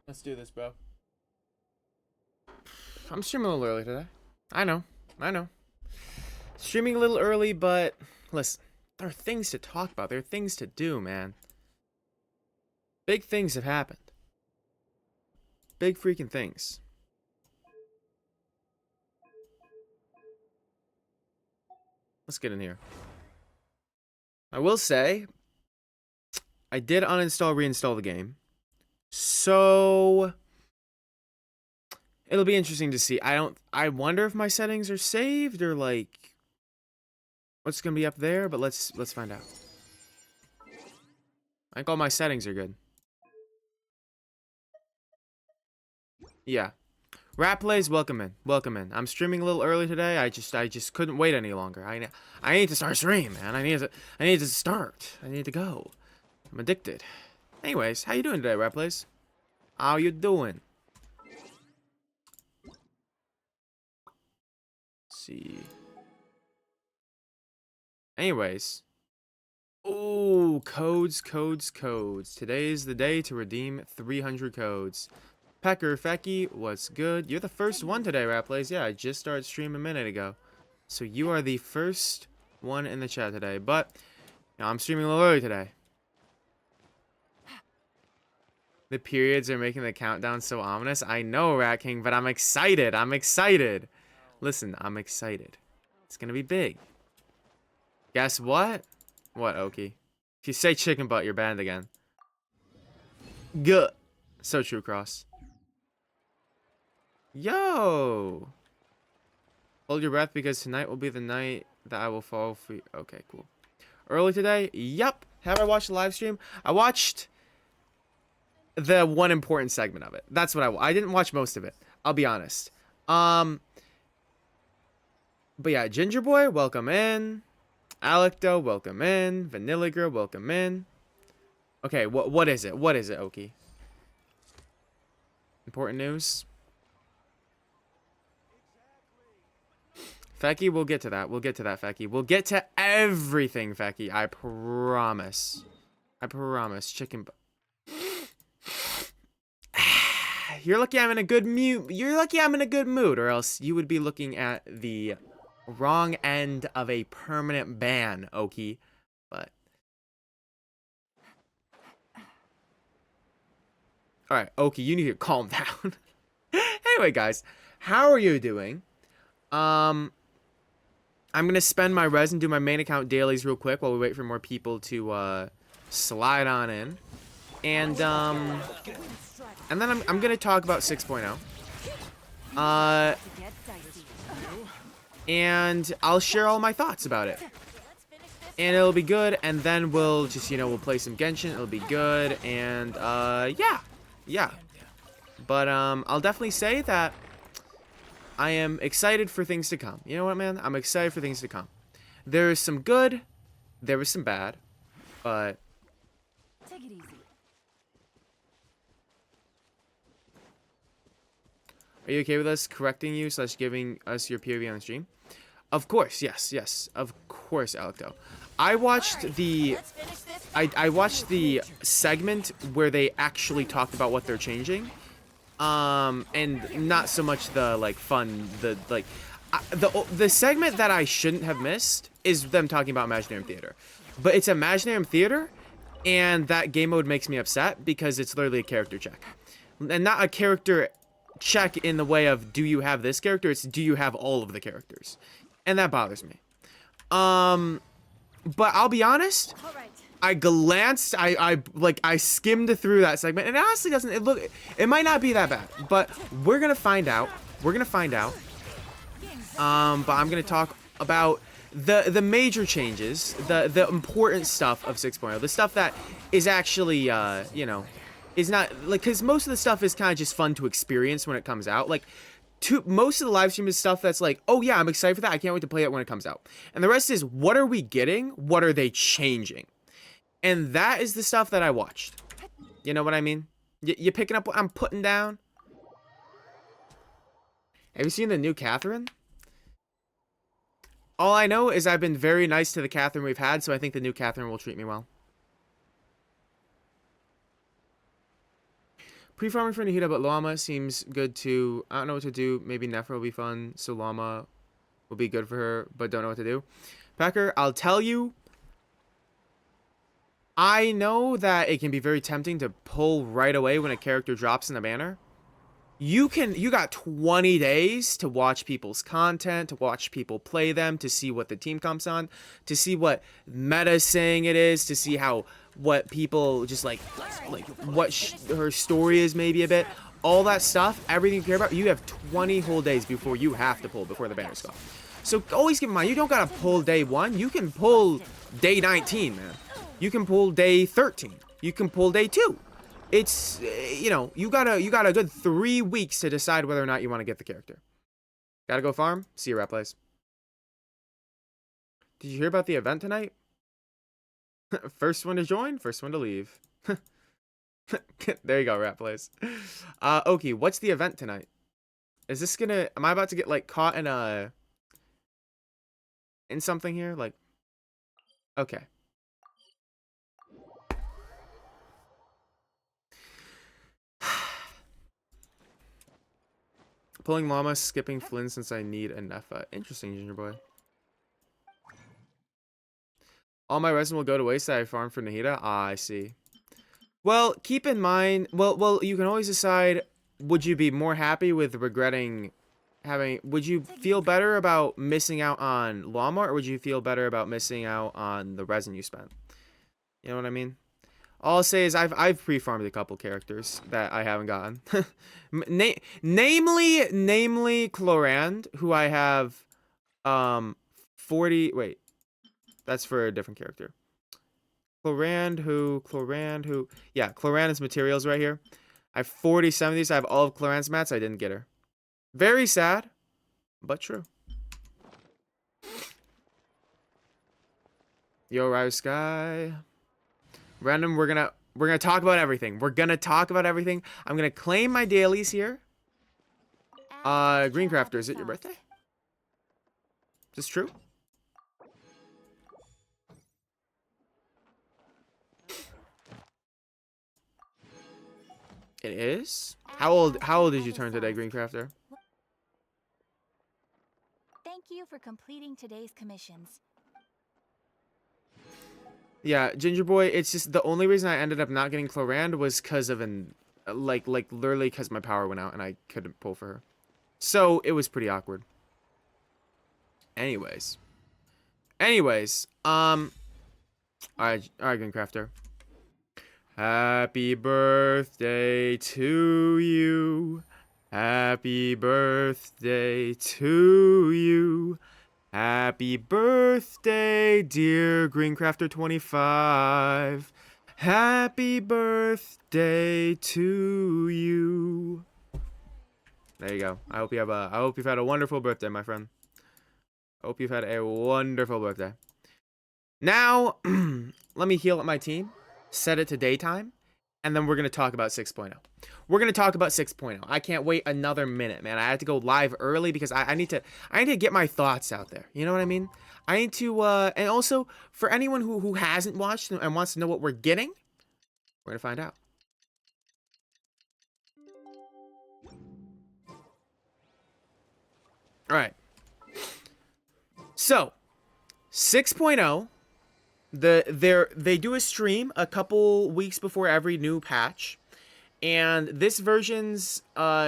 Let's do this, bro. I'm streaming a little early today. I know. I know. Streaming a little early, but listen, there are things to talk about. There are things to do, man. Big things have happened. Big freaking things. Let's get in here. I will say, I did uninstall, reinstall the game. So it'll be interesting to see. I wonder if my settings are saved or like what's gonna be up there, but let's find out. I think all my settings are good. Yeah. Rap plays, welcome in. Welcome in. I'm streaming a little early today. I just couldn't wait any longer. I need to start stream, man. I need to start. I need to go. I'm addicted. Anyways, how you doing today, Rap plays? How you doing? Let's see. Anyways. Oh, codes. Today's the day to redeem 300 codes. Pecker, Fecky, what's good? You're the first one today, Rap Plays. Yeah, I just started streaming a minute ago. So you are the first one in the chat today. But, you know, I'm streaming a little early today. The periods are making the countdown so ominous. I know, Rat King, but I'm excited. I'm excited. Listen, I'm excited. It's gonna be big. Guess what? What, Oki? If you say chicken butt, you're banned again. Good. So true, Cross. Yo! Hold your breath because tonight will be the night that I will fall for you. Okay, cool. Early today? Yup. Have I watched the live stream? I watched the one important segment of it. That's what I didn't watch most of it. I'll be honest. But yeah, Ginger Boy, welcome in. Alecto, welcome in. Vanilla Girl, welcome in. Okay, what is it? What is it, Oki? Important news? Fecky, we'll get to that. We'll get to that, Fecky. We'll get to everything, Fecky. I promise. I promise. Chicken. You're lucky I'm in a good mood. You're lucky I'm in a good mood, or else you would be looking at the wrong end of a permanent ban, Oki. But all right, Oki, you need to calm down. Anyway, guys, how are you doing? I'm gonna spend my res and do my main account dailies real quick while we wait for more people to slide on in, and then I'm gonna talk about 6.0. And I'll share all my thoughts about it, and it'll be good. And then we'll just we'll play some Genshin. It'll be good, and yeah. But I'll definitely say that I am excited for things to come. You know what, man? I'm excited for things to come. There is some good, there is some bad, but take it easy. Are you okay with us correcting you / giving us your POV on the stream? Of course, yes, of course, Alecto. I watched the I watched the segment where they actually talked about what they're changing. And not so much the the segment that I shouldn't have missed is them talking about Imaginarium Theater. But it's Imaginarium Theater, and that game mode makes me upset because it's literally a character check. And not a character check in the way of do you have this character, it's do you have all of the characters. And that bothers me. But I'll be honest, I glanced, I skimmed through that segment, and it honestly doesn't, it might not be that bad, but we're gonna find out. We're gonna find out. But I'm gonna talk about the major changes, the important stuff of 6.0, the stuff that is actually, is not, like, because most of the stuff is kind of just fun to experience when it comes out. Like, most of the live stream is stuff that's like, oh yeah, I'm excited for that, I can't wait to play it when it comes out. And the rest is, what are we getting? What are they changing? And that is the stuff that I watched. You know what I mean? You picking up what I'm putting down? Have you seen the new Catherine? All I know is I've been very nice to the Catherine we've had, so I think the new Catherine will treat me well. Pre-farming for Nahida, but Llama seems good too. I don't know what to do. Maybe Nephra will be fun, so Llama will be good for her, but don't know what to do. Packer, I'll tell you. I know that it can be very tempting to pull right away when a character drops in the banner. You got 20 days to watch people's content, to watch people play them, to see what the team comes on, to see what meta saying it is, to see what people just like what her story is maybe a bit. All that stuff, everything you care about, you have 20 whole days before you have to pull before the banners go. So always keep in mind, you don't gotta pull day 1. You can pull day 19, man. You can pull day 13. You can pull day 2. It's, you know, you got a good 3 weeks to decide whether or not you want to get the character. Gotta go farm. See you, rat plays. Did you hear about the event tonight? First one to join, first one to leave. There you go, rat plays. Okay, what's the event tonight? Is this gonna... Am I about to get, like, caught in something here? Like... Okay. Pulling Llama, skipping Flynn since I need a Nepha. Interesting, Ginger Boy. All my resin will go to waste that I farm for Nahida? Ah, I see. Well, keep in mind... Well, you can always decide... Would you be more happy with regretting having... Would you feel better about missing out on Llama, or would you feel better about missing out on the resin you spent? You know what I mean? All I'll say is I've pre-farmed a couple characters that I haven't gotten. namely Clorand, who I have 40... Wait. That's for a different character. Clorand who... Yeah, Clorand's materials right here. I have 47 of these. I have all of Clorand's mats. I didn't get her. Very sad, but true. Yo, Rise Sky. Random, we're gonna talk about everything. We're gonna talk about everything. I'm gonna claim my dailies here. Greencrafter, is it your birthday? Is this true? It is? How old did you turn today, Greencrafter? Thank you for completing today's commissions. Yeah, Ginger Boy, it's just the only reason I ended up not getting Clorand was because of like literally because my power went out and I couldn't pull for her. So it was pretty awkward. Anyways, all right, Greencrafter. Happy birthday to you. Happy birthday to you. Happy birthday, dear Greencrafter25. Happy birthday to you. There you go. I hope you've had a wonderful birthday, my friend. I hope you've had a wonderful birthday. Now, let me heal up my team, set it to daytime, and then we're going to talk about 6.0. We're going to talk about 6.0. I can't wait another minute, man. I had to go live early because I need to get my thoughts out there. You know what I mean? I need to, and also, for anyone who hasn't watched and wants to know what we're getting, we're going to find out. All right. So, 6.0, they do a stream a couple weeks before every new patch. And this version's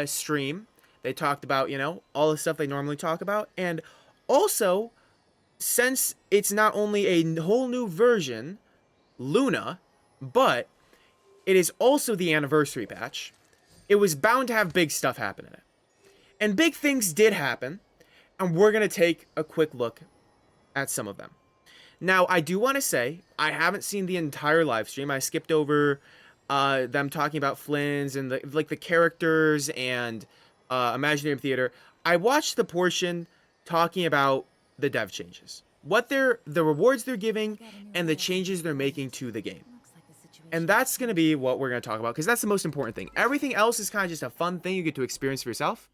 stream, they talked about, you know, all the stuff they normally talk about. And also, since it's not only a whole new version, Luna, but it is also the anniversary patch, it was bound to have big stuff happen in it. And big things did happen, and we're going to take a quick look at some of them. Now, I do want to say, I haven't seen the entire live stream. I skipped over them talking about Flynn's and the characters and Imaginary Theater. I watched the portion talking about the dev changes, the rewards they're giving, and the changes they're making to the game. And that's going to be what we're going to talk about, because that's the most important thing. Everything else is kind of just a fun thing you get to experience for yourself.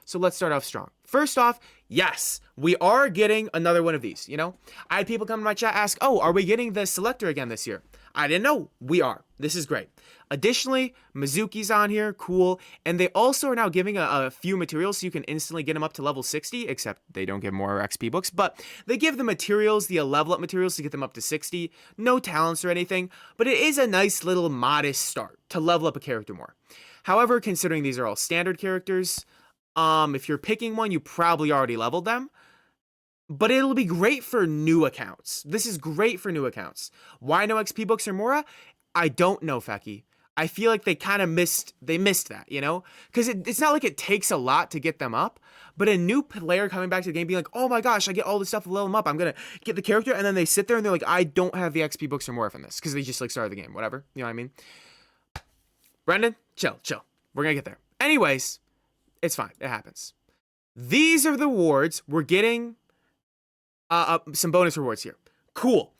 So let's start off strong. First off, yes, we are getting another one of these, you know? I had people come to my chat ask, oh, are we getting the selector again this year? I didn't know. We are. This is great. Additionally, Mizuki's on here, cool. And they also are now giving a few materials so you can instantly get them up to level 60, except they don't give more XP books, but they give the materials, the level up materials to get them up to 60. No talents or anything, but it is a nice little modest start to level up a character more. However, considering these are all standard characters, if you're picking one, you probably already leveled them. But it'll be great for new accounts. This is great for new accounts. Why no XP books or Mora? I don't know, Feki. I feel like they kind of missed that, you know? Because it's not like it takes a lot to get them up, but a new player coming back to the game being like, oh my gosh, I get all this stuff to level them up. I'm going to get the character, and then they sit there and they're like, I don't have the XP books or Mora from this, because they just like started the game, whatever. You know what I mean? Brendan, chill. We're going to get there. Anyways, it's fine. It happens. These are the rewards we're getting. Some bonus rewards here. Cool.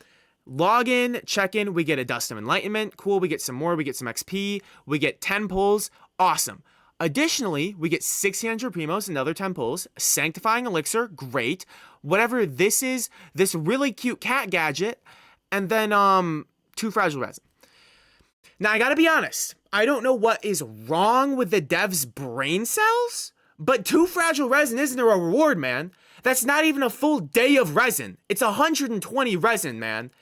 Login, check-in, we get a Dust of Enlightenment. Cool, we get some more, we get some XP. We get 10 pulls. Awesome. Additionally, we get 1600 Primos, another 10 pulls. Sanctifying Elixir, great. Whatever this is, this really cute cat gadget. And then, 2 Fragile Resin. Now, I gotta be honest. I don't know what is wrong with the devs' brain cells, but 2 Fragile Resin isn't a reward, man. That's not even a full day of resin. It's 120 resin, man.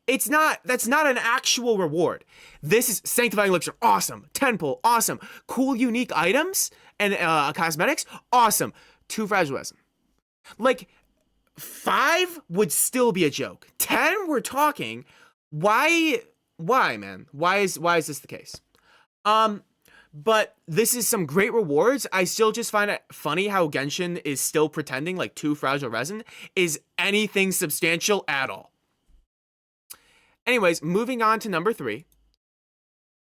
That's not an actual reward. This is Sanctifying Elixir, awesome. 10 pull, awesome. Cool unique items and cosmetics, awesome. 2 Fragile Resin. Like, 5 would still be a joke. 10, we're talking. Why, man? Why is this the case? But this is some great rewards. I still just find it funny how Genshin is still pretending like 2 Fragile Resin is anything substantial at all. Anyways, moving on to number 3.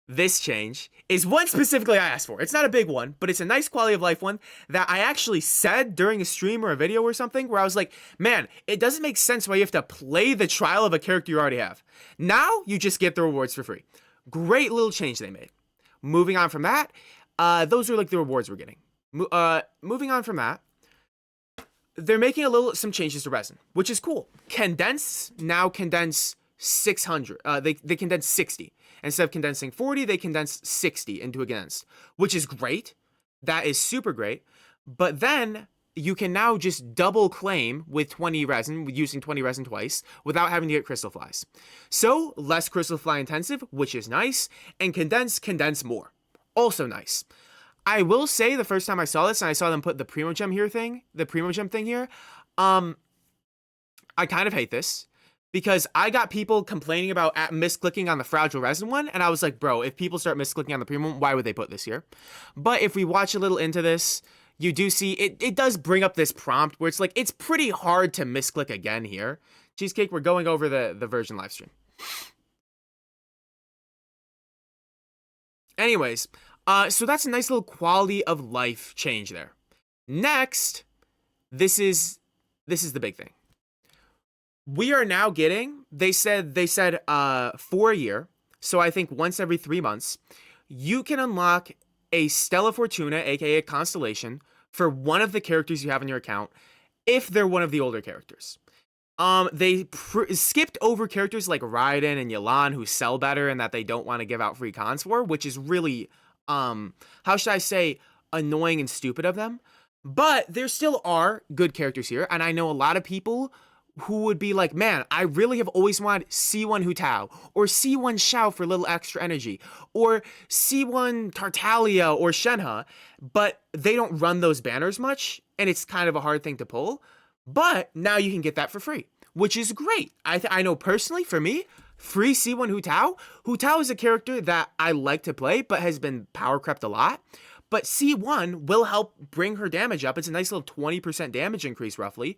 This change is one specifically I asked for. It's not a big one, but it's a nice quality of life one that I actually said during a stream or a video or something where I was like, man, it doesn't make sense why you have to play the trial of a character you already have. Now you just get the rewards for free. Great little change they made. Moving on from that, those are like the rewards we're getting. Moving on from that, they're making some changes to resin, which is cool. Condense now condense 600. They condense 60 instead of condensing 40. They condense 60 into a condensed, which is great. That is super great. But then you can now just double claim with 20 resin, using 20 resin twice, without having to get crystal flies. So, less crystal fly intensive, which is nice, and condense more. Also nice. I will say the first time I saw this, and I saw them put the Primogem thing here, I kind of hate this, because I got people complaining about misclicking on the Fragile Resin one, and I was like, bro, if people start misclicking on the Primogem, why would they put this here? But if we watch a little into this, you do see, it does bring up this prompt where it's like, it's pretty hard to misclick again here. Cheesecake, we're going over the version live stream. Anyways, so that's a nice little quality of life change there. Next, this is the big thing. We are now getting, they said for a year, so I think once every 3 months, you can unlock a Stella Fortuna, aka a constellation, for one of the characters you have in your account, if they're one of the older characters. They skipped over characters like Raiden and Yelan who sell better and that they don't want to give out free cons for, which is really, how should I say, annoying and stupid of them. But there still are good characters here, and I know a lot of people who would be like, man, I really have always wanted C1 Hu Tao, or C1 Xiao for a little extra energy, or C1 Tartaglia or Shenhe, but they don't run those banners much, and it's kind of a hard thing to pull. But now you can get that for free, which is great. I know personally, for me, free C1 Hu Tao. Hu Tao is a character that I like to play, but has been power crept a lot. But C1 will help bring her damage up. It's a nice little 20% damage increase, roughly.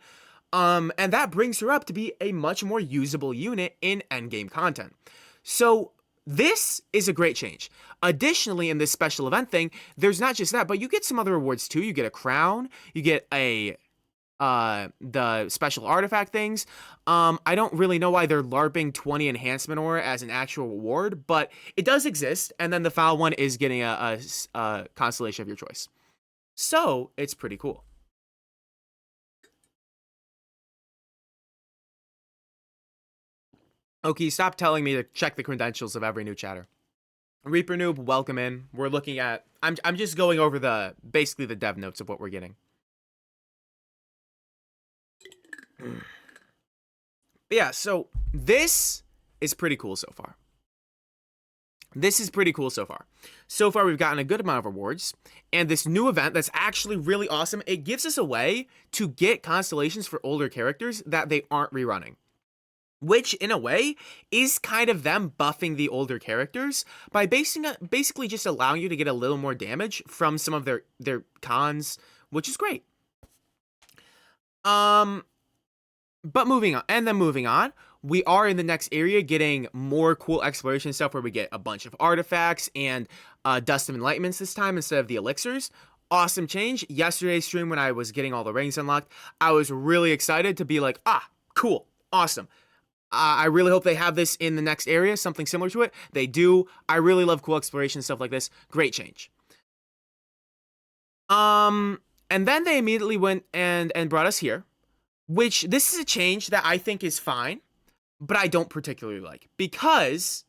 And that brings her up to be a much more usable unit in endgame content. So this is a great change. Additionally, in this special event thing, there's not just that, but you get some other rewards too. You get a crown, you get the special artifact things. I don't really know why they're LARPing 20 enhancement ore as an actual reward, but it does exist. And then the final one is getting a constellation of your choice. So it's pretty cool. Okay, stop telling me to check the credentials of every new chatter. Reaper Noob, welcome in. We're looking at... I'm just going over basically the dev notes of what we're getting. But yeah, so this is pretty cool so far. So far, we've gotten a good amount of rewards, and this new event that's actually really awesome, it gives us a way to get constellations for older characters that they aren't rerunning. Which, in a way, is kind of them buffing the older characters by basically just allowing you to get a little more damage from some of their cons, which is great. But moving on, we are in the next area getting more cool exploration stuff where we get a bunch of artifacts and Dust of Enlightenments this time instead of the elixirs. Awesome change. Yesterday's stream when I was getting all the rings unlocked, I was really excited to be like, cool, awesome. I really hope they have this in the next area, something similar to it. They do. I really love cool exploration stuff like this. Great change. And then they immediately went and brought us here, which this is a change that I think is fine, but I don't particularly like because,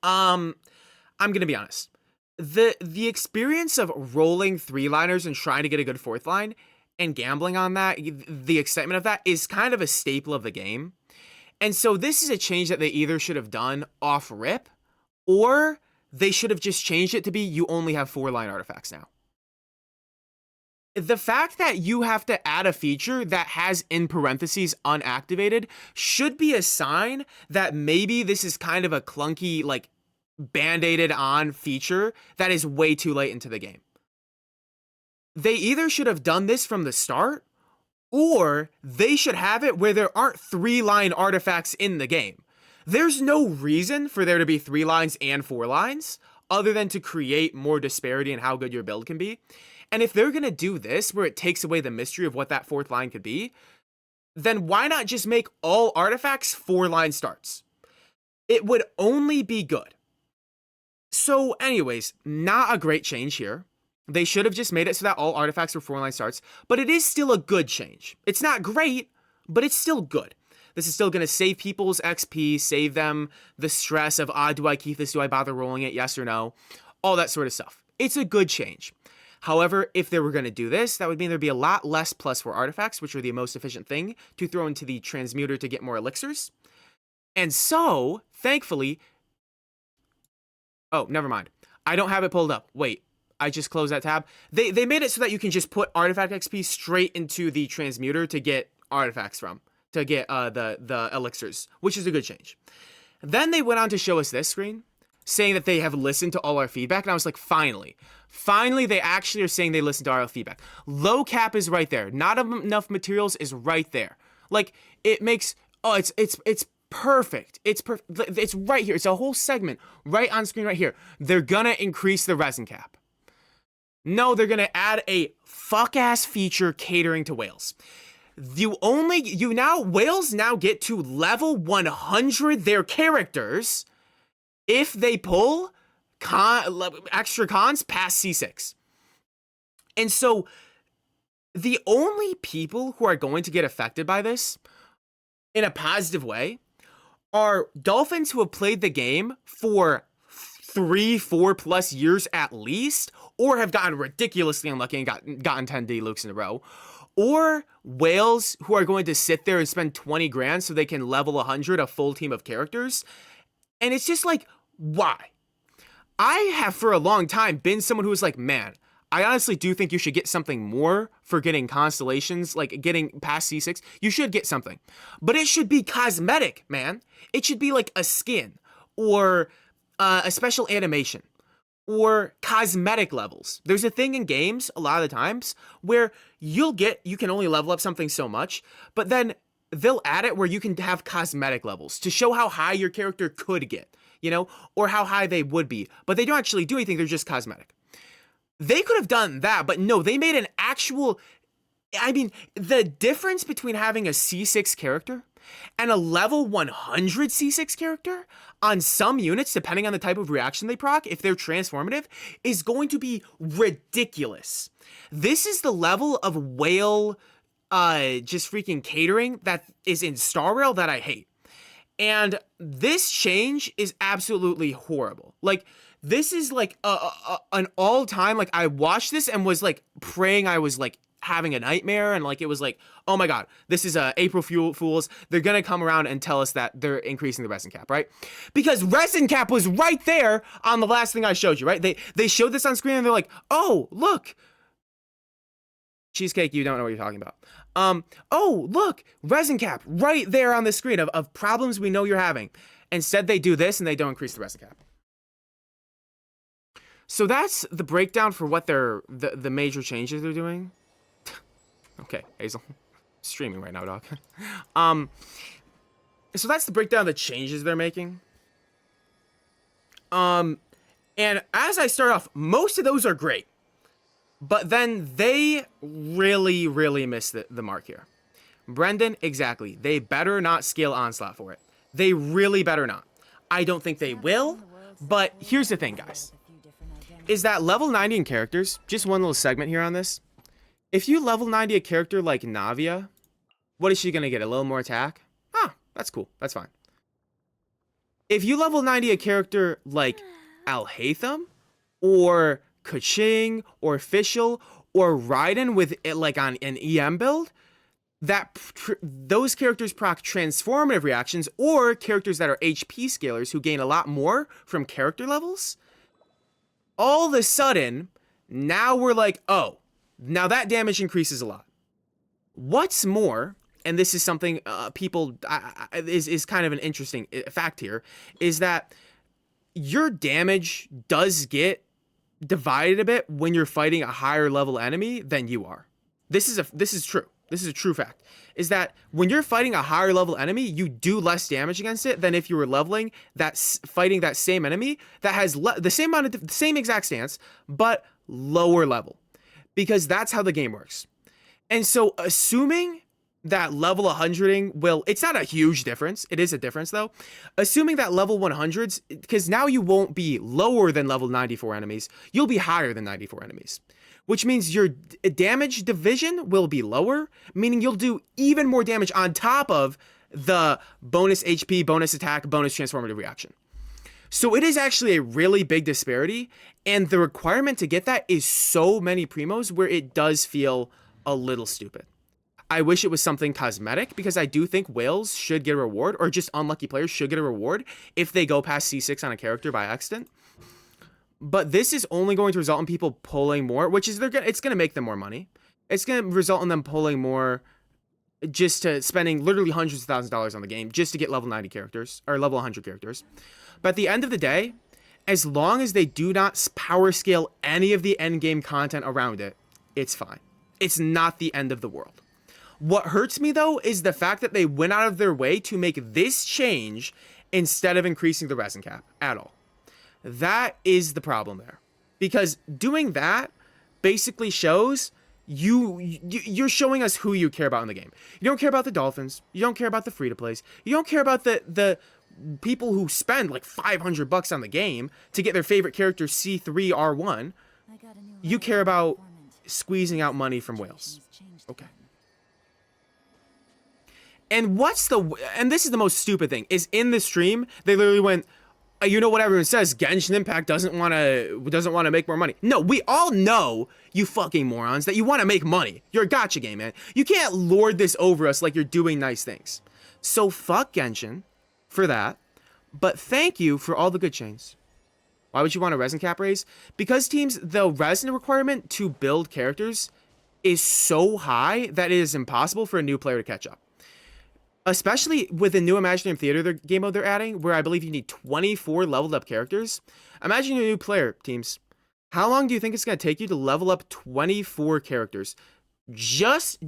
I'm gonna be honest. The experience of rolling 3-liners and trying to get a good 4th line and gambling on that, the excitement of that is kind of a staple of the game. And so this is a change that they either should have done off rip, or they should have just changed it to be you only have 4-line artifacts now. The fact that you have to add a feature that has in parentheses unactivated should be a sign that maybe this is kind of a clunky, like, band-aided on feature that is way too late into the game. They either should have done this from the start, or they should have it where there aren't 3-line artifacts in the game. There's no reason for there to be 3 lines and 4 lines, other than to create more disparity in how good your build can be. And if they're gonna do this, where it takes away the mystery of what that 4th line could be, then why not just make all artifacts 4-line starts? It would only be good. So anyways, not a great change here. They should have just made it so that all artifacts were 4-line starts, but it is still a good change. It's not great, but it's still good. This is still going to save people's XP, save them the stress of, do I keep this? Do I bother rolling it? Yes or no? All that sort of stuff. It's a good change. However, if they were going to do this, that would mean there'd be a lot less +4 artifacts, which are the most efficient thing to throw into the transmuter to get more elixirs. And so, thankfully... Oh, never mind. I don't have it pulled up. Wait. I just closed that tab. They made it so that you can just put artifact XP straight into the transmuter to get artifacts from, to get the elixirs, which is a good change. Then they went on to show us this screen, saying that they have listened to all our feedback, and I was like, finally they actually are saying they listened to our feedback. Low cap is right there. Not enough materials is right there. Like, it makes, it's perfect. It's right here. It's a whole segment right on screen right here. They're gonna increase the resin cap. No, they're gonna add a fuck-ass feature catering to whales. Whales now get to level 100 their characters if they pull extra cons past C6. And so, the only people who are going to get affected by this, in a positive way, are dolphins who have played the game for 3-4+ years at least, or have gotten ridiculously unlucky and gotten 10 D-Lukes in a row, or whales who are going to sit there and spend 20 grand so they can level 100 a full team of characters. And it's just like, why? I have for a long time been someone who was like, man, I honestly do think you should get something more for getting constellations, like getting past C6. You should get something. But it should be cosmetic, man. It should be like a skin, or a special animation, or cosmetic levels. There's a thing in games, a lot of the times, where you can only level up something so much, but then they'll add it where you can have cosmetic levels to show how high your character could get, or how high they would be. But they don't actually do anything, they're just cosmetic. They could have done that, but no, they made an actual... I mean, the difference between having a C6 character and a level 100 C6 character on some units, depending on the type of reaction they proc, if they're transformative, is going to be ridiculous. This is the level of whale just freaking catering that is in Star Rail that I hate. And this change is absolutely horrible. Like, this is like an all-time, like, I watched this and was like praying I was like having a nightmare, and like it was like, oh my god, this is April Fools. They're gonna come around and tell us that they're increasing the resin cap, right? Because resin cap was right there on the last thing I showed you, right? They showed this on screen and they're like, oh look, Cheesecake, you don't know what you're talking about. Oh look, resin cap right there on the screen of problems we know you're having. Instead they do this and they don't increase the resin cap. So that's the breakdown for what the major changes they're doing. Okay, Hazel. Streaming right now, dog. So that's the breakdown of the changes they're making. And as I start off, most of those are great. But then they really, really miss the mark here. Brendan, exactly. They better not scale Onslaught for it. They really better not. I don't think they will. But here's the thing, guys. Is that level 90 in characters, just one little segment here on this. If you level 90 a character like Navia, what is she going to get? A little more attack? Ah, that's cool. That's fine. If you level 90 a character like Al-Haytham, or Kaching, or Fischl, or Raiden with it like on an EM build, those characters proc transformative reactions, or characters that are HP scalers who gain a lot more from character levels, all of a sudden, now we're like, oh, now that damage increases a lot. What's more, and this is something is kind of an interesting fact here, is that your damage does get divided a bit when you're fighting a higher level enemy than you are. This is true. This is a true fact. Is that when you're fighting a higher level enemy, you do less damage against it than if you were leveling fighting that same enemy that has the same exact stance but lower level. Because that's how the game works. And so assuming that level 100ing will, it's not a huge difference. It is a difference though. Assuming that level 100s, because now you won't be lower than level 94 enemies, you'll be higher than 94 enemies. Which means your damage division will be lower, meaning you'll do even more damage on top of the bonus HP, bonus attack, bonus transformative reaction. So it is actually a really big disparity, and the requirement to get that is so many primos where it does feel a little stupid. I wish it was something cosmetic, because I do think whales should get a reward, or just unlucky players should get a reward if they go past C6 on a character by accident. But this is only going to result in people pulling more, which is it's going to make them more money. It's going to result in them pulling more, just to spending literally hundreds of thousands of dollars on the game just to get level 90 characters, or level 100 characters. But at the end of the day, as long as they do not power scale any of the end game content around it, it's fine. It's not the end of the world. What hurts me though is the fact that they went out of their way to make this change instead of increasing the resin cap at all. That is the problem there. Because doing that basically shows you're showing us who you care about in the game. You don't care about the Dolphins. You don't care about the free-to-plays. You don't care about the people who spend like $500 on the game to get their favorite character C3 R1. You care about squeezing out money from whales. Okay. And this is the most stupid thing, is in the stream, they literally went, you know what everyone says, Genshin Impact doesn't want to make more money. No, we all know, you fucking morons, that you want to make money. You're a gacha game, man. You can't lord this over us like you're doing nice things. So fuck Genshin for that, but thank you for all the good chains. Why would you want a resin cap raise? Because teams, the resin requirement to build characters is so high that it is impossible for a new player to catch up. Especially with the new Imaginary Theater game mode they're adding, where I believe you need 24 leveled up characters. Imagine you're a new player, teams. How long do you think it's going to take you to level up 24 characters? Just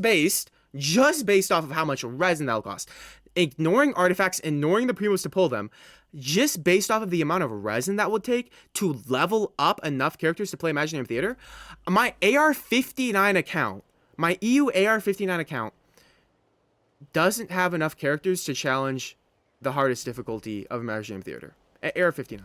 based off of how much resin that'll cost. Ignoring artifacts, ignoring the primos to pull them, just based off of the amount of resin that would take to level up enough characters to play Imaginary Theater. My AR-59 account, my EU AR-59 account, doesn't have enough characters to challenge the hardest difficulty of Imaginary Theater. AR-59.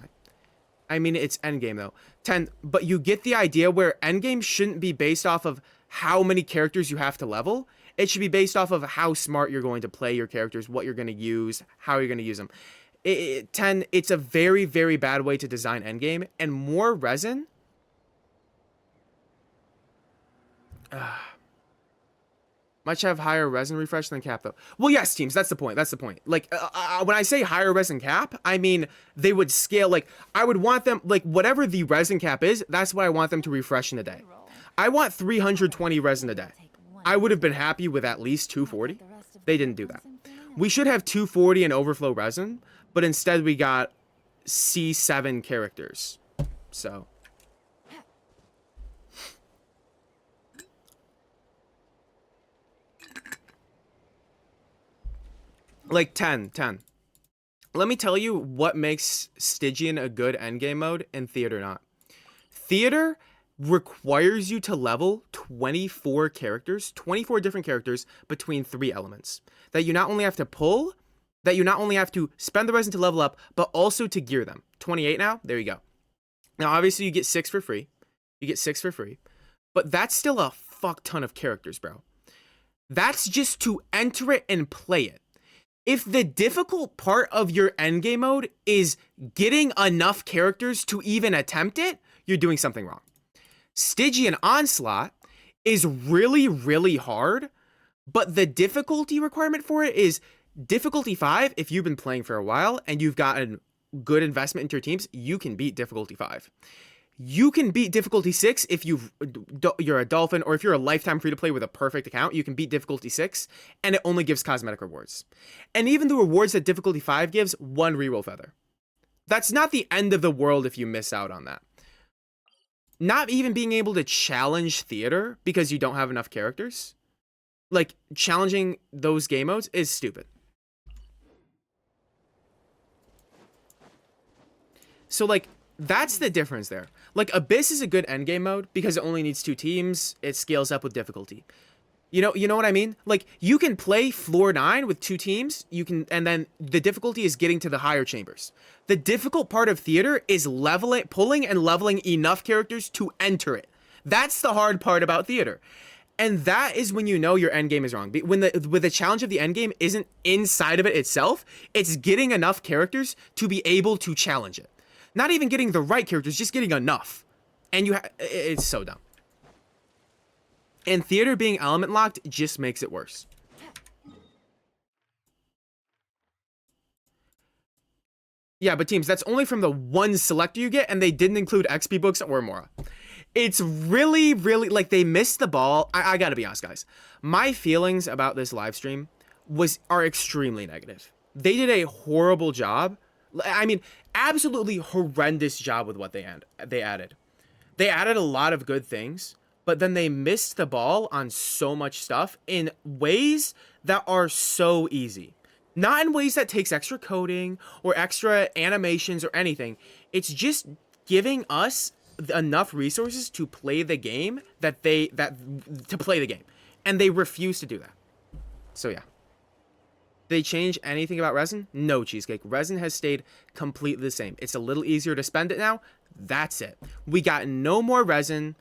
I mean, it's endgame though. 10, but you get the idea where endgame shouldn't be based off of how many characters you have to level. It should be based off of how smart you're going to play your characters, what you're going to use, how you're going to use them. 10, it's a very, very bad way to design endgame, and more resin. Might have higher resin refresh than cap though. Well, yes, teams. That's the point. That's the point. Like when I say higher resin cap, I mean they would scale. Like I would want them like whatever the resin cap is. That's what I want them to refresh in a day. I want 320 resin a day. I would have been happy with at least 240. They didn't do that. We should have 240 and overflow resin, but instead we got C7 characters. So. Like 10. Let me tell you what makes Stygian a good endgame mode and Theater not. Theater requires you to level 24 characters, 24 different characters between 3 elements. That you not only have to pull, that you not only have to spend the resin to level up, but also to gear them. 28 now, there you go. Now obviously you get 6 for free. But that's still a fuck ton of characters, bro. That's just to enter it and play it. If the difficult part of your endgame mode is getting enough characters to even attempt it, you're doing something wrong. Stygian Onslaught is really, really hard, but the difficulty requirement for it is difficulty 5. If you've been playing for a while and you've gotten good investment into your teams, you can beat difficulty 5. You can beat difficulty 6 if you're a dolphin, or if you're a lifetime free-to-play with a perfect account, you can beat difficulty 6, and it only gives cosmetic rewards. And even the rewards that difficulty 5 gives, 1 reroll feather. That's not the end of the world if you miss out on that. Not even being able to challenge Theater because you don't have enough characters, like challenging those game modes, is stupid. So like, that's the difference there. Like, Abyss is a good endgame mode because it only needs 2 teams. It scales up with difficulty. You know what I mean? Like, you can play floor 9 with 2 teams. And then the difficulty is getting to the higher chambers. The difficult part of Theater is pulling and leveling enough characters to enter it. That's the hard part about Theater. And that is when you know your endgame is wrong. When the challenge of the endgame isn't inside of it itself, it's getting enough characters to be able to challenge it. Not even getting the right characters, just getting enough. And it's so dumb. And Theater being element locked just makes it worse. Yeah, but teams, that's only from the 1 selector you get, and they didn't include XP books or Mora. It's really, really, like, they missed the ball. I gotta be honest, guys. My feelings about this live stream are extremely negative. They did a horrible job. I mean, absolutely horrendous job with what they added. They added a lot of good things, but then they missed the ball on so much stuff in ways that are so easy. Not in ways that takes extra coding or extra animations or anything. It's just giving us enough resources to play the game to play the game. And they refuse to do that. So yeah. They change anything about resin? No, Cheesecake. Resin has stayed completely the same. It's a little easier to spend it now. That's it. We got no more resin.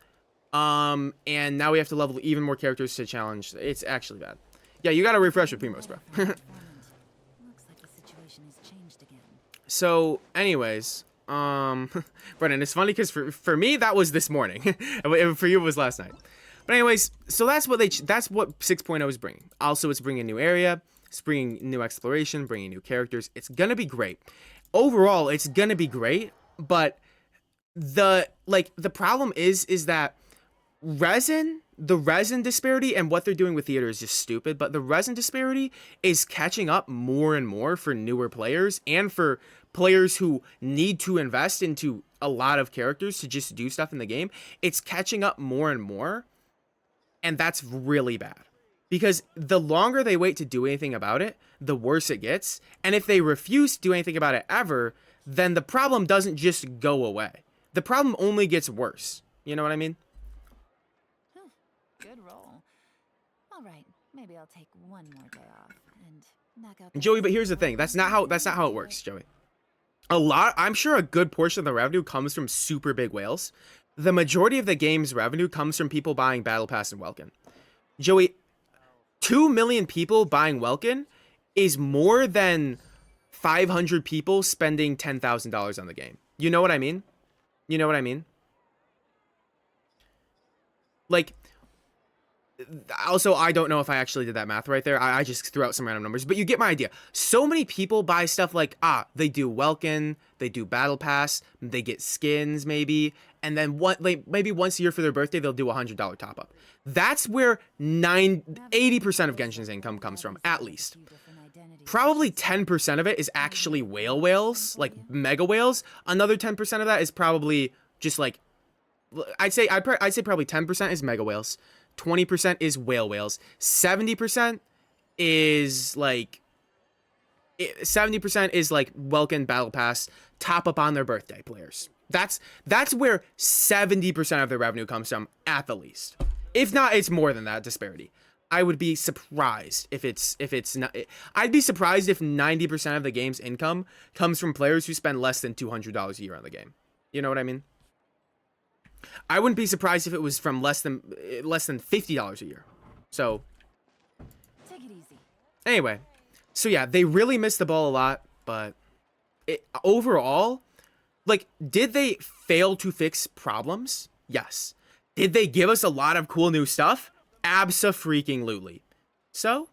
And now we have to level even more characters to challenge. It's actually bad. Yeah, you gotta refresh with Primos, bro. Looks like the situation has changed again. So, anyways, Brennan, it's funny because for me that was this morning. For you it was last night. But anyways, so that's what 6.0 is bringing. Also, it's bringing a new area. It's bringing new exploration, bringing new characters. It's gonna be great. Overall, it's gonna be great, but the problem is that the resin disparity and what they're doing with Theater is just stupid, but the resin disparity is catching up more and more for newer players and for players who need to invest into a lot of characters to just do stuff in the game. It's catching up more and more, and that's really bad. Because the longer they wait to do anything about it, the worse it gets. And if they refuse to do anything about it ever, then the problem doesn't just go away. The problem only gets worse. You know what I mean? Good roll. All right, maybe I'll take 1 more day off and knock out. Joey, but here's the thing. That's not how it works, Joey. I'm sure a good portion of the revenue comes from super big whales. The majority of the game's revenue comes from people buying Battle Pass and Welkin. Joey, 2 million people buying Welkin is more than 500 people spending $10,000 on the game. You know what I mean? You know what I mean? Like, also, I don't know if I actually did that math right there. I just threw out some random numbers, but you get my idea. So many people buy stuff like, they do Welkin, they do Battle Pass, they get skins maybe, and then maybe once a year for their birthday, they'll do a $100 top up. That's where 80% of Genshin's income comes from, at least. Probably 10% of it is actually whales, like mega whales. Another 10% of that is probably just like, I'd say probably 10% is mega whales. 20% is whales. 70% is like 70% is like Welkin Battle Pass top up on their birthday players. That's where 70% of their revenue comes from at the least. If not, it's more than that disparity. I would be surprised if it's not. I'd be surprised if 90% of the game's income comes from players who spend less than $200 a year on the game. You know what I mean? I wouldn't be surprised if it was from less than $50 a year. So, Take it easy. Anyway, so yeah, they really missed the ball a lot, but overall, like, did they fail to fix problems? Yes. Did they give us a lot of cool new stuff? Abso-freaking-lutely. So,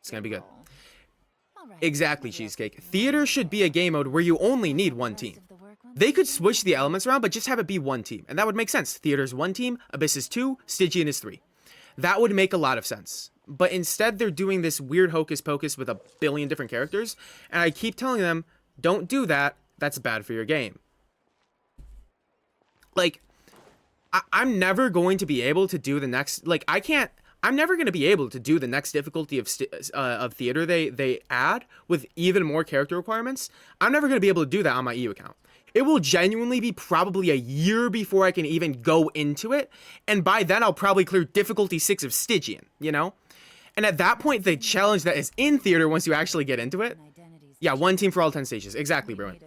it's gonna be good. Exactly, Cheesecake. Theater should be a game mode where you only need one team. They could switch the elements around, but just have it be one team. And that would make sense. Theater's one team, Abyss is 2, Stygian is 3. That would make a lot of sense. But instead, they're doing this weird hocus pocus with a billion different characters. And I keep telling them, don't do that. That's bad for your game. Like, I'm never going to be able to do the next... Like, I'm never going to be able to do the next difficulty of Theater they add with even more character requiremements. I'm never going to be able to do that on my EU account. It will genuinely be probably a year before I can even go into it. And by then, I'll probably clear difficulty 6 of Stygian, you know? And at that point, the challenge that is in Theater once you actually get into it... Yeah, one team for all 10 stages. Exactly, Bruin.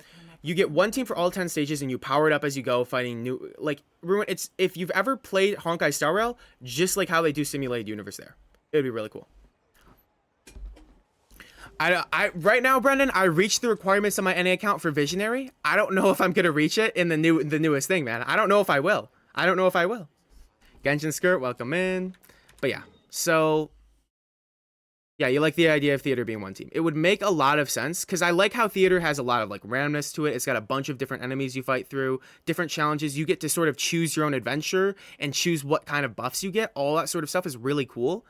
You get one team for all 10 stages and you power it up as you go, fighting new... Like, Bruin, it's... If you've ever played Honkai Star Rail, just like how they do Simulated Universe there. It would be really cool. Right now, Brendan, I reached the requirements on my NA account for Visionary. I don't know if I'm gonna reach it in the newest thing, man. I don't know if I will. Genshin Skirt, welcome in. But yeah, so yeah, you like the idea of Theater being one team. It would make a lot of sense because I like how Theater has a lot of like randomness to it. It's got a bunch of different enemies you fight through, different challenges. You get to sort of choose your own adventure and choose what kind of buffs you get. All that sort of stuff is really cool.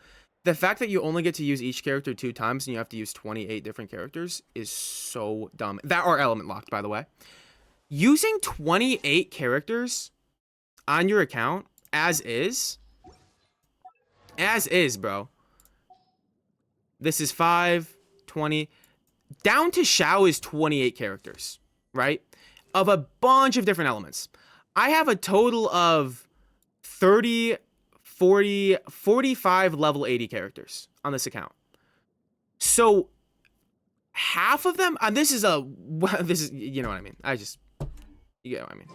The fact that you only get to use each character 2 times and you have to use 28 different characters is so dumb. That are element locked, by the way. Using 28 characters on your account as is, bro. This is 5, 20. Down to Xiao is 28 characters, right? Of a bunch of different elements. I have a total of 30... 45 level 80 characters on this account. So half of them, and this is, you know what I mean. You know what I mean.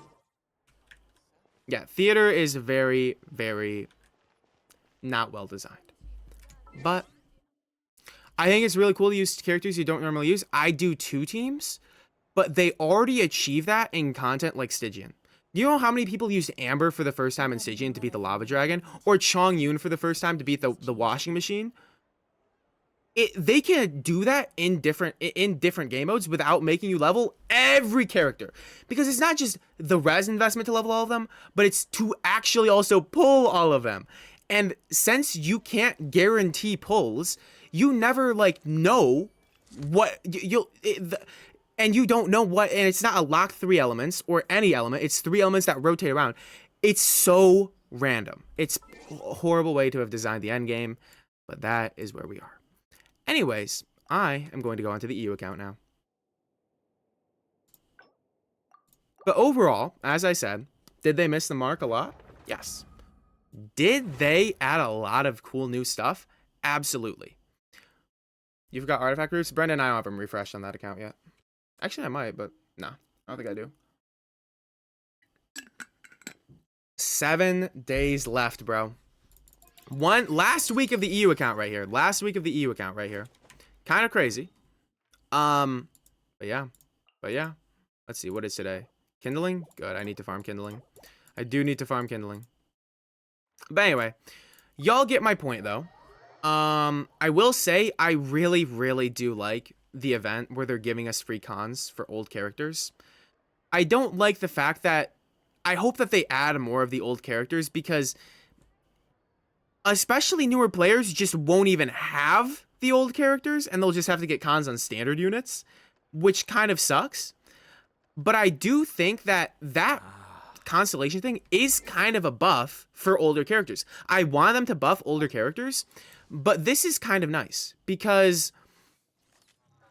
Yeah, Theater is very, very not well designed. But I think it's really cool to use characters you don't normally use. I do 2 teams, but they already achieve that in content like Stygian. You know how many people used Amber for the first time in Stygian to beat the Lava Dragon? Or Chong Yun for the first time to beat the washing machine? They can do that in different game modes without making you level every character. Because it's not just the res investment to level all of them, but it's to actually also pull all of them. And since you can't guarantee pulls, you never like know what and you don't know what, and it's not a locked 3 elements or any element. It's 3 elements that rotate around. It's so random. It's a horrible way to have designed the end game, but that is where we are. Anyways, I am going to go onto the EU account now. But overall, as I said, did they miss the mark a lot? Yes. Did they add a lot of cool new stuff? Absolutely. You've got artifact routes? Brendan, I don't have them refreshed on that account yet. Actually, I might, but no, I don't think I do. 7 days left, bro. Last week of the EU account right here. Last week of the EU account right here. Kind of crazy. But yeah. But yeah. Let's see. What is today? Kindling? Good. I need to farm kindling. I do need to farm kindling. But anyway. Y'all get my point, though. I will say I really, really do like the event where they're giving us free cons for old characters. I don't like the fact that I hope that they add more of the old characters because especially newer players just won't even have the old characters and they'll just have to get cons on standard units, which kind of sucks. But I do think that that constellation thing is kind of a buff for older characters. I want them to buff older characters, but this is kind of nice because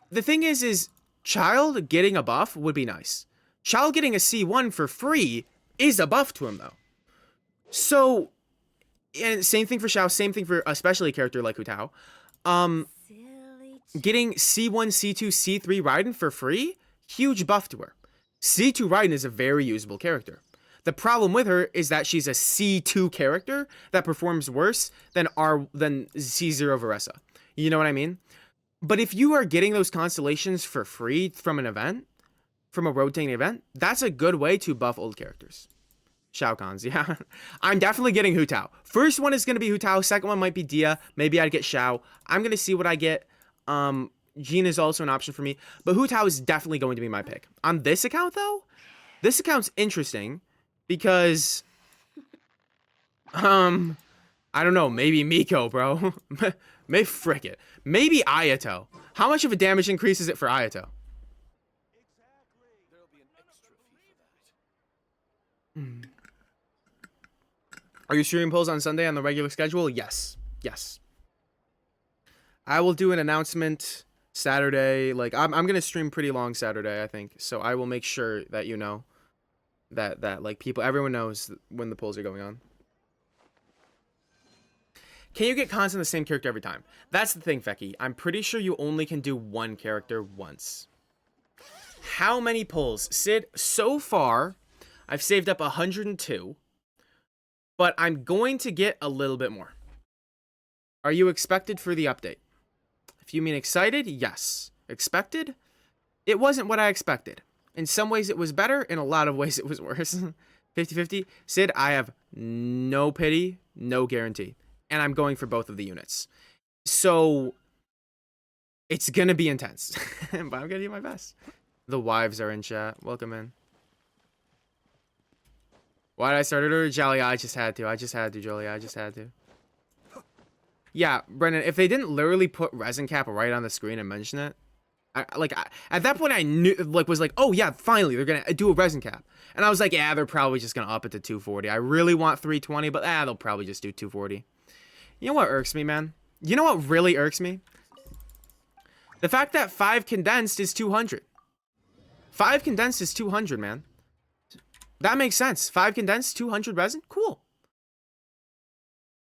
the thing is Child getting a buff would be nice. Child getting a C1 for free is a buff to him though. So, and same thing for Xiao, same thing for especially a character like Hu Tao. Getting C1, C2, C3 Raiden for free, huge buff to her. C2 Raiden is a very usable character. The problem with her is that she's a C2 character that performs worse than C0 Varessa. You know what I mean? But if you are getting those constellations for free from an event, from a rotating event, that's a good way to buff old characters. Shao Kahns, yeah. I'm definitely getting Hu Tao. First one is going to be Hu Tao. Second one might be Dia. Maybe I'd get Shao. I'm going to see what I get. Jean is also an option for me. But Hu Tao is definitely going to be my pick. On this account, though, this account's interesting because, I don't know. Maybe Miko, bro. May frick it. Maybe Ayato. How much of a damage increase is it for Ayato? Are you streaming polls on Sunday on the regular schedule? Yes. Yes. I will do an announcement Saturday. Like, I'm going to stream pretty long Saturday, I think. So I will make sure that you know that like, everyone knows when the polls are going on. Can you get cons on the same character every time? That's the thing, Fecky. I'm pretty sure you only can do one character once. How many polls? Sid, so far, I've saved up 102. But I'm going to get a little bit more. Are you expected for the update? If you mean excited, yes. Expected? It wasn't what I expected. In some ways it was better, in a lot of ways it was worse. 50-50. Sid, I have no pity, no guarantee. And I'm going for both of the units. So, it's going to be intense. But I'm going to do my best. The wives are in chat. Welcome in. Why did I start it earlier? Jolly, I just had to, Jolly. I just had to. Yeah, Brennan, if they didn't literally put resin cap right on the screen and mention it, at that point I knew, was like, oh yeah, finally, they're going to do a resin cap. And I was like, yeah, they're probably just going to up it to 240. I really want 320, but they'll probably just do 240. You know what irks me, man? You know what really irks me? The fact that 5 condensed is 200. 5 condensed is 200, man. That makes sense. 5 condensed, 200 resin? Cool.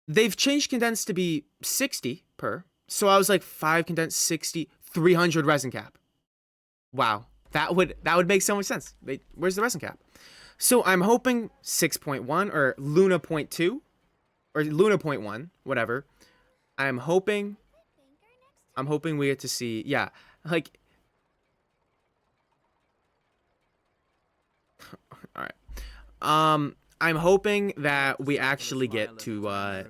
They've changed condensed to be 60 per. So I was like, 5 condensed, 60, 300 resin cap. Wow. That would make so much sense. Where's the resin cap? So I'm hoping 6.1 or Luna 0.2 or Luna 0.1, whatever. I'm hoping we get to see, yeah, like, all right. I'm hoping that we actually get to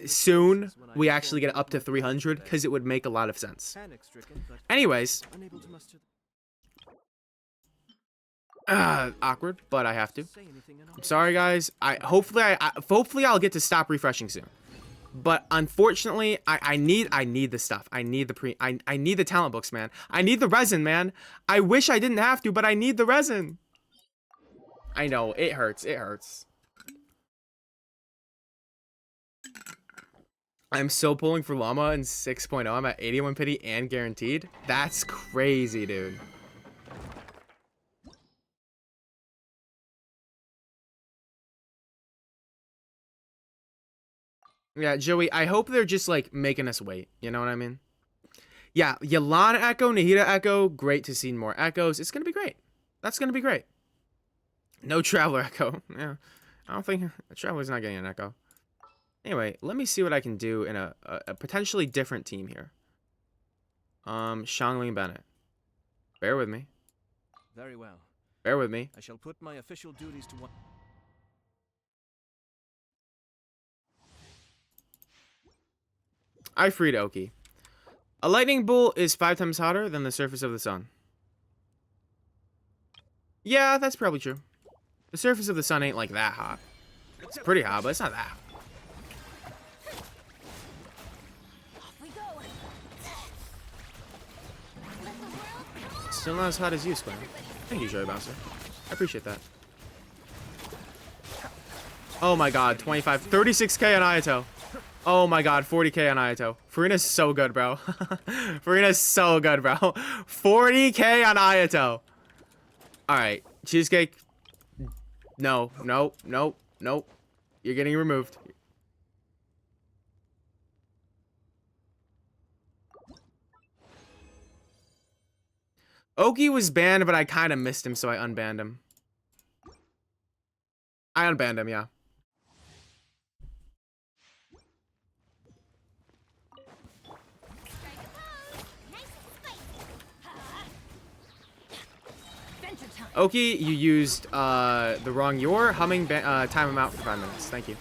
soon we actually get up to 300 because it would make a lot of sense. Anyways, awkward, but I have to. I'm sorry, guys. Hopefully I'll get to stop refreshing soon. But unfortunately, I need the stuff. I need the talent books, man. I need the resin, man. I wish I didn't have to, but I need the resin. I know, it hurts. It hurts. I'm still pulling for Llama in 6.0. I'm at 81 pity and guaranteed. That's crazy, dude. Yeah, Joey, I hope they're just, like, making us wait. You know what I mean? Yeah, Yolana Echo, Nahida Echo. Great to see more Echoes. It's going to be great. That's going to be great. No Traveler Echo. Yeah. I don't think... Traveler's not getting an Echo. Anyway, let me see what I can do in a potentially different team here. Xiangling Bennett. Bear with me. Very well. Bear with me. I shall put my official duties to one. I freed Oki. A lightning bolt is 5 times hotter than the surface of the sun. Yeah, that's probably true. The surface of the sun ain't like that hot. It's pretty hot, but it's not that hot. Off we go. Still not as hot as you, Square. Thank you, Joy Bouncer. I appreciate that. Oh my god, 25, 36k on Ayato. Oh my god, 40k on Ayato. Farina's so good, bro. Farina's so good, bro. 40k on Ayato. Alright, Cheesecake. No, no, no, no. You're getting removed. Oki was banned, but I kind of missed him, so I unbanned him. I unbanned him, yeah. Oki, you used the wrong your humming time him out for 5 minutes. Thank you.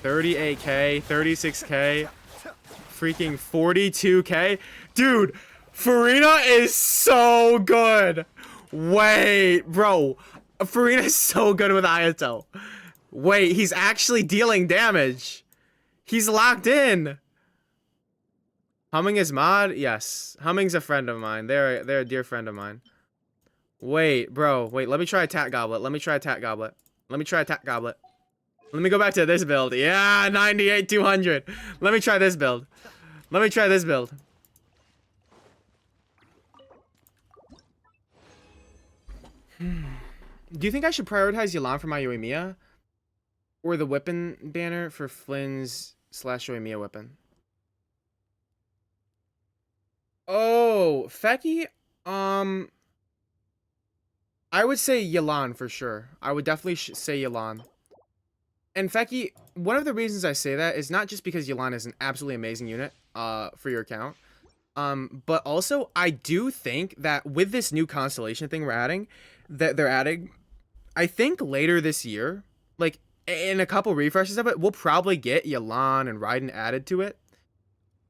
38k, 36k, freaking 42k. Dude, Farina is so good. Wait, bro. Farina is so good with Ayato. Wait, he's actually dealing damage. He's locked in. Humming is mod? Yes. Humming's a friend of mine. They're a dear friend of mine. Wait, bro. Wait, let me try Attack Goblet. Let me try Attack Goblet. Let me try Attack Goblet. Let me go back to this build. Yeah, 98, 200. Let me try this build. Let me try this build. Do you think I should prioritize Yelan for my Yoimiya? Or the weapon banner for Flynn's / Yoimiya weapon? Oh, Feki? I would say Yelan for sure. I would definitely say Yelan. And Feki, one of the reasons I say that is not just because Yelan is an absolutely amazing unit for your account. But also, I do think that with this new constellation thing they're adding, I think later this year, like in a couple refreshes of it, we'll probably get Yelan and Raiden added to it.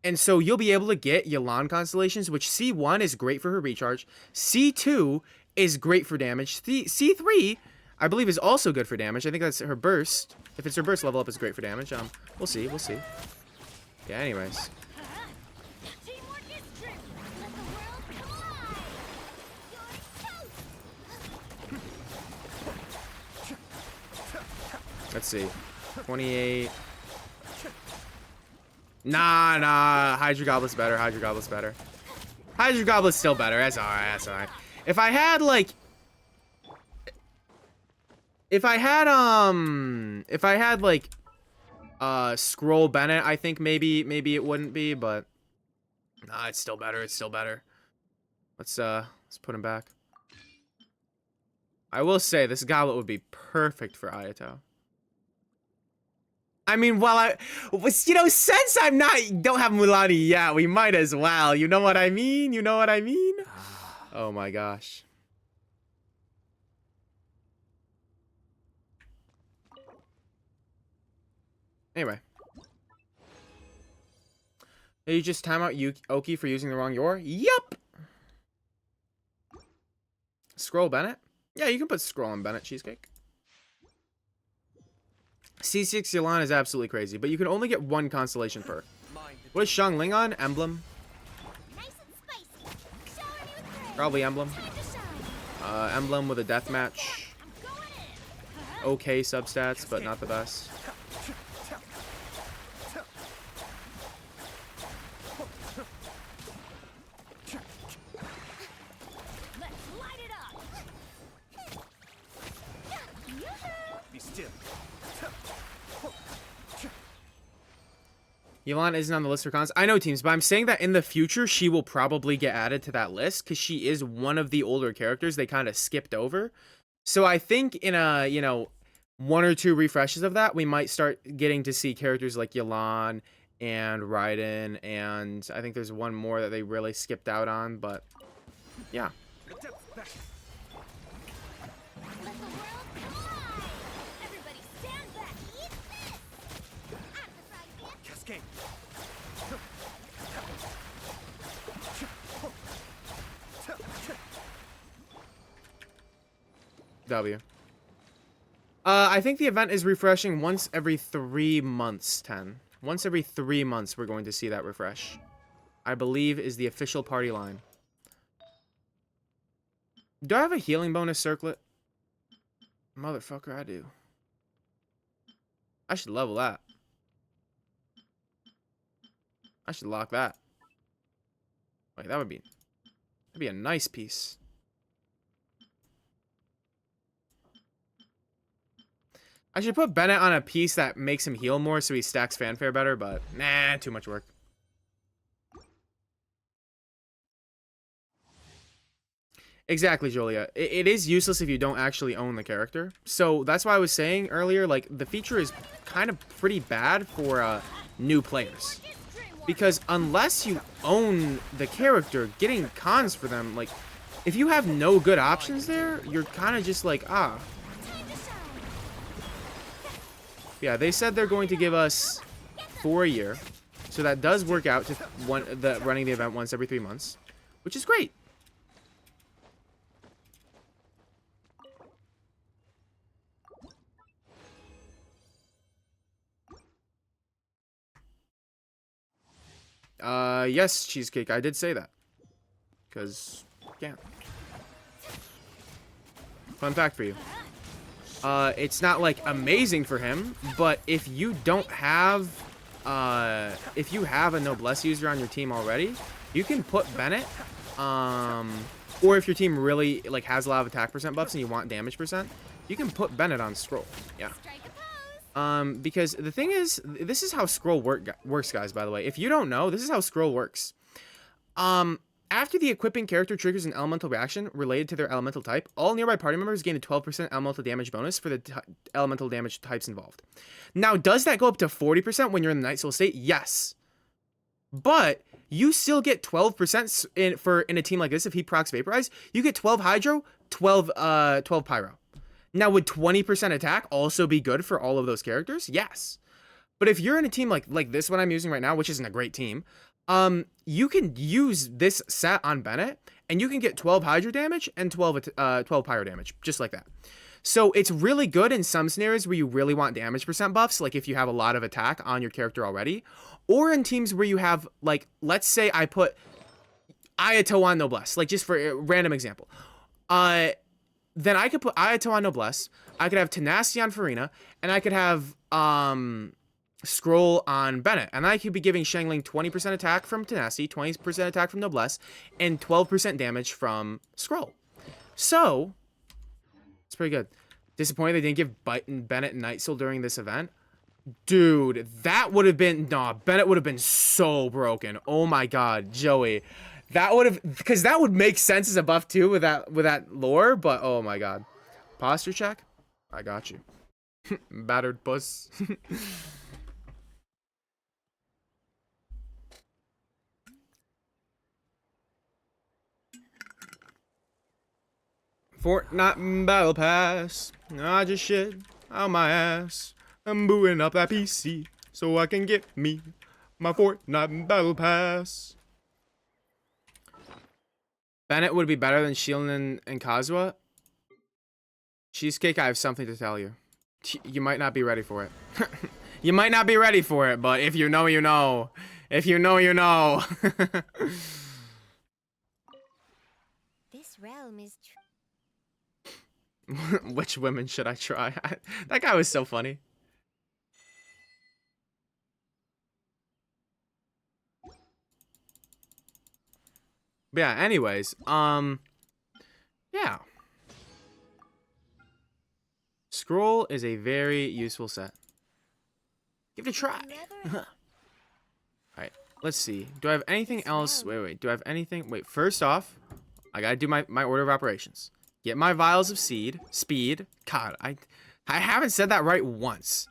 And so you'll be able to get Yelan constellations, which C1 is great for her recharge. C2 is great for damage. C3, I believe, is also good for damage. I think that's her burst. If it's her burst level up, it's great for damage. We'll see. We'll see. Yeah, anyways. Let's see. 28. Nah. Hydra Goblet's better. Hydra Goblet's better. Hydra Goblet's still better. That's alright. That's alright. If I had, like... Scroll Bennett, I think maybe it wouldn't be, but... Nah, it's still better. It's still better. Let's put him back. I will say, this goblet would be perfect for Ayato. I mean, since don't have Mulani yet, we might as well. You know what I mean? You know what I mean? Oh my gosh. Anyway. Hey, you just time out Oki for using the wrong Yor? Yup! Scroll Bennett? Yeah, you can put Scroll on Bennett, Cheesecake. C6 Yelan is absolutely crazy, but you can only get one constellation per. What is Xiangling on? Emblem? Probably Emblem. Emblem with a deathmatch. Okay substats, but not the best. Yelan isn't on the list for cons. I know, teams, but I'm saying that in the future, she will probably get added to that list because she is one of the older characters they kind of skipped over. So I think in a, one or two refreshes of that, we might start getting to see characters like Yelan and Raiden, and I think there's one more that they really skipped out on, but yeah. Let the world come on! Everybody stand back! Eat this! I'm the fried pan. Cascade. W. I think the event is refreshing once every 3 months, 10. Once every 3 months, we're going to see that refresh. I believe is the official party line. Do I have a healing bonus circlet? Motherfucker, I do. I should level that. I should lock that. Wait, that'd be a nice piece. I should put Bennett on a piece that makes him heal more so he stacks fanfare better, but nah, too much work. Exactly, Julia. It is useless if you don't actually own the character. So that's why I was saying earlier, like, the feature is kind of pretty bad for new players. Because unless you own the character, getting cons for them, like, if you have no good options there, you're kind of just like, ah. Yeah, they said they're going to give us 4 a year. So that does work out to running the event once every 3 months, which is great. Yes, Cheesecake, I did say that. Because, yeah. Fun fact for you. It's not, like, amazing for him, but if you don't have, if you have a Noblesse user on your team already, you can put Bennett, or if your team really, like, has a lot of attack percent buffs and you want damage percent, you can put Bennett on Scroll. Yeah. Because the thing is, this is how Scroll works, guys, by the way. If you don't know, this is how Scroll works. After the equipping character triggers an elemental reaction related to their elemental type, all nearby party members gain a 12% elemental damage bonus for the elemental damage types involved. Now, does that go up to 40% when you're in the Night Soul state? Yes. But you still get 12% in a team like this. If he procs Vaporize, you get 12 Hydro, 12 Pyro. Now, would 20% attack also be good for all of those characters? Yes. But if you're in a team like this one I'm using right now, which isn't a great team, you can use this set on Bennett, and you can get 12 Hydro damage and 12 Pyro damage, just like that. So it's really good in some scenarios where you really want damage percent buffs, like if you have a lot of attack on your character already, or in teams where you have, like, let's say I put Ayato on Noblesse, like just for a random example. Then I could put Ayato on Noblesse, I could have Tenacity on Farina, and I could have Scroll on Bennett, and I could be giving Shangling 20% attack from Tenacity, 20% attack from Noblesse, and 12% damage from Scroll. So it's pretty good. Disappointed they didn't give Bennett Night Soul during this event. Dude, that would have been... Nah, Bennett would have been so broken. Oh my god, Joey. That would have... Because that would make sense as a buff too with that lore, but oh my god. Posture check? I got you. Battered puss. Fortnite Battle Pass. I just shit out my ass. I'm booing up that PC so I can get me my Fortnite Battle Pass. Bennett would be better than Shieldon and Kazuha. Cheesecake, I have something to tell you. You might not be ready for it. You might not be ready for it, but if you know, you know. If you know, you know. This realm is Which women should I try? That guy was so funny. But yeah, anyways, yeah. Scroll is a very useful set. Give it a try. Alright, let's see. Do I have anything else? Wait. Do I have anything? Wait, first off, I gotta do my order of operations. Get my vials of speed. God, I haven't said that right once.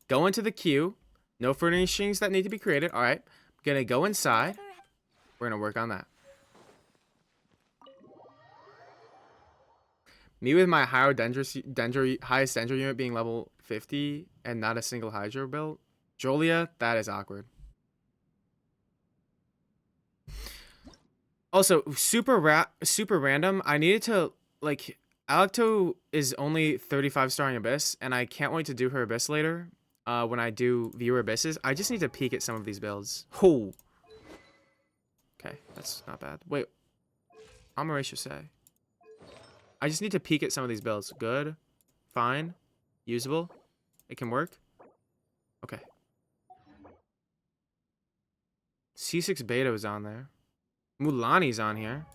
Go into the queue. No furnishings that need to be created. All right. I'm gonna go inside. We're gonna work on that. Me with my highest Dendro unit being level 50 and not a single Hydro build. Jolia, that is awkward. Also, super random. I needed to, like, Alecto is only 35 starring Abyss, and I can't wait to do her Abyss later. When I do viewer Abysses, I just need to peek at some of these builds. Oh. Okay, that's not bad. Wait, Amaratio say. I just need to peek at some of these builds. Good, fine, usable. It can work. Okay. C6 Beta is on there. Mulani's on here.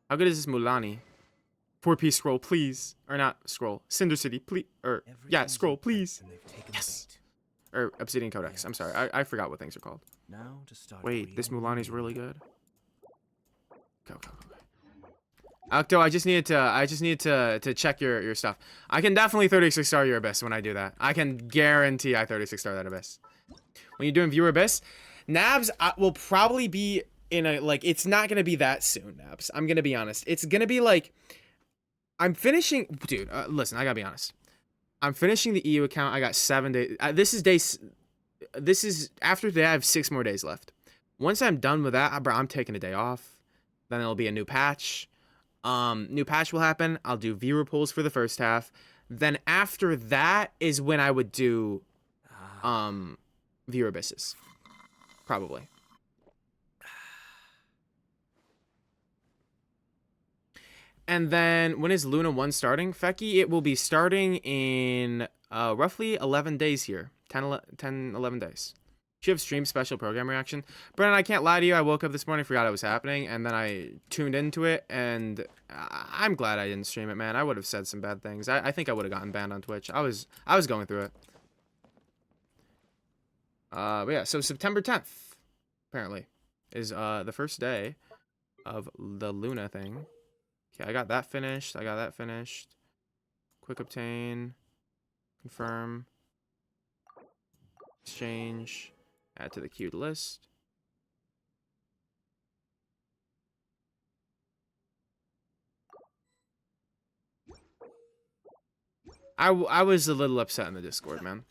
How good is this Mulani? 4P scroll, please. Or not scroll. Cinder City, please. Or, yeah, scroll, please. Yes. Or Obsidian Codex. I'm sorry. I forgot what things are called. Now to start. Wait, this Mulani's really good. Go. Octo, I just needed to check your stuff. I can definitely 36 star your Abyss when I do that. I can guarantee I 36 star that Abyss. When you're doing viewer Abyss, Nabs will probably be in a, like, it's not gonna be that soon, Nabs. I'm gonna be honest. It's gonna be like, I'm finishing, dude. Listen, I gotta be honest. I'm finishing the EU account. I got 7 days. This is after today. I have 6 more days left. Once I'm done with that, bro, I'm taking a day off. Then it'll be a new patch. New patch will happen. I'll do viewer polls for the first half. Then after that is when I would do viewer abysses. Probably. And then when is Luna 1 starting? Fecky, it will be starting in roughly 11 days here. 11 days. Should have stream special program reaction. Brennan, I can't lie to you. I woke up this morning, forgot it was happening, and then I tuned into it, and I'm glad I didn't stream it, man. I would have said some bad things. I think I would have gotten banned on Twitch. I was going through it. But yeah, so September 10th, apparently, is the first day of the Luna thing. Okay, I got that finished. Quick obtain. Confirm. Exchange. Add to the queued list. I was a little upset in the Discord, man.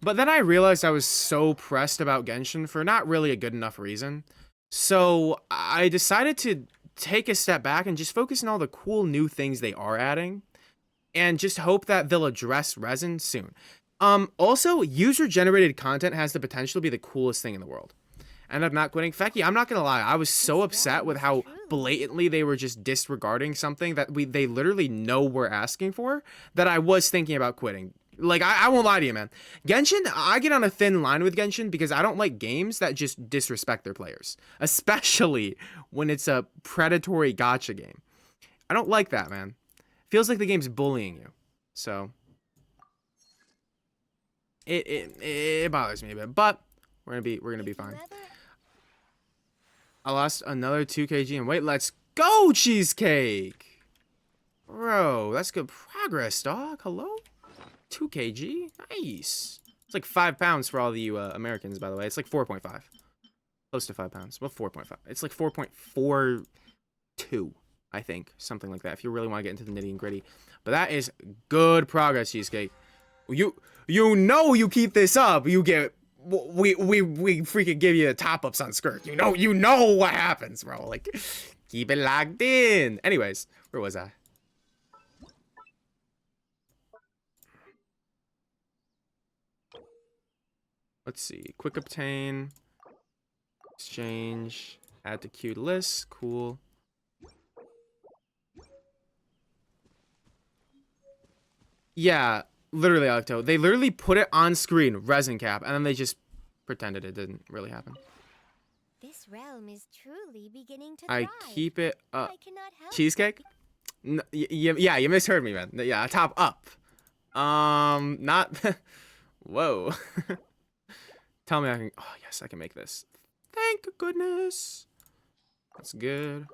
But then I realized I was so pressed about Genshin for not really a good enough reason. So I decided to take a step back and just focus on all the cool new things they are adding. And just hope that they'll address resin soon. Also, user-generated content has the potential to be the coolest thing in the world. And I'm not quitting. Fecky, I'm not gonna lie. I was so upset with how blatantly they were just disregarding something that they literally know we're asking for, that I was thinking about quitting. Like, I won't lie to you, man. Genshin, I get on a thin line with Genshin because I don't like games that just disrespect their players. Especially when it's a predatory gacha game. I don't like that, man. Feels like the game's bullying you. So it bothers me a bit, but we're gonna be fine. I lost another 2 kg in weight. Let's go, Cheesecake! Bro, that's good progress, dog. Hello? 2 kg? Nice. It's like 5 pounds for all the you Americans, by the way. It's like 4.5. Close to 5 pounds. Well, 4.5. It's like 4.42, I think. Something like that, if you really want to get into the nitty and gritty. But that is good progress, Cheesecake. You know you keep this up, you get... We freaking give you top-ups on skirt. You know what happens, bro. Like, keep it locked in. Anyways, where was I? Let's see. Quick obtain. Exchange. Add to queued list. Cool. Yeah, literally, Octo. They literally put it on screen, resin cap, and then they just pretended it didn't really happen. This realm is truly beginning to I thrive. keep it up. I cannot help Cheesecake? Yeah, you misheard me, man. Yeah, top up. Not... Whoa. Tell me I can... Oh, yes, I can make this. Thank goodness. That's good.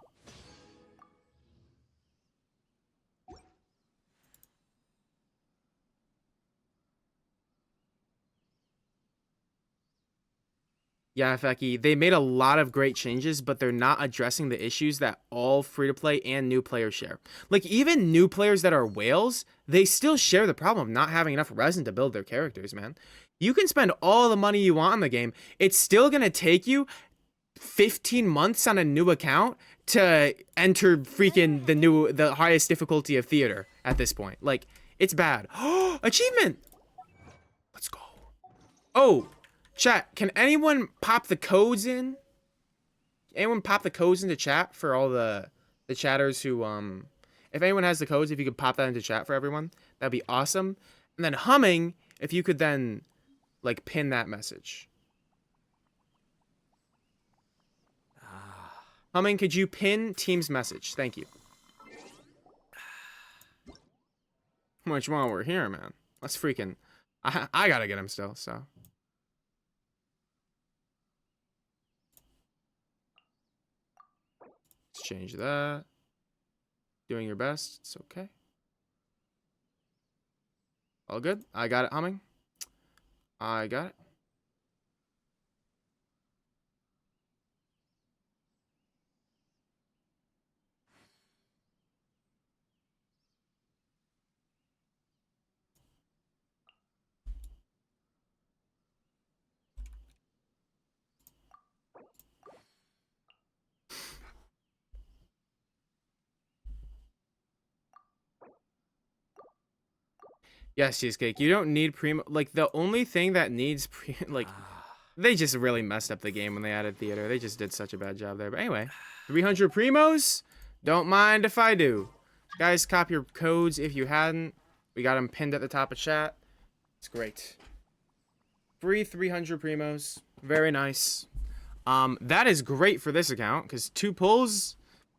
Yeah, Fecky, they made a lot of great changes, but they're not addressing the issues that all free-to-play and new players share. Like, even new players that are whales, they still share the problem of not having enough resin to build their characters, man. You can spend all the money you want on the game. It's still going to take you 15 months on a new account to enter freaking the highest difficulty of theater at this point. Like, it's bad. Achievement! Let's go. Oh, chat, can anyone pop the codes in? Anyone pop the codes into chat for all the chatters who, if anyone has the codes, if you could pop that into chat for everyone, that'd be awesome. And then Humming, if you could then, like, pin that message. Humming, could you pin Team's message? Thank you. Much while we're here, man. Let's freaking... I gotta get him still, so... Let's change that. Doing your best. It's okay. All good? I got it, Humming. I got it. Yes, Cheesecake. You don't need primo. Like, the only thing that needs like, they just really messed up the game when they added theater. They just did such a bad job there. But anyway, 300 primos. Don't mind if I do. Guys, copy your codes if you hadn't. We got them pinned at the top of chat. It's great. Free 300 primos. Very nice. That is great for this account because 2 pulls,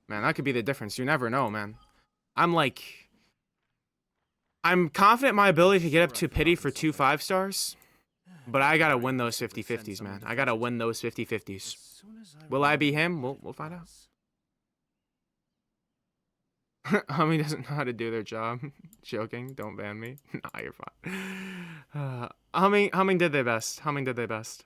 man, that could be the difference. You never know, man. I'm confident in my ability to get up to pity for 2 5-stars, but I gotta win those 50-50s, man. I gotta win those 50-50s. Will I be him? We'll find out. Hummy doesn't know how to do their job. Joking. Don't ban me. Nah, you're fine. Humming did their best. Humming did their best.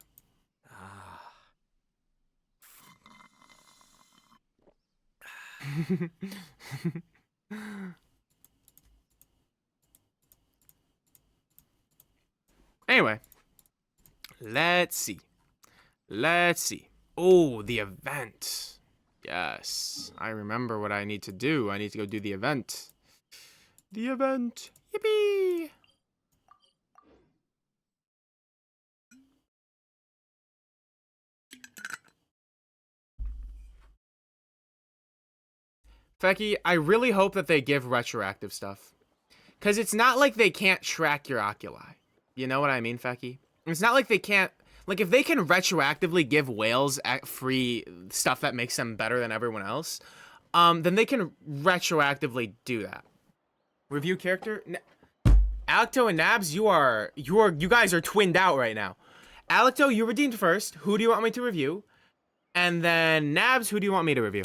Anyway, let's see. Oh, the event. Yes, I remember what I need to do. I need to go do the event. The event. Yippee! Fecky, I really hope that they give retroactive stuff. Because it's not like they can't track your oculi. You know what I mean, Fecky? It's not like they can't... Like, if they can retroactively give whales free stuff that makes them better than everyone else, then they can retroactively do that. Review character? Alecto and Nabs, you guys are twinned out right now. Alecto, you redeemed first. Who do you want me to review? And then Nabs, who do you want me to review?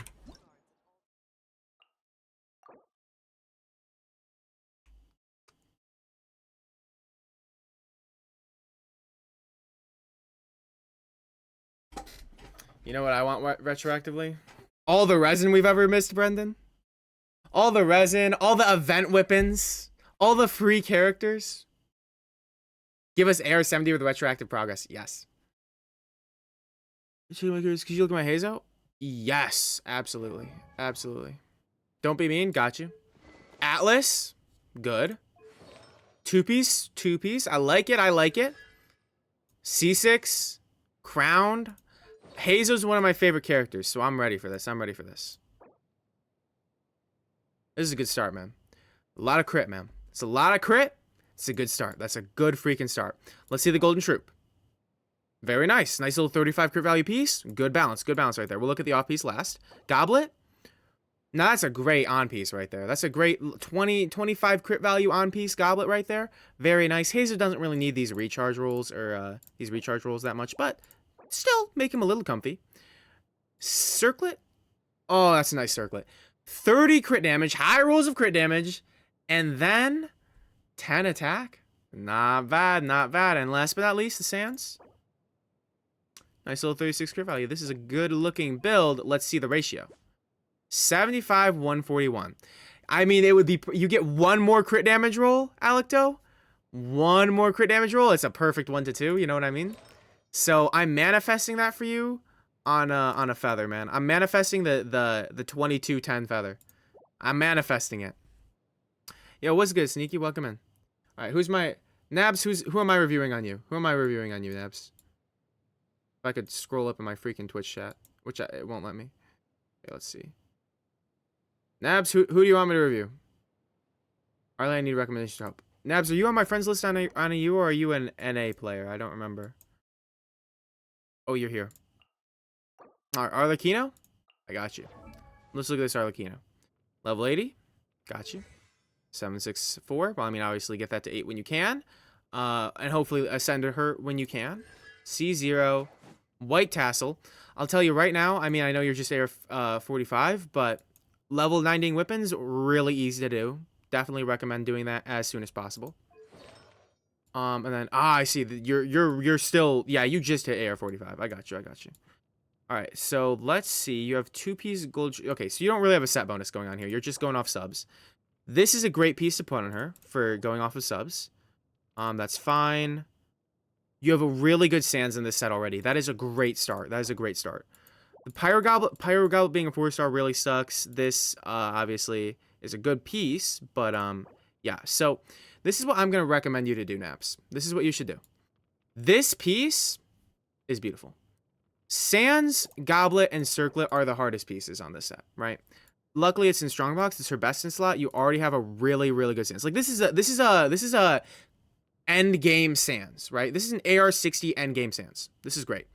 You know what I want retroactively? All the resin we've ever missed, Brendan. All the resin, all the event weapons, all the free characters. Give us Air 70 with retroactive progress. Yes. Could you look at my Hazo? Yes, absolutely. Absolutely. Don't be mean. Got you. Atlas. Good. Two-piece. I like it. C6. Crowned. Hazo's one of my favorite characters, so I'm ready for this. This is a good start, man. A lot of crit, man. It's a lot of crit. It's a good start. That's a good freaking start. Let's see the Golden Troop. Very nice. Nice little 35 crit value piece. Good balance right there. We'll look at the off piece last. Goblet. Now that's a great on piece right there. That's a great 25 crit value on piece goblet right there. Very nice. Hazo doesn't really need these recharge rolls or that much, but still make him a little comfy. Circlet. Oh, that's a nice circlet. 30 crit damage, high rolls of crit damage, and then 10 attack. Not bad. And last but not least, the Sands. Nice little 36 crit value. This is a good looking build. Let's see the ratio. 75, 141. I mean, it would be, you get one more crit damage roll, Alecto. One more crit damage roll. It's a perfect 1-2. You know what I mean? So I'm manifesting that for you on a feather, man. I'm manifesting the 2210 feather. I'm manifesting it. Yo, what's good, Sneaky? Welcome in. All right, who's my Nabs? Who am I reviewing on you? Who am I reviewing on you, Nabs? If I could scroll up in my freaking Twitch chat, which it won't let me. Okay, let's see. Nabs, who do you want me to review? Arlie, I need recommendations to help. Nabs, are you on my friends list on a you, or are you an NA player? I don't remember. Oh, you're here. All right, Arlecchino? I got you. Let's look at this Arlecchino. Level 80. Got you. 764. Well, I mean, obviously get that to 8 when you can. And hopefully ascend to her when you can. C0. White tassel. I'll tell you right now, I mean, I know you're just AR 45, but level 90 weapons, really easy to do. Definitely recommend doing that as soon as possible. And then I see that you're still, yeah, you just hit AR 45. I got you. All right, so let's see. You have 2 pieces of gold. Okay, so you don't really have a set bonus going on here. You're just going off subs. This is a great piece to put on her for going off of subs. That's fine. You have a really good Sands in this set already. That is a great start. The Pyro Goblet being a 4-star really sucks. This obviously is a good piece, but yeah. So this is what I'm gonna recommend you to do, Naps. This is what you should do. This piece is beautiful. Sands, Goblet, and Circlet are the hardest pieces on this set, right? Luckily, it's in Strongbox. It's her best in slot. You already have a really, really good Sands. Like this is a end game Sands, right? This is an AR-60 end game Sands. This is great.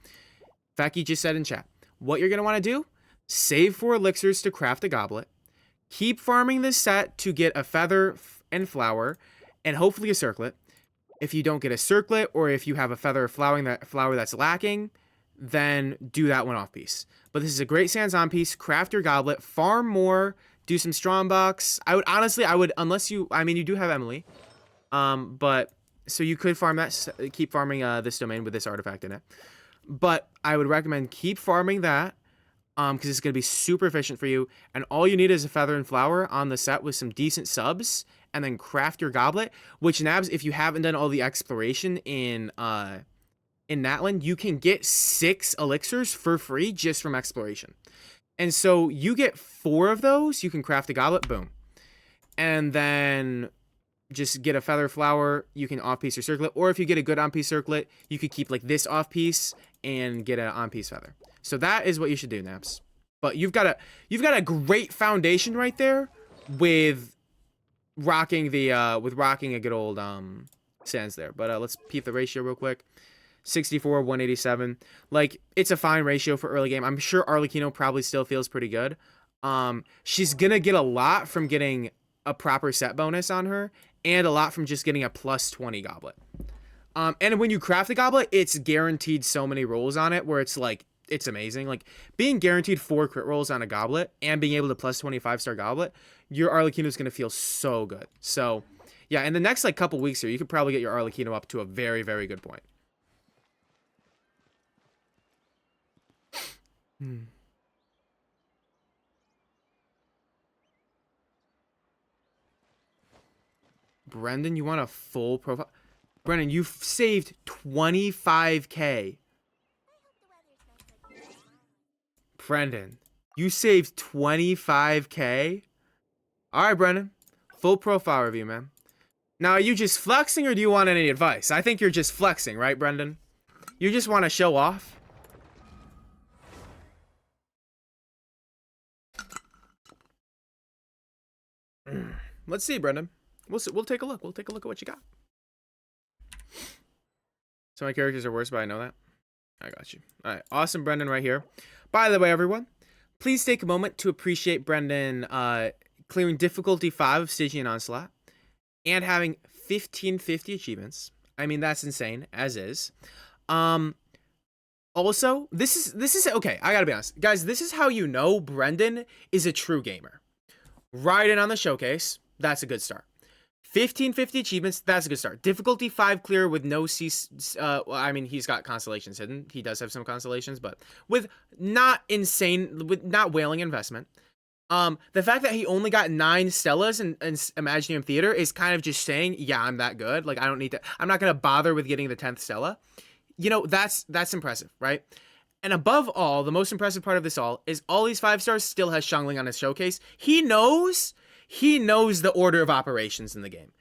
Faki just said in chat, what you're gonna want to do: save 4 elixirs to craft a goblet. Keep farming this set to get a feather and flower, and hopefully a circlet. If you don't get a circlet, or if you have a feather or flower that's lacking, then do that one off piece. But this is a great Sands on piece. Craft your goblet, farm more, do some Strongbox. I would, unless you, I mean, you do have Emily, but so you could farm that, keep farming this domain with this artifact in it. But I would recommend keep farming that, because it's going to be super efficient for you. And all you need is a feather and flower on the set with some decent subs, and then craft your goblet. Which, Nabs, if you haven't done all the exploration in Natlan, you can get 6 elixirs for free just from exploration. And so you get 4 of those, you can craft a goblet, boom. And then just get a feather flower, you can off-piece your circlet. Or if you get a good on-piece circlet, you could keep like this off-piece and get an on-piece feather. So that is what you should do, Naps. But you've got a great foundation right there with rocking a good old Sands there. But let's peep the ratio real quick. 64, 187. Like, it's a fine ratio for early game. I'm sure Arlecchino probably still feels pretty good. She's gonna get a lot from getting a proper set bonus on her, and a lot from just getting a plus 20 goblet. And when you craft the goblet, it's guaranteed so many rolls on it where it's like, it's amazing. Like, being guaranteed 4 crit rolls on a goblet and being able to plus 25-star goblet, your Arlecchino's gonna feel so good. So yeah, in the next like couple weeks here, you could probably get your Arlecchino up to a very, very good point. Brendan, you want a full profile? Brendan, you've saved 25k. Brendan, you saved 25k? Alright, Brendan. Full profile review, man. Now, are you just flexing, or do you want any advice? I think you're just flexing, right, Brendan? You just want to show off? Let's see, Brendan. We'll take a look. We'll take a look at what you got. So my characters are worse, but I know that. I got you. All right, awesome, Brendan, right here. By the way, everyone, please take a moment to appreciate Brendan clearing difficulty 5 of Stygian Onslaught and having 1550 achievements. I mean, that's insane, as is. Also, this is okay. I gotta be honest, guys. This is how you know Brendan is a true gamer. Right in on the showcase. That's a good start. 1550 achievements, that's a good start. Difficulty 5 clear with no C, well, I mean, he's got constellations hidden. He does have some constellations, but with not whaling investment. The fact that he only got 9 Stellas in Imaginarium Theater is kind of just saying, yeah, I'm that good. Like, I don't need to, I'm not going to bother with getting the 10th Stella. You know, that's impressive, right? And above all, the most impressive part of this all is all these 5 stars still has Xiangling on his showcase. He knows the order of operations in the game.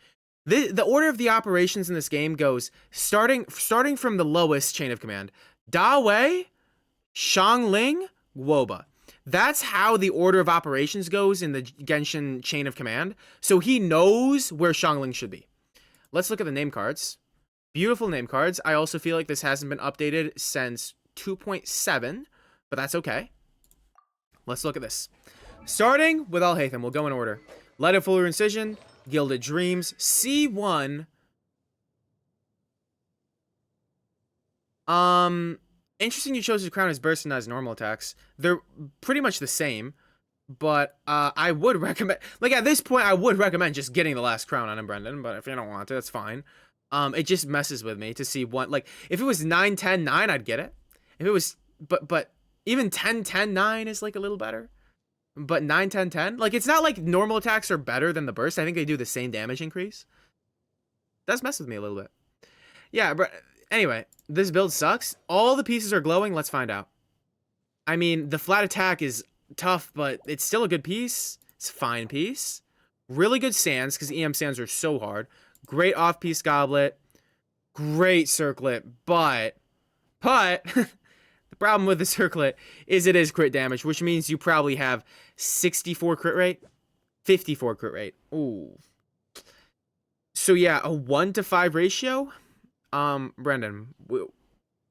The order of the operations in this game goes starting from the lowest chain of command. Da Wei, Xiangling, Woba. That's how the order of operations goes in the Genshin chain of command. So he knows where Xiangling should be. Let's look at the name cards. Beautiful name cards. I also feel like this hasn't been updated since 2.7, but that's okay. Let's look at this. Starting with Alhaitham, we'll go in order. Light of Fuller Incision, Gilded Dreams, C1. Interesting you chose to crown his burst and not his normal attacks. They're pretty much the same, but I would recommend, like at this point, I would recommend just getting the last crown on him, Brendan, but if you don't want to, that's fine. It just messes with me to see one, like, if it was 9, 10, 9, I'd get it. If it was, but even 10, 10, 9 is like a little better. But 9, 10, 10, like, it's not like normal attacks are better than the burst. I think they do the same damage increase. Does mess with me a little bit. Yeah, but anyway, this build sucks. All the pieces are glowing. Let's find out. I mean, the flat attack is tough, but it's still a good piece. It's a fine piece. Really good sands, because EM sands are so hard. Great off-piece goblet. Great circlet, but the problem with the circlet is it is crit damage, which means you probably have 64 crit rate, 54 crit rate. Ooh. So yeah, a 1-to-5 ratio. Brendan,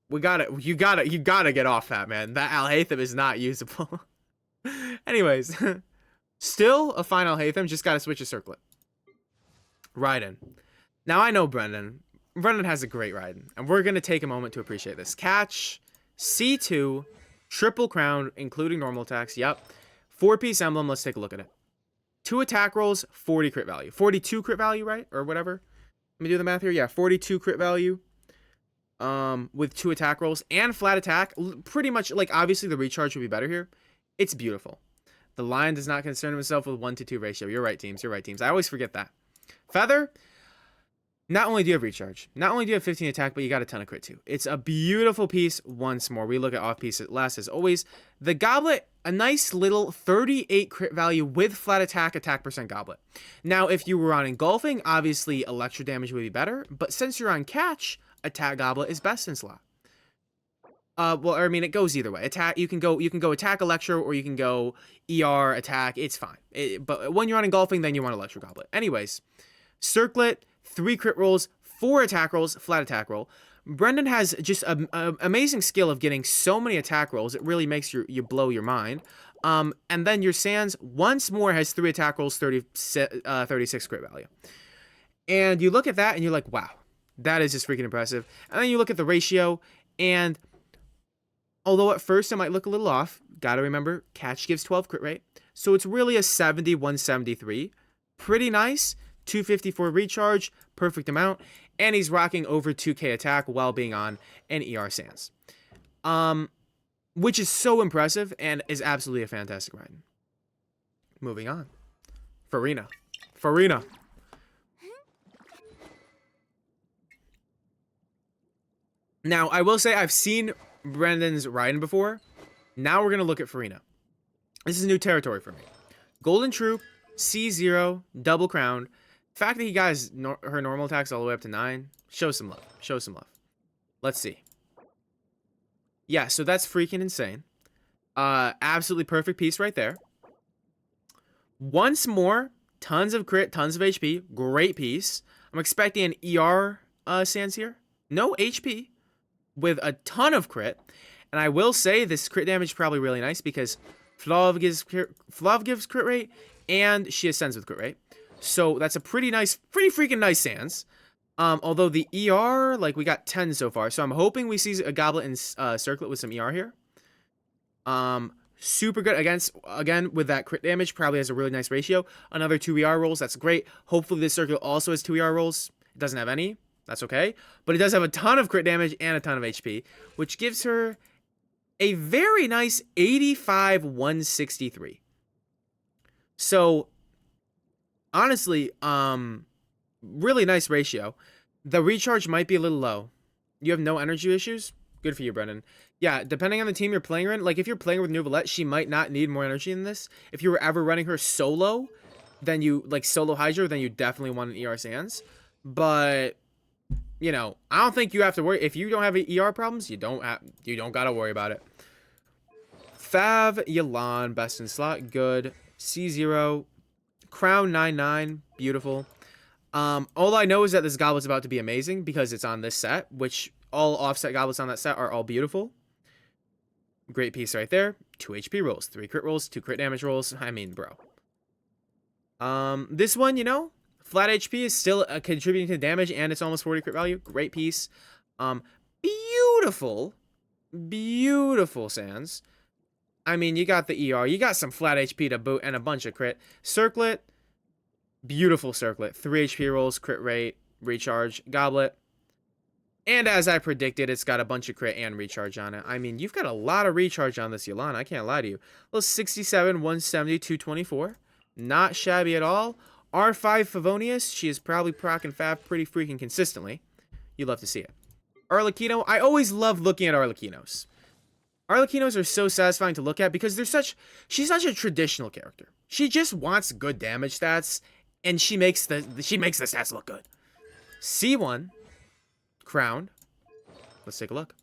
we gotta, you gotta get off that, man. That Alhaitham is not usable. Anyways, still a fine Alhaitham, just gotta switch a circlet. Raiden. Now I know Brendan has a great Raiden, and we're gonna take a moment to appreciate this. Catch, C2, triple crown, including normal attacks. Yep. 4-piece emblem. Let's take a look at it. 2 attack rolls, 40 crit value. 42 crit value, right? Or whatever. Let me do the math here. Yeah, 42 crit value. With 2 attack rolls and flat attack. Pretty much, like, obviously the recharge would be better here. It's beautiful. The Lion does not concern himself with 1-to-2 ratio. You're right, teams. You're right, teams. I always forget that. Feather. Not only do you have recharge, not only do you have 15 attack, but you got a ton of crit too. It's a beautiful piece once more. We look at off piece last as always. The goblet, a nice little 38 crit value with flat attack percent goblet. Now, if you were on engulfing, obviously electro damage would be better, but since you're on catch, attack goblet is best in slot. Well, I mean, it goes either way. Attack, you can go attack electro, or you can go ER attack. It's fine. But when you're on engulfing, then you want electro goblet. Anyways, circlet. 3 crit rolls, 4 attack rolls, flat attack roll. Brendan has just an amazing skill of getting so many attack rolls. It really makes you blow your mind. And then your Sans once more has 3 attack rolls, 36 crit value. And you look at that and you're like, wow, that is just freaking impressive. And then you look at the ratio, and although at first it might look a little off, gotta remember, catch gives 12 crit rate. So it's really a 70-173. Pretty nice. 254 recharge, perfect amount, and he's rocking over 2k attack while being on an ER Sans. Which is so impressive and is absolutely a fantastic ride. Moving on. Farina. Now, I will say I've seen Brendan's Raiden before. Now we're going to look at Farina. This is new territory for me. Golden Troop, C0, double crown. The fact that he got her normal attacks all the way up to 9, show some love. Let's see. Yeah, so that's freaking insane. Absolutely perfect piece right there. Once more, tons of crit, tons of HP. Great piece. I'm expecting an ER Sans here. No HP, with a ton of crit. And I will say this crit damage is probably really nice because Flav gives crit rate, and she ascends with crit rate. So that's a pretty freaking nice Sans. Although the ER, like, we got 10 so far. So I'm hoping we see a Goblet and Circlet with some ER here. super good again with that crit damage. Probably has a really nice ratio. Another 2 ER rolls. That's great. Hopefully this circle also has 2 ER rolls. It doesn't have any. That's okay. But it does have a ton of crit damage and a ton of HP, which gives her a very nice 85-163. So honestly, really nice ratio. The recharge might be a little low. You have no energy issues? Good for you, Brendan. Yeah, depending on the team you're playing in, like if you're playing with Nouvellette, she might not need more energy than this. If you were ever running her solo, then you like solo Hydra, then you definitely want an ER Sans. But you know, I don't think you have to worry if you don't have ER problems. You don't gotta worry about it. Fav Yalan, best in slot, good. C0, Crown 99, beautiful. All I know is that this goblet's about to be amazing because it's on this set, which all offset goblets on that set are all beautiful. Great piece right there. 2 HP rolls, 3 crit rolls, 2 crit damage rolls. I mean, bro. This one, you know, flat HP is still contributing to damage and it's almost 40 crit value. Great piece. Beautiful. Beautiful Sans. I mean, you got the ER, you got some flat HP to boot, and a bunch of crit. Circlet, beautiful Circlet. 3 HP rolls, crit rate, recharge, goblet. And as I predicted, it's got a bunch of crit and recharge on it. I mean, you've got a lot of recharge on this Yolanda, I can't lie to you. Well, 67, 170, 224. Not shabby at all. R5 Favonius, she is probably procking Fav pretty freaking consistently. You love to see it. Arlecchino, I always love looking at Arlecchinos. Arlecchinos are so satisfying to look at because she's such a traditional character. She just wants good damage stats, and she makes the stats look good. C1, crowned. Let's take a look.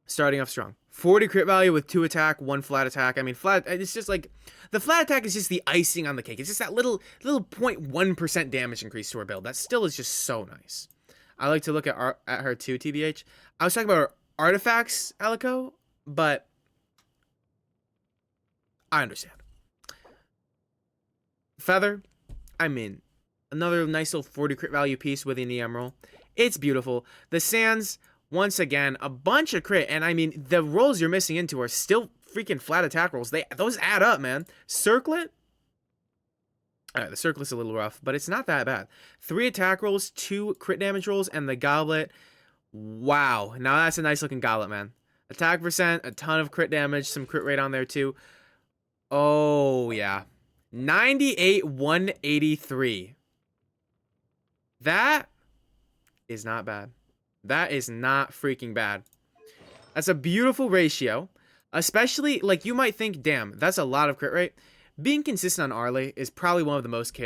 Starting off strong. 40 crit value with 2 attack, 1 flat attack. I mean, it's just like, the flat attack is just the icing on the cake. It's just that little 0.1% damage increase to her build. That still is just so nice. I like to look at her too, TBH. I was talking about her artifacts, Alico, but I understand. Feather, I mean, another nice little 40 crit value piece with an EM roll. It's beautiful. The Sans, once again, a bunch of crit, and I mean, the rolls you're missing into are still freaking flat attack rolls. Those add up, man. Circlet, alright, the Circlet's a little rough, but it's not that bad. 3 attack rolls, 2 crit damage rolls, and the Goblet. Wow. Now that's a nice looking Goblet, man. Attack percent, a ton of crit damage, some crit rate on there too. Oh, yeah. 98-183. That is not bad. That is not freaking bad. That's a beautiful ratio. Especially, like, you might think, damn, that's a lot of crit rate. Being consistent on Arlie is probably one of the most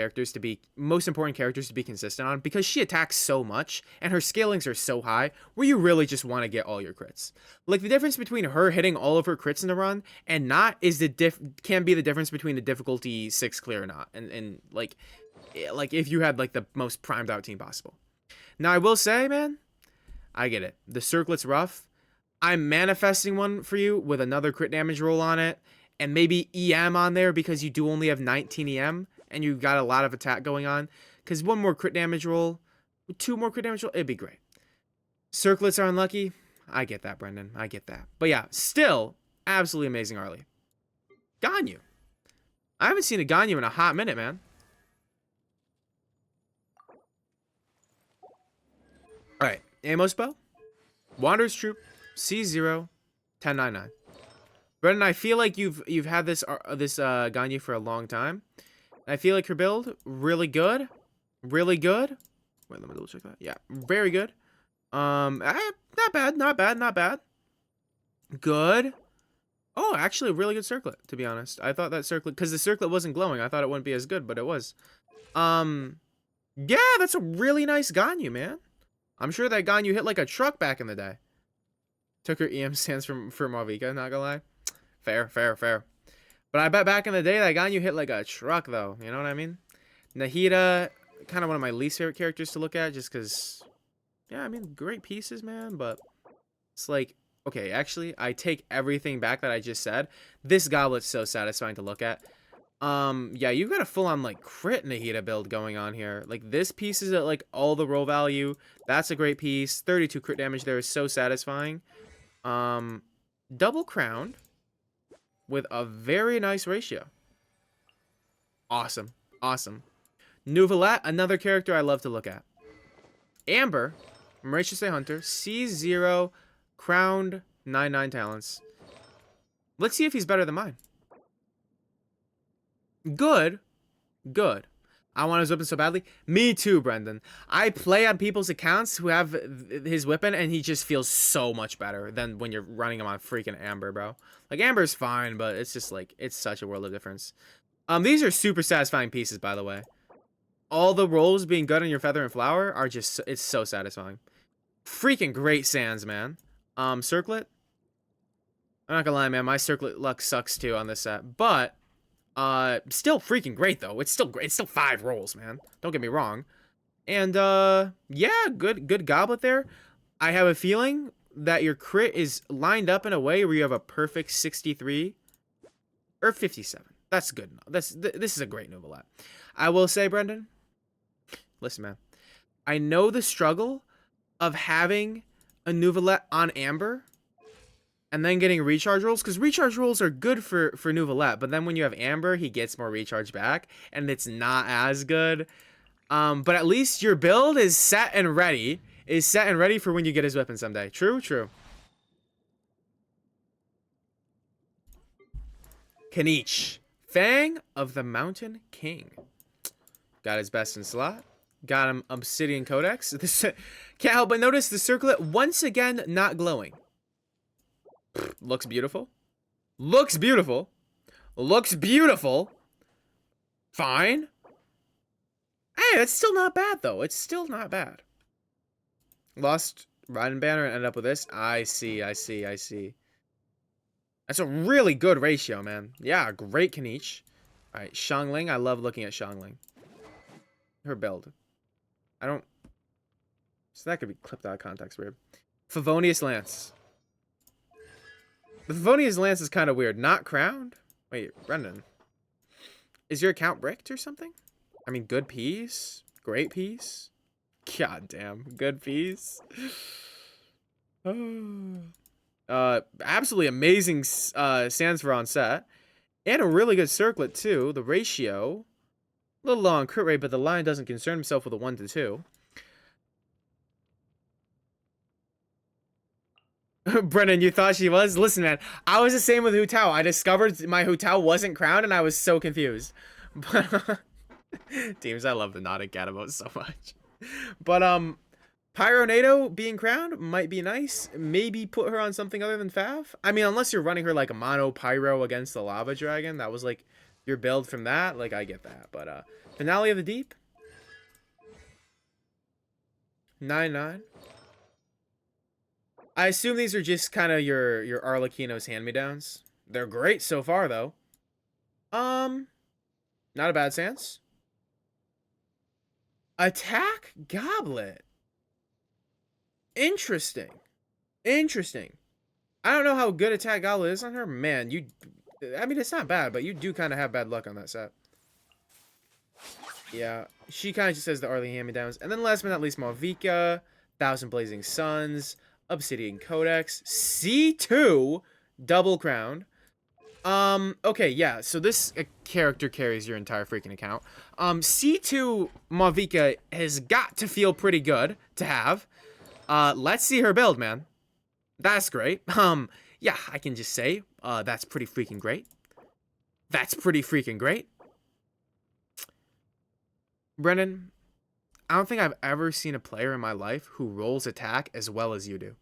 important characters to be consistent on because she attacks so much and her scalings are so high where you really just want to get all your crits. Like the difference between her hitting all of her crits in the run and not is can be the difference between the difficulty 6 clear or not. And like if you had like the most primed out team possible. Now I will say, man, I get it. The Circlet's rough. I'm manifesting one for you with another crit damage roll on it. And maybe EM on there because you do only have 19 EM and you got a lot of attack going on. Because 1 more crit damage roll, 2 more crit damage roll, it'd be great. Circlets are unlucky. I get that, Brendan. I get that. But yeah, still, absolutely amazing Arlie. Ganyu. I haven't seen a Ganyu in a hot minute, man. Alright, Amos Bow. Wanderer's Troop. C0. 1099. Brendan, I feel like you've had this Ganyu for a long time. I feel like her build really good. Wait, let me double check that. Yeah, very good. Not bad. Good. Oh, actually, a really good Circlet, to be honest. I thought that Circlet, because the Circlet wasn't glowing, I thought it wouldn't be as good, but it was. Yeah, that's a really nice Ganyu, man. I'm sure that Ganyu hit like a truck back in the day. Took her EM stance for Malvika, not gonna lie. Fair. But I bet back in the day that Ganyu hit like a truck, though. You know what I mean? Nahida, kind of one of my least favorite characters to look at, just because, yeah, I mean, great pieces, man, but it's like, okay, actually, I take everything back that I just said. This Goblet's so satisfying to look at. Yeah, you've got a full-on, like, crit Nahida build going on here. Like, this piece is at, like, all the roll value. That's a great piece. 32 crit damage there is so satisfying. Double crowned with a very nice ratio. Awesome. Awesome. Nouvelette, another character I love to look at. Amber, Mauritius Hunter, C0, crowned, 9 talents. Let's see if he's better than mine. Good. Good. I want his weapon so badly. Me too, Brendan. I play on people's accounts who have his weapon, and he just feels so much better than when you're running him on freaking Amber, bro. Like, Amber's fine, but it's just, like, it's such a world of difference. These are super satisfying pieces, by the way. All the rolls being good on your Feather and Flower are just, it's so satisfying. Freaking great sands, man. Circlet. I'm not gonna lie, man. My circlet luck sucks, too, on this set. But, still freaking great, though. It's still great. It's still 5 rolls, man. Don't get me wrong. And, yeah, good goblet there. I have a feeling that your crit is lined up in a way where you have a perfect 63 or 57. That's good enough. This is a great Nouvelette. I will say, Brendan, listen, man. I know the struggle of having a Nouvelette on Amber and then getting recharge rolls, because recharge rolls are good for Nouvelette, but then when you have Amber, he gets more recharge back, and it's not as good. But at least your build is set and ready. Is set and ready for when you get his weapon someday. True, true. Kaniche. Fang of the Mountain King. Got his best in slot. Got him Obsidian Codex. This can't help but notice the circlet once again not glowing. Looks beautiful. Looks beautiful. Looks beautiful. Fine. Hey, that's still not bad, though. It's still not bad. Lost Riding Banner and ended up with this. I see. That's a really good ratio, man. Yeah, great Kaniche. All right, Xiangling. I love looking at Xiangling. Her build. I don't... So that could be clipped out of context weird. Favonius Lance. The Favonius Lance is kind of weird. Not crowned? Wait, Brendan. Is your account bricked or something? I mean, good piece. Great piece. God damn. Good piece. Absolutely amazing sands for on set. And a really good circlet, too. The ratio... A little low on crit rate, but the Lion doesn't concern himself with a 1 to 2. Brennan, you thought she was? Listen, man, I was the same with Hu Tao. I discovered my Hu Tao wasn't crowned, and I was so confused. But, teams, I love the Nautic cat emote so much. But, Pyronado being crowned might be nice. Maybe put her on something other than Fav. I mean, unless you're running her like a mono Pyro against the Lava Dragon. That was like your build from that. Like, I get that. But, Finale of the Deep. 9-9. I assume these are just kind of your Arlecchino's hand-me-downs. They're great so far, though. Not a bad sense. Attack Goblet. Interesting. Interesting. I don't know how good Attack Goblet is on her. Man, I mean, it's not bad, but you do kind of have bad luck on that set. Yeah, she kind of just says the Arlie hand-me-downs. And then last but not least, Malvika, Thousand Blazing Suns, Obsidian Codex, C2, double crowned. Okay, yeah, so this character carries your entire freaking account. C2 Malvika has got to feel pretty good to have. Let's see her build, man. That's great. Yeah, I can just say, that's pretty freaking great. That's pretty freaking great. Brennan, I don't think I've ever seen a player in my life who rolls attack as well as you do.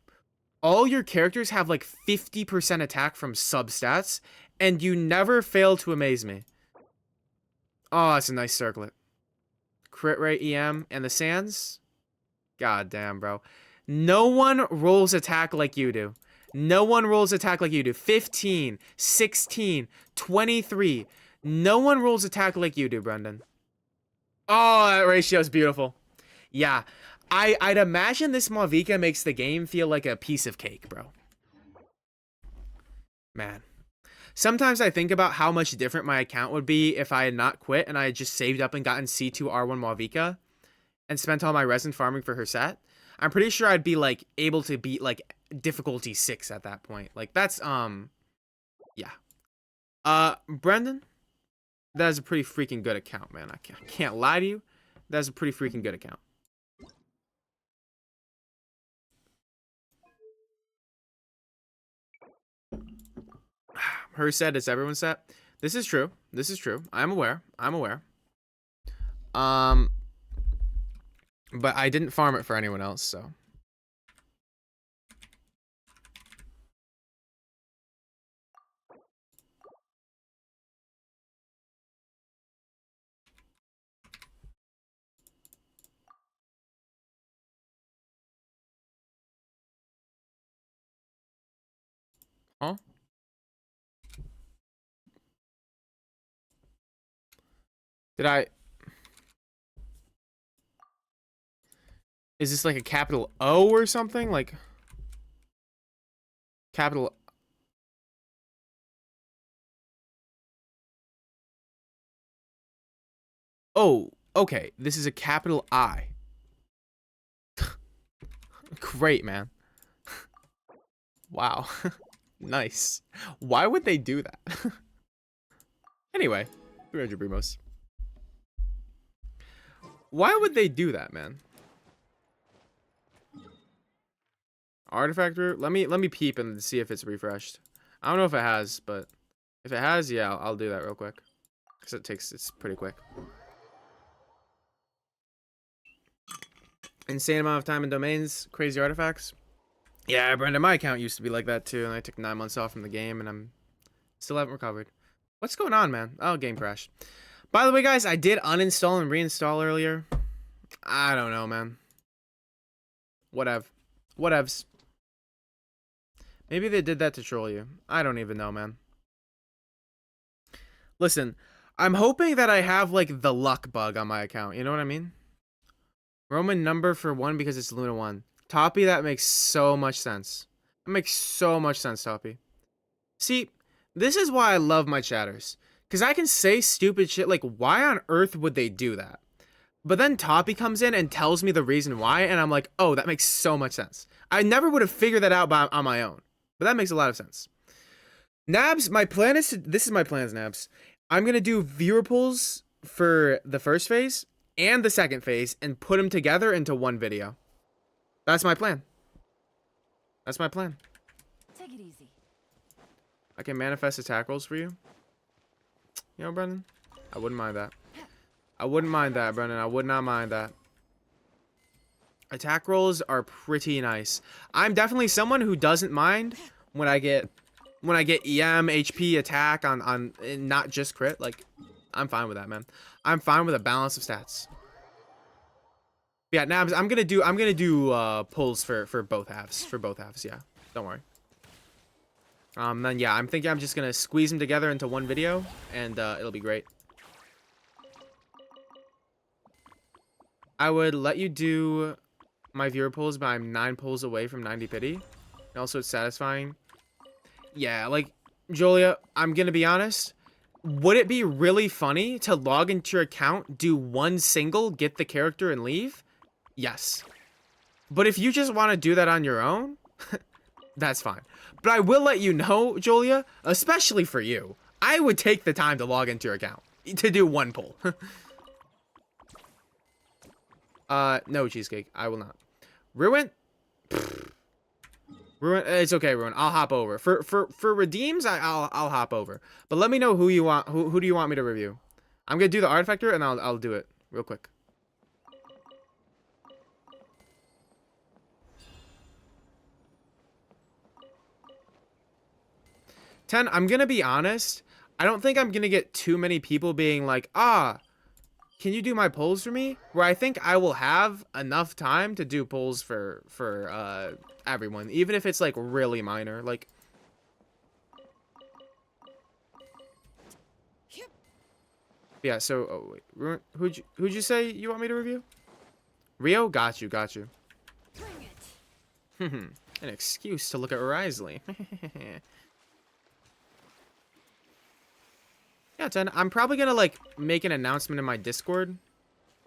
All your characters have like 50% attack from substats, and you never fail to amaze me. Oh, that's a nice circlet. Crit rate EM and the sands? God damn, bro. No one rolls attack like you do. No one rolls attack like you do. 15, 16, 23. No one rolls attack like you do, Brendan. Oh, that ratio is beautiful. Yeah. I'd imagine this Malvika makes the game feel like a piece of cake, bro. Man. Sometimes I think about how much different my account would be if I had not quit and I had just saved up and gotten C2R1 Malvika and spent all my resin farming for her set. I'm pretty sure I'd be like able to beat like difficulty 6 at that point. Like, that's, yeah. Brendan, that is a pretty freaking good account, man. I can't lie to you. That's a pretty freaking good account. Her said, "Is everyone set?" This is true. This is true. I'm aware. I'm aware. But I didn't farm it for anyone else, so. Huh? Did I? Is this like a capital O or something? Like capital. Oh, okay. This is a capital I. Great, man. Wow. Nice. Why would they do that? Anyway, 300 Brimos. Why would they do that, man? Artifact route? Let me peep and see if it's refreshed. I don't know if it has, but if it has, yeah, I'll do that real quick. Because it's pretty quick. Insane amount of time and domains, crazy artifacts. Yeah, Brandon, my account used to be like that too, and I took 9 months off from the game, and I'm still haven't recovered. What's going on, man? Oh, game crash. By the way, guys, I did uninstall and reinstall earlier. I don't know, man. Whatevs. Maybe they did that to troll you. I don't even know, man. Listen, I'm hoping that I have, like, the luck bug on my account. You know what I mean? Roman number for 1 because it's Luna 1. Toppy, that makes so much sense. That makes so much sense, Toppy. See, this is why I love my chatters. Because I can say stupid shit like, why on earth would they do that? But then Toppy comes in and tells me the reason why, and I'm like, oh, that makes so much sense. I never would have figured that out on my own. But that makes a lot of sense. Nabs, my plan is to... This is my plans, Nabs. I'm going to do viewer pulls for the first phase and the second phase and put them together into one video. That's my plan. That's my plan. Take it easy. I can manifest attack rolls for you. You know, Brendan? I wouldn't mind that. I wouldn't mind that, Brendan. I would not mind that. Attack rolls are pretty nice. I'm definitely someone who doesn't mind when I get EM, HP, attack on not just crit. Like, I'm fine with that, man. I'm fine with a balance of stats. Yeah, Nabs, I'm gonna do pulls for both halves. For both halves, yeah. Don't worry. Then yeah, I'm thinking I'm just gonna squeeze them together into one video, and it'll be great. I would let you do my viewer pulls, but I'm 9 pulls away from 90 pity. And also, it's satisfying. Yeah, like, Julia, I'm gonna be honest. Would it be really funny to log into your account, do one single, get the character, and leave? Yes. But if you just want to do that on your own, that's fine. But I will let you know, Julia, especially for you, I would take the time to log into your account to do one pull. No, Cheesecake. I will not. Ruin? Ruin, it's okay, Ruin. I'll hop over. For redeems, I'll hop over. But let me know who you want. Who do you want me to review? I'm gonna do the artifactor and I'll do it real quick. I'm gonna be honest. I don't think I'm gonna get too many people being like, can you do my polls for me? Where I think I will have enough time to do polls for everyone, even if it's like really minor. Like, yeah. So, oh, wait, who'd you say you want me to review? Rio, got you. Bring it. An excuse to look at Risley. Yeah, 10. I'm probably gonna like make an announcement in my Discord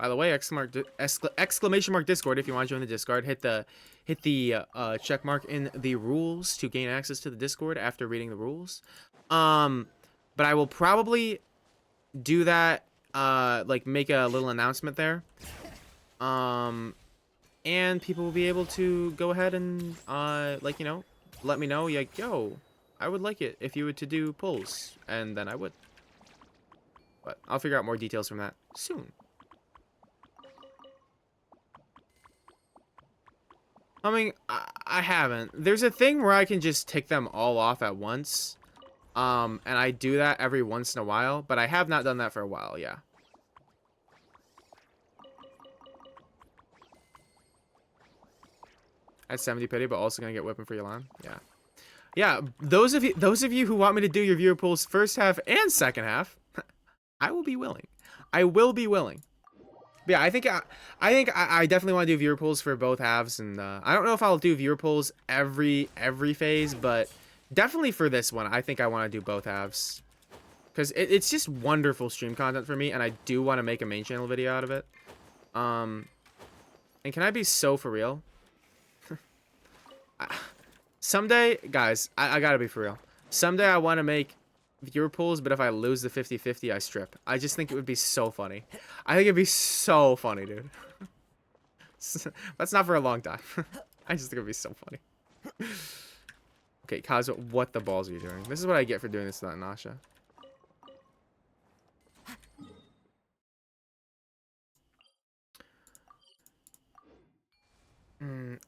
By the way, exclamation mark Discord if you want to join the Discord. Hit the check mark in the rules to gain access to the Discord after reading the rules. But I will probably do that, like make a little announcement there. And people will be able to go ahead and like, you know, let me know, like, yo, I would like it if you were to do polls, and then I would. But I'll figure out more details from that soon. I mean, I haven't. There's a thing where I can just tick them all off at once. And I do that every once in a while, but I have not done that for a while, yeah. At 70 pity, but also gonna get whipping for Yolan. Yeah. Yeah, those of you who want me to do your viewer polls first half and second half, I will be willing. I will be willing. But yeah, I think I definitely want to do viewer polls for both halves, and I don't know if I'll do viewer polls every phase, but definitely for this one, I think I want to do both halves, because it's just wonderful stream content for me, and I do want to make a main channel video out of it. And can I be so for real? Someday, guys, I gotta be for real. Someday I want to make viewer polls, but if I lose the 50-50, I strip. I just think it would be so funny. I think it'd be so funny, dude. That's not for a long time. I just think it'd be so funny. Okay, Kazuo, what the balls are you doing? This is what I get for doing this to that Nasha.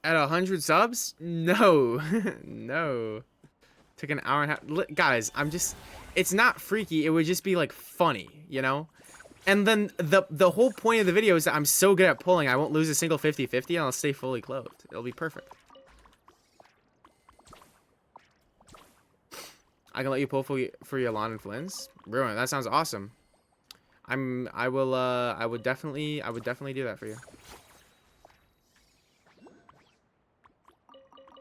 At 100 subs? No. No. Took an hour and a half. Guys, it's not freaky. It would just be like funny, you know? And then the whole point of the video is that I'm so good at pulling, I won't lose a single 50-50 and I'll stay fully clothed. It'll be perfect. I can let you pull for your lawn and Flynn's. Ruin, that sounds awesome. I would definitely do that for you.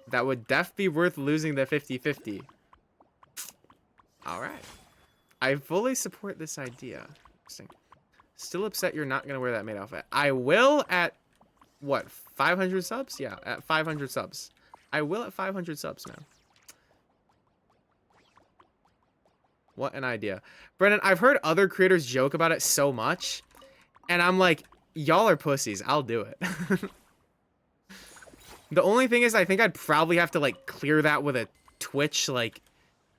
That would be worth losing the 50-50. Alright. I fully support this idea. Interesting. Still upset you're not going to wear that maid outfit. I will at, what, 500 subs? Yeah, at 500 subs. I will at 500 subs now. What an idea. Brennan, I've heard other creators joke about it so much. And I'm like, y'all are pussies. I'll do it. The only thing is, I think I'd probably have to, like, clear that with a Twitch, like,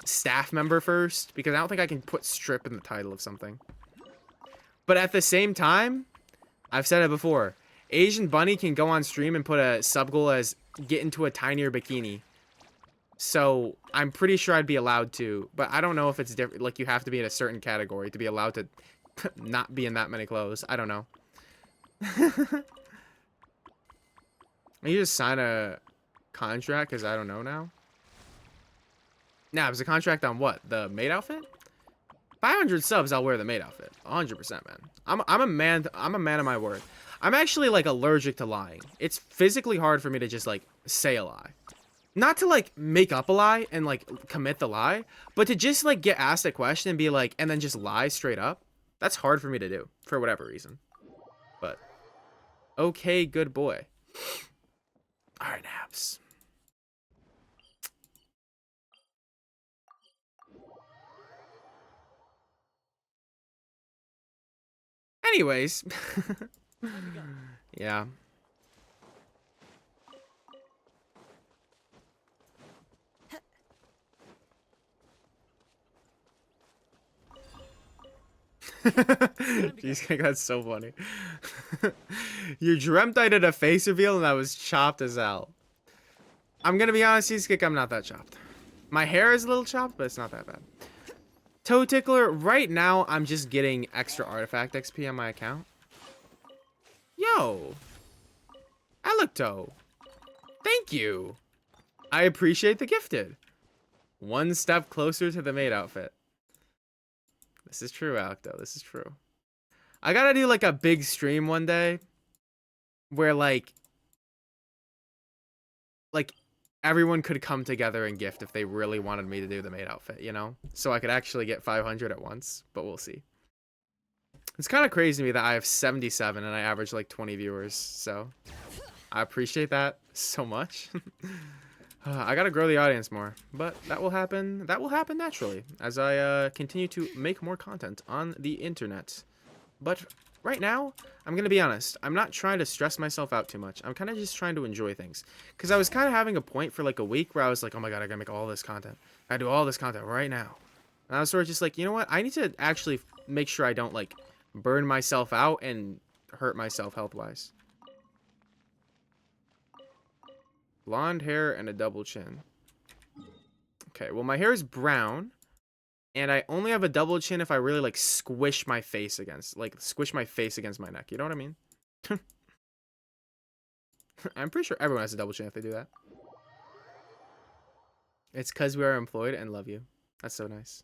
staff member first. Because I don't think I can put strip in the title of something. But at the same time, I've said it before. Asian Bunny can go on stream and put a sub goal as get into a tinier bikini. So, I'm pretty sure I'd be allowed to. But I don't know if it's different. Like, you have to be in a certain category to be allowed to not be in that many clothes. I don't know. You just sign a contract, because I don't know now. Nah, it was a contract on what? The maid outfit? 500 subs, I'll wear the maid outfit. 100%, man. I'm a man of my word. I'm actually, like, allergic to lying. It's physically hard for me to just, like, say a lie. Not to, like, make up a lie and, like, commit the lie, but to just, like, get asked a question and be like, and then just lie straight up. That's hard for me to do, for whatever reason. But, okay, good boy. Alright, Abs. Anyways. Yeah. Cheesecake, that's so funny. You dreamt I did a face reveal and I was chopped as hell. I'm gonna be honest, Cheesecake, I'm not that chopped. My hair is a little chopped, but it's not that bad. Toe Tickler, right now I'm just getting extra artifact XP on my account. Yo! Electo! Thank you! I appreciate the gifted. One step closer to the maid outfit. This is true, Alecto. This is true. I gotta do, like, a big stream one day. Where, like, everyone could come together and gift if they really wanted me to do the maid outfit, you know? So I could actually get 500 at once. But we'll see. It's kind of crazy to me that I have 77 and I average like 20 viewers. So I appreciate that so much. I gotta grow the audience more, but that will happen. That will happen naturally as I continue to make more content on the internet. But right now, I'm gonna be honest. I'm not trying to stress myself out too much. I'm kind of just trying to enjoy things. Because I was kind of having a point for like a week where I was like, oh my god, I gotta make all this content. I do all this content right now. And I was sort of just like, you know what? I need to actually make sure I don't like burn myself out and hurt myself health-wise. Blonde hair and a double chin. Okay, well my hair is brown. And I only have a double chin if I really like squish my face against my neck. You know what I mean? I'm pretty sure everyone has a double chin if they do that. It's because we are employed and love you. That's so nice.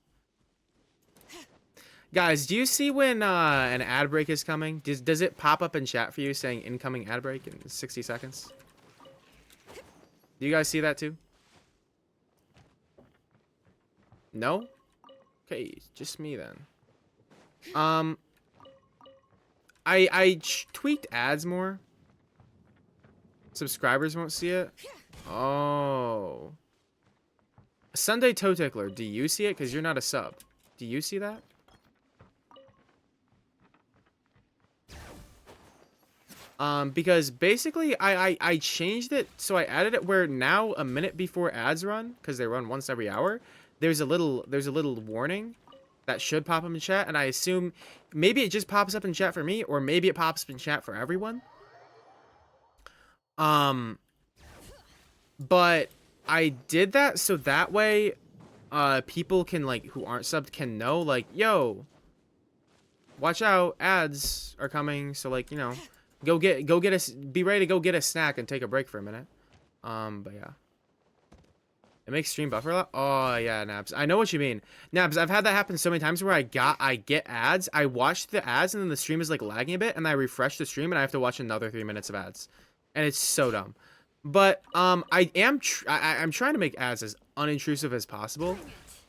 Guys, do you see when an ad break is coming? Does it pop up in chat for you saying incoming ad break in 60 seconds? Do you guys see that too? No? Okay, just me then. I tweaked ads more. Subscribers won't see it. Oh. Sunday Toe Tickler, do you see it? Because you're not a sub. Do you see that? Because basically I changed it, so I added it where now a minute before ads run, because they run once every hour, there's a little warning that should pop up in chat, and I assume maybe it just pops up in chat for me, or maybe it pops up in chat for everyone. But I did that so that way people can like who aren't subbed can know like, yo, watch out, ads are coming, so like, you know, be ready to go get a snack and take a break for a minute. But yeah. It makes stream buffer a lot. Oh yeah, Nabs. I know what you mean. Nabs, I've had that happen so many times where I get ads, I watch the ads and then the stream is like lagging a bit and I refresh the stream and I have to watch another 3 minutes of ads. And it's so dumb. But I'm trying to make ads as unintrusive as possible.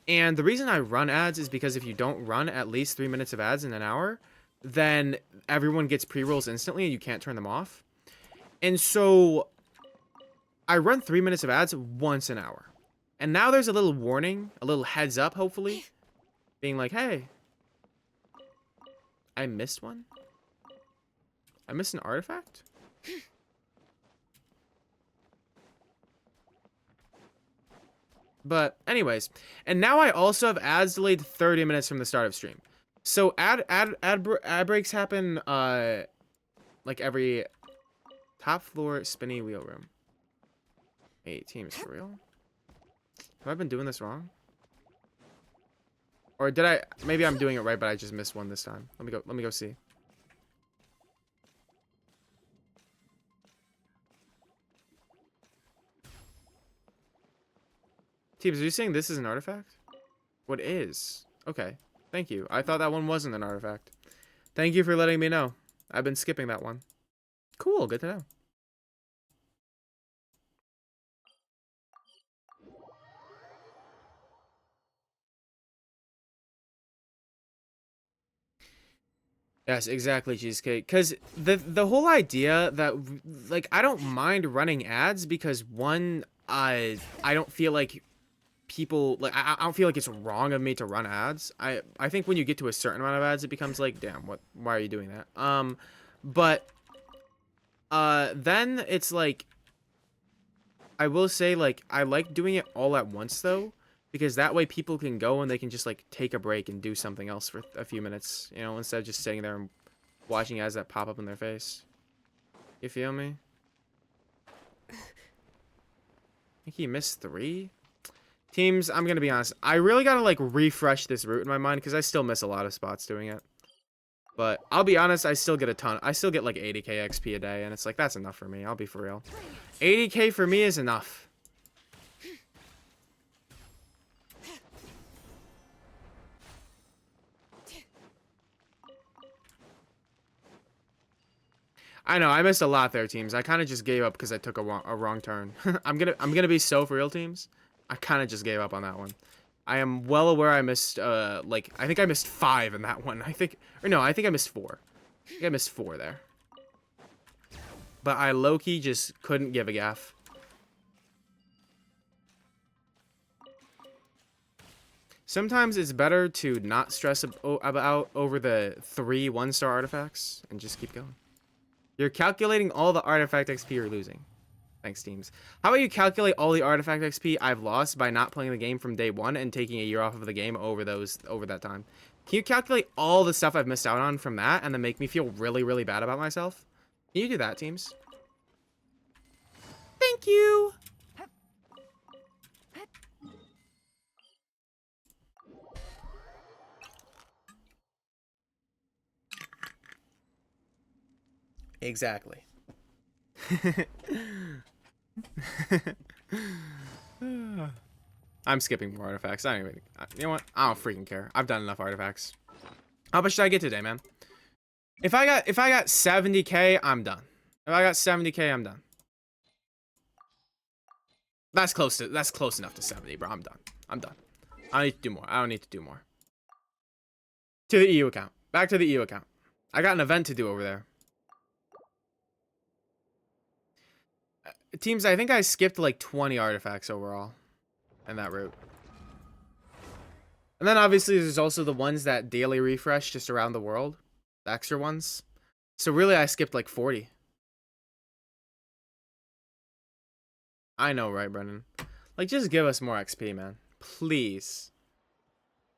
And the reason I run ads is because if you don't run at least 3 minutes of ads in an hour, then everyone gets pre-rolls instantly and you can't turn them off. And so I run 3 minutes of ads once an hour. And now there's a little warning, a little heads up, hopefully, being like, hey, I missed one? I missed an artifact? But anyways, and now I also have ads delayed 30 minutes from the start of stream. So ad breaks happen like every top floor spinny wheel room. 8 teams for real? Have I been doing this wrong? Or did I? Maybe I'm doing it right, but I just missed one this time. Let me go see. Teams, are you saying this is an artifact? What is? Okay. Thank you. I thought that one wasn't an artifact. Thank you for letting me know. I've been skipping that one. Cool. Good to know. Yes, exactly, Cheesecake. Because the whole idea that, like, I don't mind running ads because, one, I don't feel like people, like, I don't feel like it's wrong of me to run ads. I think when you get to a certain amount of ads, it becomes like, damn, why are you doing that? But then it's like, I will say, like, I like doing it all at once, though. Because that way people can go and they can just, like, take a break and do something else for a few minutes. You know, instead of just sitting there and watching ads that pop up in their face. You feel me? I think he missed 3. Teams, I'm going to be honest. I really got to, like, refresh this route in my mind because I still miss a lot of spots doing it. But I'll be honest, I still get a ton. I still get, like, 80k XP a day. And it's like, that's enough for me. I'll be for real. 80k for me is enough. I know, I missed a lot there, teams. I kind of just gave up because I took a wrong turn. I'm gonna be so for real, teams. I kind of just gave up on that one. I am well aware I missed, like, I think I missed 5 in that one. I think I missed 4. I think I missed 4 there. But I low-key just couldn't give a gaff. Sometimes it's better to not stress about over the 3 1-star artifacts and just keep going. You're calculating all the artifact XP you're losing. Thanks, teams. How about you calculate all the artifact XP I've lost by not playing the game from day 1 and taking a year off of the game over that time? Can you calculate all the stuff I've missed out on from that and then make me feel really, really bad about myself? Can you do that, teams? Thank you! Exactly. I'm skipping more artifacts. I don't even. You know what? I don't freaking care. I've done enough artifacts. How much should I get today, man? If I got 70k, I'm done. If I got 70k, I'm done. That's close enough to 70, bro. I'm done. I'm done. I don't need to do more. I don't need to do more. To the EU account. Back to the EU account. I got an event to do over there. Teams, I think I skipped like 20 artifacts overall in that route. And then obviously there's also the ones that daily refresh just around the world. The extra ones. So really I skipped like 40. I know, right, Brendan? Like, just give us more XP, man. Please.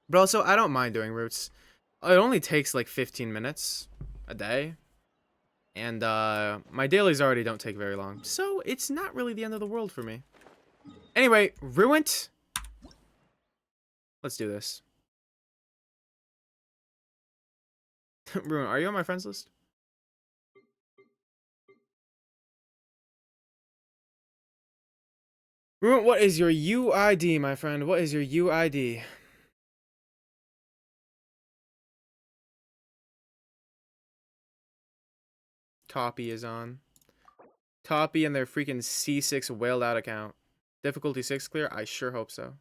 But also, I don't mind doing routes. It only takes like 15 minutes a day. And my dailies already don't take very long. So it's not really the end of the world for me. Anyway, Ruined. Let's do this. Ruin, are you on my friends list? Ruin, what is your UID, my friend? What is your UID? Toppy is on. Toppy and their freaking C6 whaled out account. Difficulty 6 clear? I sure hope so.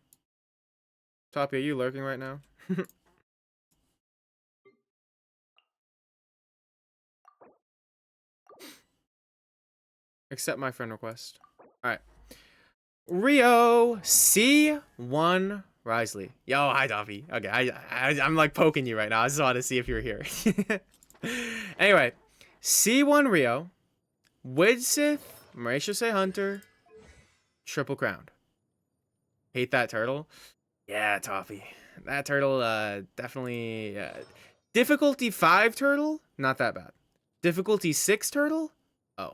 Toppy, are you lurking right now? Accept my friend request. Alright. Rio C1 Risley. Yo, hi Toppy. Okay, I'm like poking you right now. I just wanted to see if you were here. Anyway. C1 Rio, Widsith, Mauritius Hunter, Triple Crowned. Hate that turtle. Yeah, Toffee. That turtle, definitely. Difficulty 5 turtle, not that bad. Difficulty 6 turtle, oh,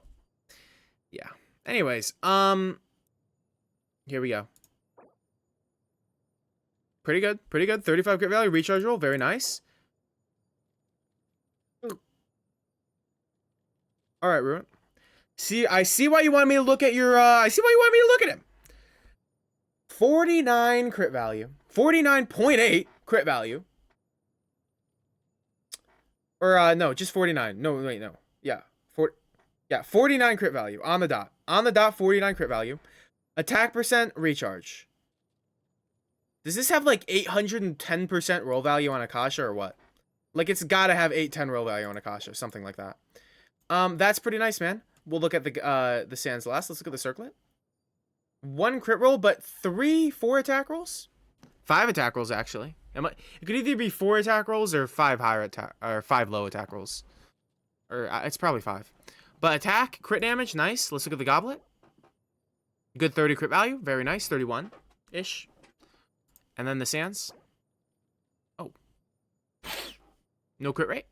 yeah. Anyways, here we go. Pretty good, pretty good. 35 crit value, recharge roll, very nice. All right, Ruin. See, I see why you wanted me to look at your, I see why you wanted me to look at him. 49 crit value. 49.8 crit value. Or, no, just 49. No, wait, no. Yeah. 49 crit value. On the dot. On the dot, 49 crit value. Attack percent, recharge. Does this have, like, 810% roll value on Akasha or what? Like, it's gotta have 810 roll value on Akasha. Something like that. That's pretty nice, man. We'll look at the Sands last. Let's look at the Circlet. 1 crit roll, but 4 attack rolls? 5 attack rolls, actually. It could either be 4 attack rolls or 5 higher attack, or 5 low attack rolls. Or, it's probably 5. But attack, crit damage, nice. Let's look at the Goblet. Good 30 crit value. Very nice. 31-ish. And then the Sands. Oh. No crit rate.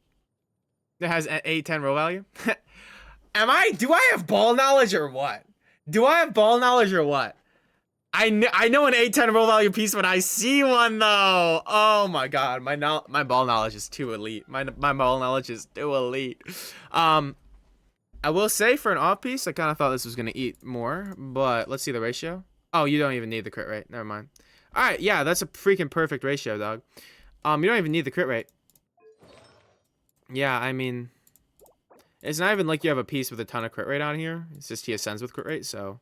It has an 810 roll value. Do I have ball knowledge or what? Do I have ball knowledge or what? I know an 810 roll value piece when I see one though. Oh my god, my ball knowledge is too elite. My ball knowledge is too elite. I will say for an off piece, I kind of thought this was gonna eat more, but let's see the ratio. Oh, you don't even need the crit rate. Never mind. All right, yeah, that's a freaking perfect ratio, dog. You don't even need the crit rate. Yeah, I mean, it's not even like you have a piece with a ton of crit rate on here. It's just he ascends with crit rate, so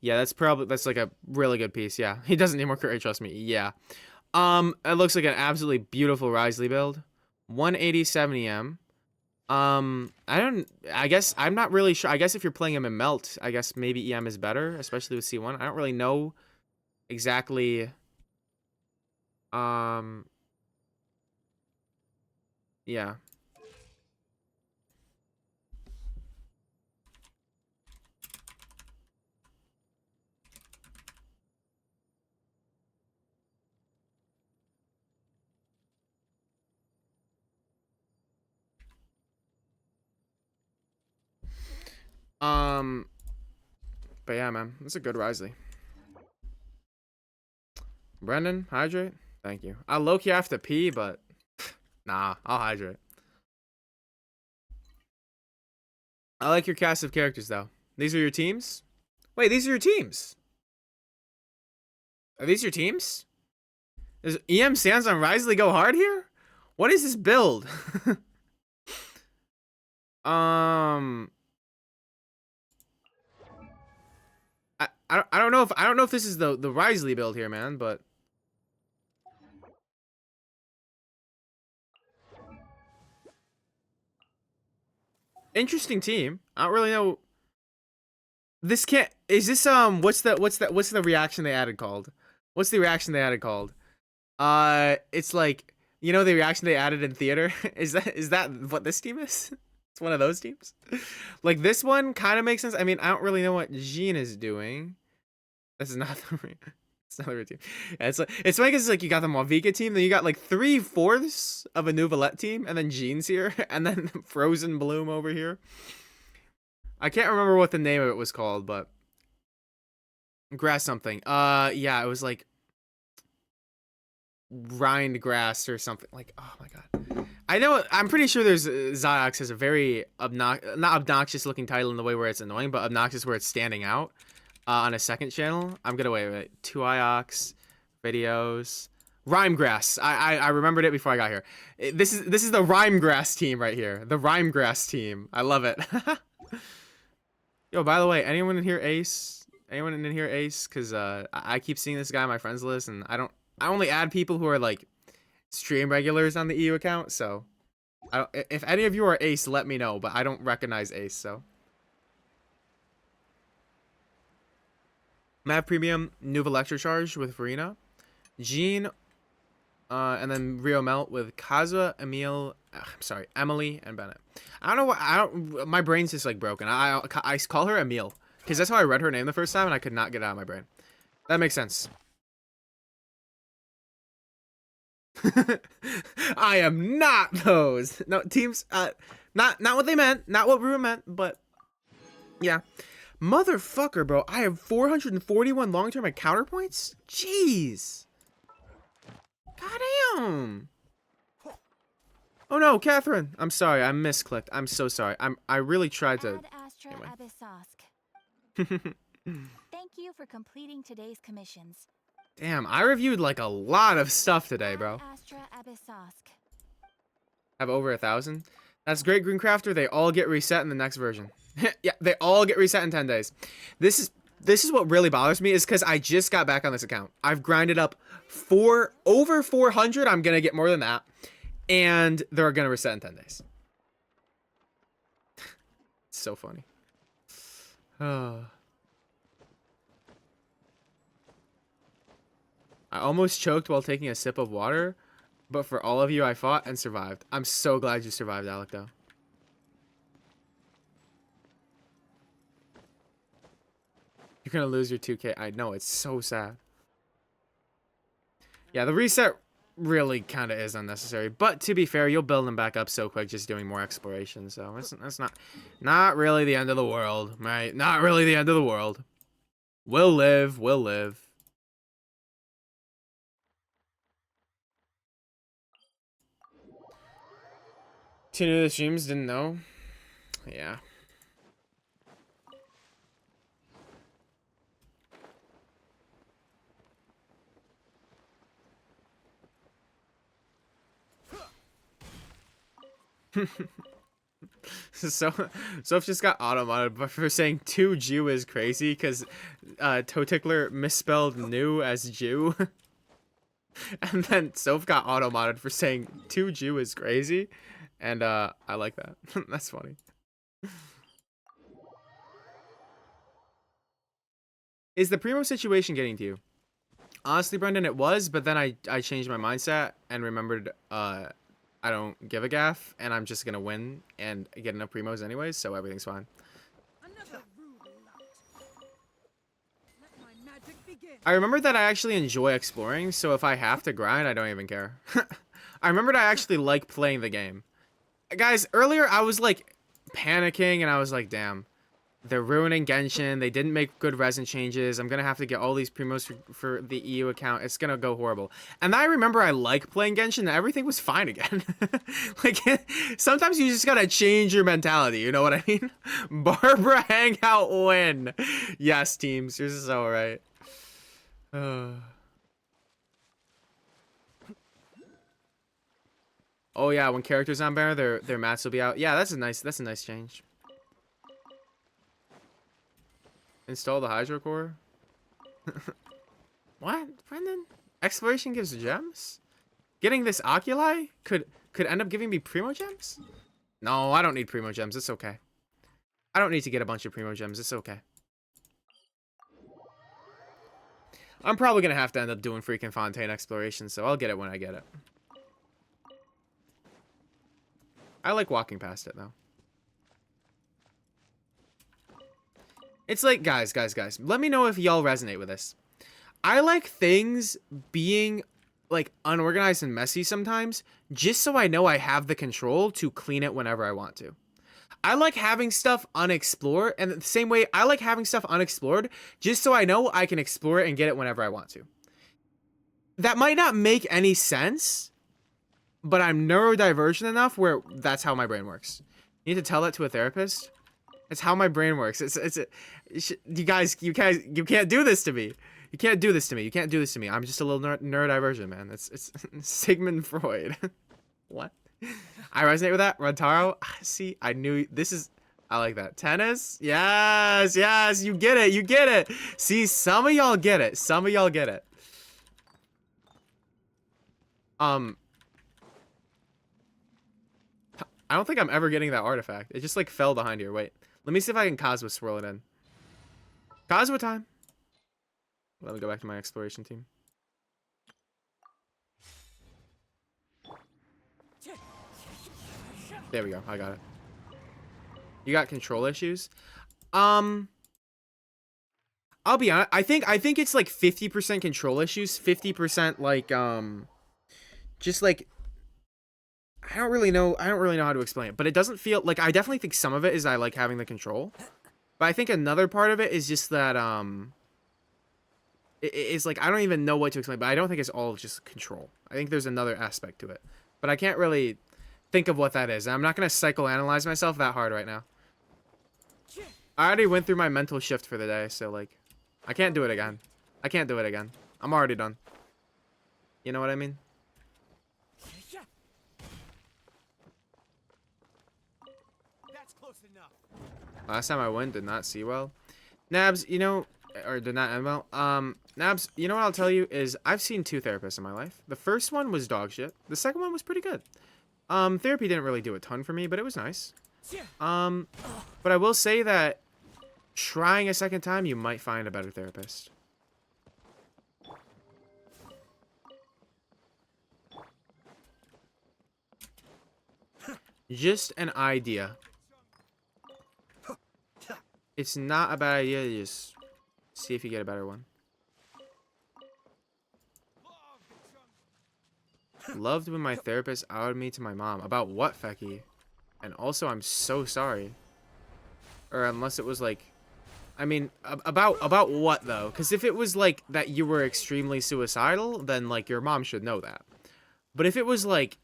Yeah, that's like a really good piece. Yeah, he doesn't need more courage, trust me. Yeah. It looks like an absolutely beautiful Risley build. 180 70M. I guess I'm not really sure. I guess if you're playing him in Melt, I guess maybe EM is better, especially with C1. I don't really know exactly. Um, yeah. Um, but yeah, man, that's a good Risley. Brendan, hydrate. Thank you. I low-key have to pee, but nah, I'll hydrate. I like your cast of characters, though. These are your teams? Wait, these are your teams. Are these your teams? Does EM Sands on Risley go hard here? What is this build? um, I don't know if this is the Risley build here, man, but interesting team. I don't really know. This can't. Is this what's the reaction they added called? What's the reaction they added called? It's like, you know, the reaction they added in theater. Is that what this team is? It's one of those teams. Like this one kind of makes sense. I mean, I don't really know what Jean is doing. This is not the. It's not the real team. Yeah, it's funny because it's like you got the Malvika team, then you got like 3/4 of a Nouvelette team, and then Jean's here, and then Frozen Bloom over here. I can't remember what the name of it was called, but grass something. Yeah, it was like rind grass or something. Like, oh my god. I know. I'm pretty sure there's Ziox has a very not obnoxious looking title in the way where it's annoying, but obnoxious where it's standing out. On a second channel, I'm gonna wait. 2iox videos. Rhymegrass. I remembered it before I got here. This is the Rhymegrass team right here. The Rhymegrass team. I love it. Yo, by the way, anyone in here Ace? Anyone in here Ace? Cause I keep seeing this guy on my friends list, and I only add people who are like stream regulars on the EU account. So, if any of you are Ace, let me know. But I don't recognize Ace, so. Mav Premium, Nuva Lecture Charge with Farina, Jean, and then Rio Melt with Kaza, Emil, I'm sorry, Emily, and Bennett. I don't know what, my brain's just like broken. I call her Emil, because that's how I read her name the first time, and I could not get it out of my brain. That makes sense. I am not those. No, teams, not what they meant, not what Rua meant, but, yeah. Motherfucker, bro. I have 441 long-term and counterpoints? Jeez. Goddamn. Oh no, Catherine. I'm sorry. I misclicked. I'm so sorry. I really tried to. Anyway. Thank you for completing today's commissions. Damn, I reviewed like a lot of stuff today, bro. Have over 1,000. That's great, Greencrafter. They all get reset in the next version. Yeah, they all get reset in 10 days. This is what really bothers me, is because I just got back on this account. I've grinded up over 400. I'm gonna get more than that, and they're gonna reset in 10 days. It's so funny. I almost choked while taking a sip of water, but for all of you, I fought and survived. I'm so glad you survived, Alec, though. You're gonna lose your 2K. I know, it's so sad. Yeah, the reset really kind of is unnecessary. But to be fair, you'll build them back up so quick just doing more exploration. So that's not really the end of the world, right? Not really the end of the world. We'll live. We'll live. Two new to the streams, didn't know. Yeah. So Soph just got auto-modded but for saying two Jew is crazy because Toe Tickler misspelled new as Jew. And then Soph got auto-modded for saying two Jew is crazy. And I like that. That's funny. Is the Primo situation getting to you? Honestly, Brendan, it was, but then I changed my mindset and remembered I don't give a gaff, and I'm just gonna win and get enough primos anyways, so everything's fine. Another rude lot. Let my magic begin. I remembered that I actually enjoy exploring, so if I have to grind, I don't even care. I remembered I actually like playing the game. Guys, earlier I was like panicking, and I was like, damn. They're ruining Genshin. They didn't make good resin changes. I'm going to have to get all these primos for the EU account. It's going to go horrible. And I remember I like playing Genshin and everything was fine again. Like, sometimes you just got to change your mentality. You know what I mean? Barbara Hangout win. Yes, teams. You're so right. Oh, yeah. When characters on banner, their mats will be out. Yeah, that's a nice change. Install the Hydro Core. What, Brendan? Exploration gives gems? Getting this Oculi could end up giving me Primo Gems? No, I don't need Primo Gems. It's okay. I don't need to get a bunch of Primo Gems. It's okay. I'm probably going to have to end up doing freaking Fontaine Exploration, so I'll get it when I get it. I like walking past it, though. It's like, guys, let me know if y'all resonate with this. I like things being, like, unorganized and messy sometimes, just so I know I have the control to clean it whenever I want to. I like having stuff unexplored, and the same way, I like having stuff unexplored, just so I know I can explore it and get it whenever I want to. That might not make any sense, but I'm neurodivergent enough where that's how my brain works. You need to tell that to a therapist. It's how my brain works. You guys, you can't do this to me. You can't do this to me. You can't do this to me. I'm just a little neurodivergent, man. It's Sigmund Freud. What? I resonate with that. Rantaro. See, I knew this is. I like that. Tennis. Yes. You get it. You get it. See, some of y'all get it. Some of y'all get it. I don't think I'm ever getting that artifact. It just like fell behind here. Wait. Let me see if I can Cosmo swirl it in. Cosmo time. Let me go back to my exploration team. There we go. I got it. You got control issues? I'll be honest. I think it's like 50% control issues, 50% like just like I don't really know how to explain it, but it doesn't feel like I definitely think some of it is I like having the control. But I think another part of it is just that it's like I don't even know what to explain, but I don't think it's all just control. I think there's another aspect to it. But I can't really think of what that is. I'm not going to psychoanalyze myself that hard right now. I already went through my mental shift for the day, so like I can't do it again. I can't do it again. I'm already done. You know what I mean? That's close enough. Last time I went, did not see well. Nabs, you know, or did not end well. Nabs, you know what I'll tell you is I've seen 2 therapists in my life. The first one was dog shit. The second one was pretty good. Therapy didn't really do a ton for me, but it was nice. But I will say that trying a second time, you might find a better therapist. Just an idea. It's not a bad idea to just see if you get a better one. Loved when my therapist outed me to my mom. About what, Fecky? And also, I'm so sorry. Or unless it was like... I mean, about what, though? Because if it was like that you were extremely suicidal, then like your mom should know that. But if it was like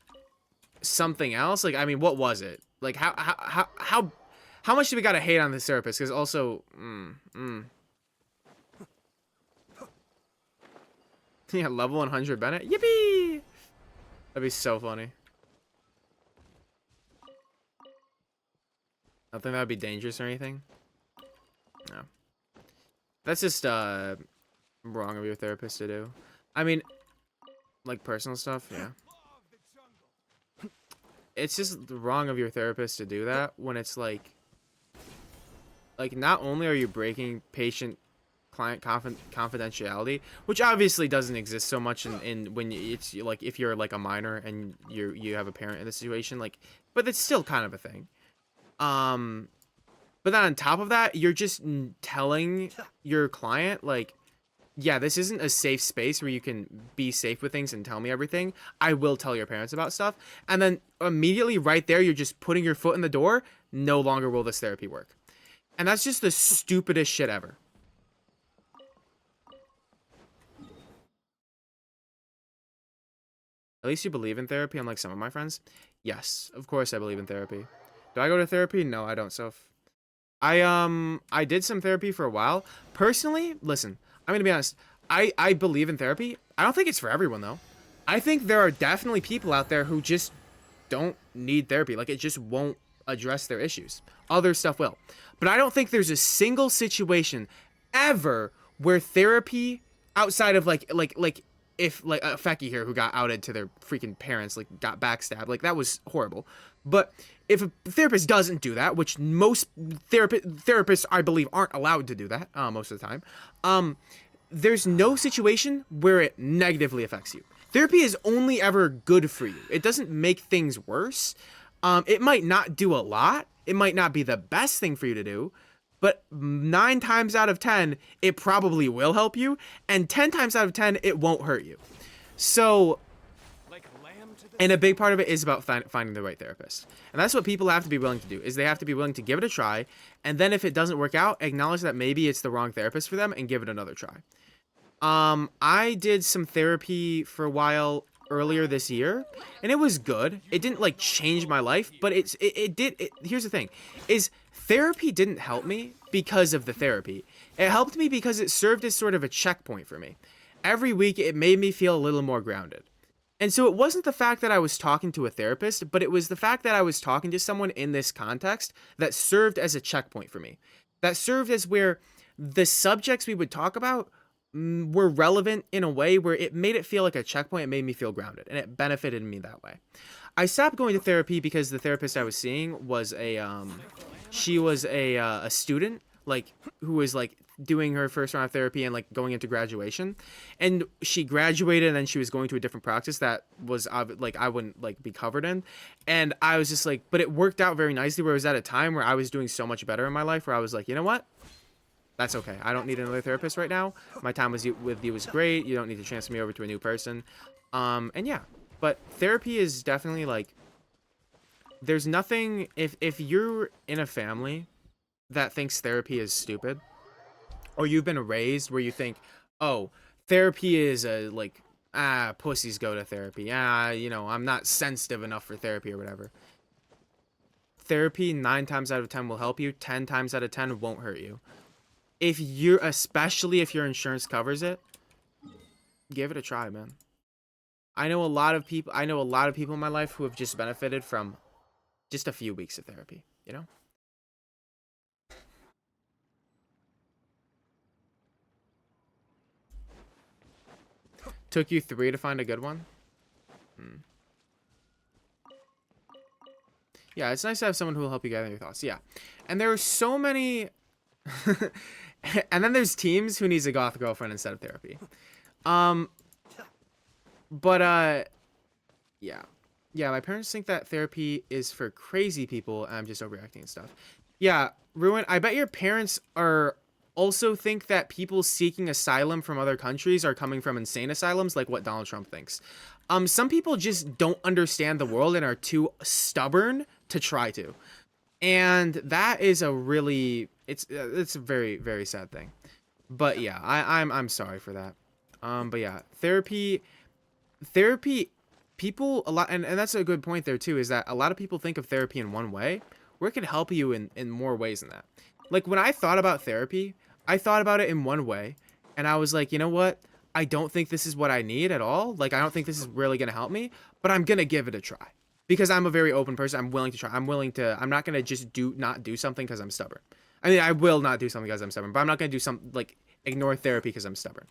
something else, like, I mean, what was it? Like, how much do we gotta hate on this therapist? Because also, yeah, level 100 Bennett. Yippee! That'd be so funny. Nothing that would be dangerous or anything? No. That's just, wrong of your therapist to do. I mean, like, personal stuff, yeah. It's just wrong of your therapist to do that when it's, like, not only are you breaking patient client confidentiality, which obviously doesn't exist so much in when it's like if you're like a minor and you have a parent in the situation, like, but it's still kind of a thing. But then on top of that, you're just telling your client, like, yeah, this isn't a safe space where you can be safe with things and tell me everything. I will tell your parents about stuff. And then immediately right there, you're just putting your foot in the door. No longer will this therapy work. And that's just the stupidest shit ever. At least you believe in therapy, unlike some of my friends. Yes, of course I believe in therapy. Do I go to therapy? No, I don't, Soph. I did some therapy for a while. Personally, listen, I'm gonna be honest. I believe in therapy. I don't think it's for everyone, though. I think there are definitely people out there who just don't need therapy. Like, it just won't address their issues. Other stuff will. But I don't think there's a single situation ever where therapy, outside of like if like a Fecky here who got outed to their freaking parents, like got backstabbed, like that was horrible. But if a therapist doesn't do that, which most therapists I believe aren't allowed to do that most of the time, there's no situation where it negatively affects you. Therapy is only ever good for you. It doesn't make things worse. It might not do a lot. It might not be the best thing for you to do, but 9 times out of 10, it probably will help you, and 10 times out of 10, it won't hurt you. So, and a big part of it is about finding the right therapist. And that's what people have to be willing to do, is they have to be willing to give it a try, and then if it doesn't work out, acknowledge that maybe it's the wrong therapist for them, and give it another try. I did some therapy for a while earlier this year, and it was good. It didn't like change my life, but it did. Here's the thing, is therapy didn't help me because of the therapy. It helped me because it served as sort of a checkpoint for me. Every week it made me feel a little more grounded. And so it wasn't the fact that I was talking to a therapist, but it was the fact that I was talking to someone in this context that served as a checkpoint for me. That served as where the subjects we would talk about were relevant in a way where it made it feel like a checkpoint. It made me feel grounded, and it benefited me that way. I stopped going to therapy because the therapist I was seeing was she was a student, like, who was like doing her first round of therapy and like going into graduation, and she graduated and then she was going to a different practice that was like I wouldn't like be covered in, and I was just like, but it worked out very nicely where it was at a time where I was doing so much better in my life where I was like, you know what? That's okay. I don't need another therapist right now. My time with you was great. You don't need to transfer me over to a new person. And yeah, but therapy is definitely like, there's nothing, if you're in a family that thinks therapy is stupid, or you've been raised where you think, oh, therapy is like, pussies go to therapy. You know, I'm not sensitive enough for therapy or whatever. Therapy 9 times out of 10 will help you. 10 times out of 10 won't hurt you. Especially if your insurance covers it, give it a try, man. I know a lot of people in my life who have just benefited from just a few weeks of therapy, you know? Took you 3 to find a good one? Yeah, it's nice to have someone who will help you gather your thoughts. Yeah. And there are so many and then there's teams who needs a goth girlfriend instead of therapy. Yeah, my parents think that therapy is for crazy people and I'm just overreacting and stuff. Yeah, Ruin, I bet your parents are also think that people seeking asylum from other countries are coming from insane asylums, like what Donald Trump thinks. Some people just don't understand the world and are too stubborn to try to. And that is a really, it's a very, very sad thing. But yeah, I'm sorry for that. But yeah, therapy, people a lot, and that's a good point there too, is that a lot of people think of therapy in one way, where it can help you in more ways than that. Like when I thought about therapy, I thought about it in one way, and I was like, you know what? I don't think this is what I need at all. Like, I don't think this is really going to help me, but I'm going to give it a try. because I'm a very open person. I'm willing to try. I'm not gonna just not do something because I'm stubborn. I mean, I will not do something because I'm stubborn, but I'm not gonna do something like ignore therapy because I'm stubborn.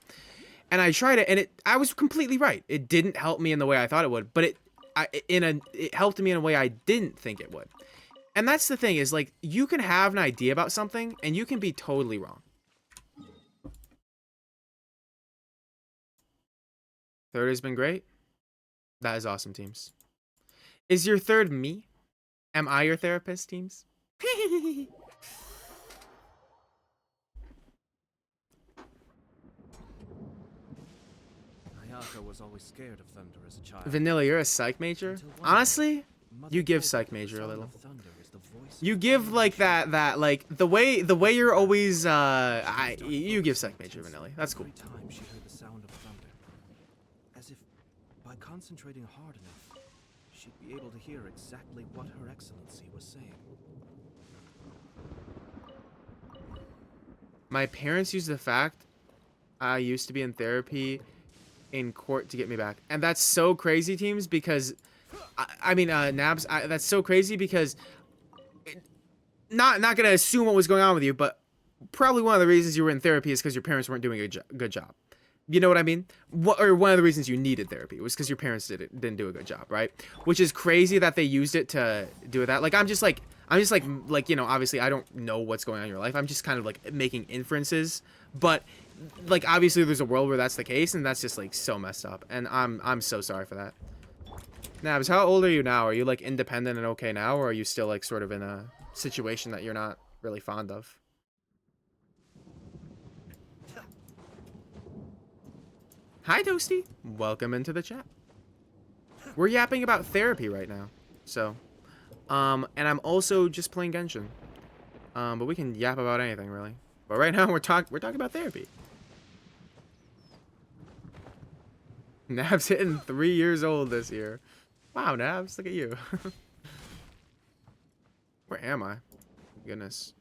And I tried it, and I was completely right. It didn't help me in the way I thought it would, but it helped me in a way I didn't think it would. And that's the thing, is like, you can have an idea about something and you can be totally wrong. Third has been great. That is awesome, teams. Is your third me? Am I your therapist, teams? Ayaka was always scared of thunder as a child. Vanilla, you're a psych major? Honestly, you give psych major a little. You give like that like the way you're always you give psych major, Vanilla. That's cool. Every time she heard the sound of thunder, as if by concentrating hard enough, she'd be able to hear exactly what Her Excellency was saying. My parents used the fact I used to be in therapy in court to get me back, and that's so crazy, teams, because I mean, Nabs, that's so crazy because not gonna assume what was going on with you, but probably one of the reasons you were in therapy is because your parents weren't doing a good job. You know what I mean? Or one of the reasons you needed therapy was because your parents didn't do a good job, right? Which is crazy that they used it to do that. Like, I'm just like, you know, obviously I don't know what's going on in your life. I'm just kind of like making inferences, but like, obviously there's a world where that's the case, and that's just like so messed up. And I'm so sorry for that. Nabs, how old are you now? Are you like independent and okay now, or are you still like sort of in a situation that you're not really fond of? Hi, Toasty. Welcome into the chat. We're yapping about therapy right now. So, and I'm also just playing Genshin. But we can yap about anything, really. But right now, we're talking about therapy. Nabs hitting 3 years old this year. Wow, Nabs, look at you. Where am I? Goodness.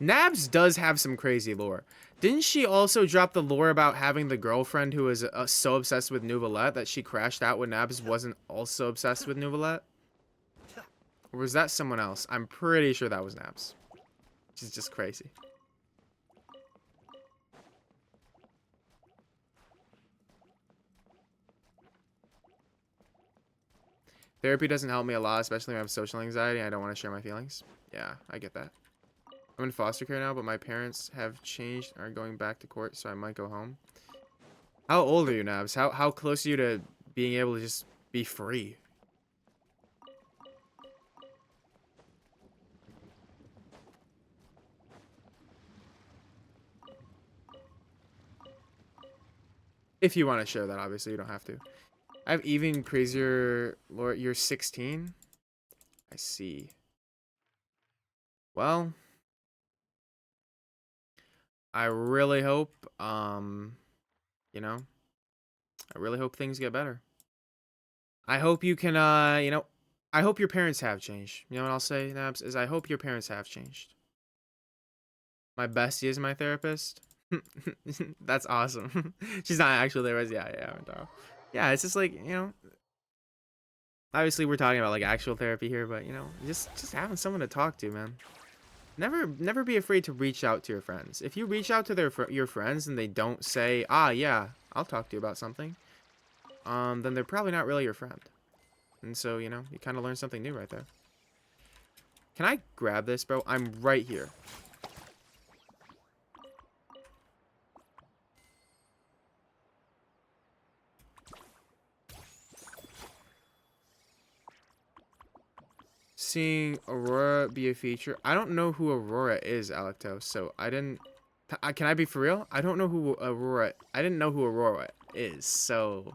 Nabs does have some crazy lore. Didn't she also drop the lore about having the girlfriend who was so obsessed with Nouvellette that she crashed out when Nabs wasn't also obsessed with Nouvellette? Or was that someone else? I'm pretty sure that was Nabs. Which is just crazy. Therapy doesn't help me a lot, especially when I have social anxiety and I don't want to share my feelings. Yeah, I get that. I'm in foster care now, but my parents have changed and are going back to court, so I might go home. How old are you, Nabs? How close are you to being able to just be free? If you want to share that, obviously, you don't have to. I have even crazier lore. You're 16? I see. Well, I really hope, you know, I really hope things get better. I hope you can, you know, I hope your parents have changed. You know what I'll say, Nabs, is I hope your parents have changed. My bestie is my therapist. That's awesome. She's not actually there, but yeah. Yeah, it's just like, you know, obviously we're talking about like actual therapy here, but you know, just having someone to talk to, man. Never be afraid to reach out to your friends. If you reach out to your friends and they don't say, "Ah, yeah, I'll talk to you about something," then they're probably not really your friend. And so, you know, you kind of learn something new right there. Can I grab this, bro? I'm right here. Seeing Aurora be a feature. I don't know who Aurora is, Alecto, so I didn't... Can I be for real? I don't know who Aurora... I didn't know who Aurora is, so...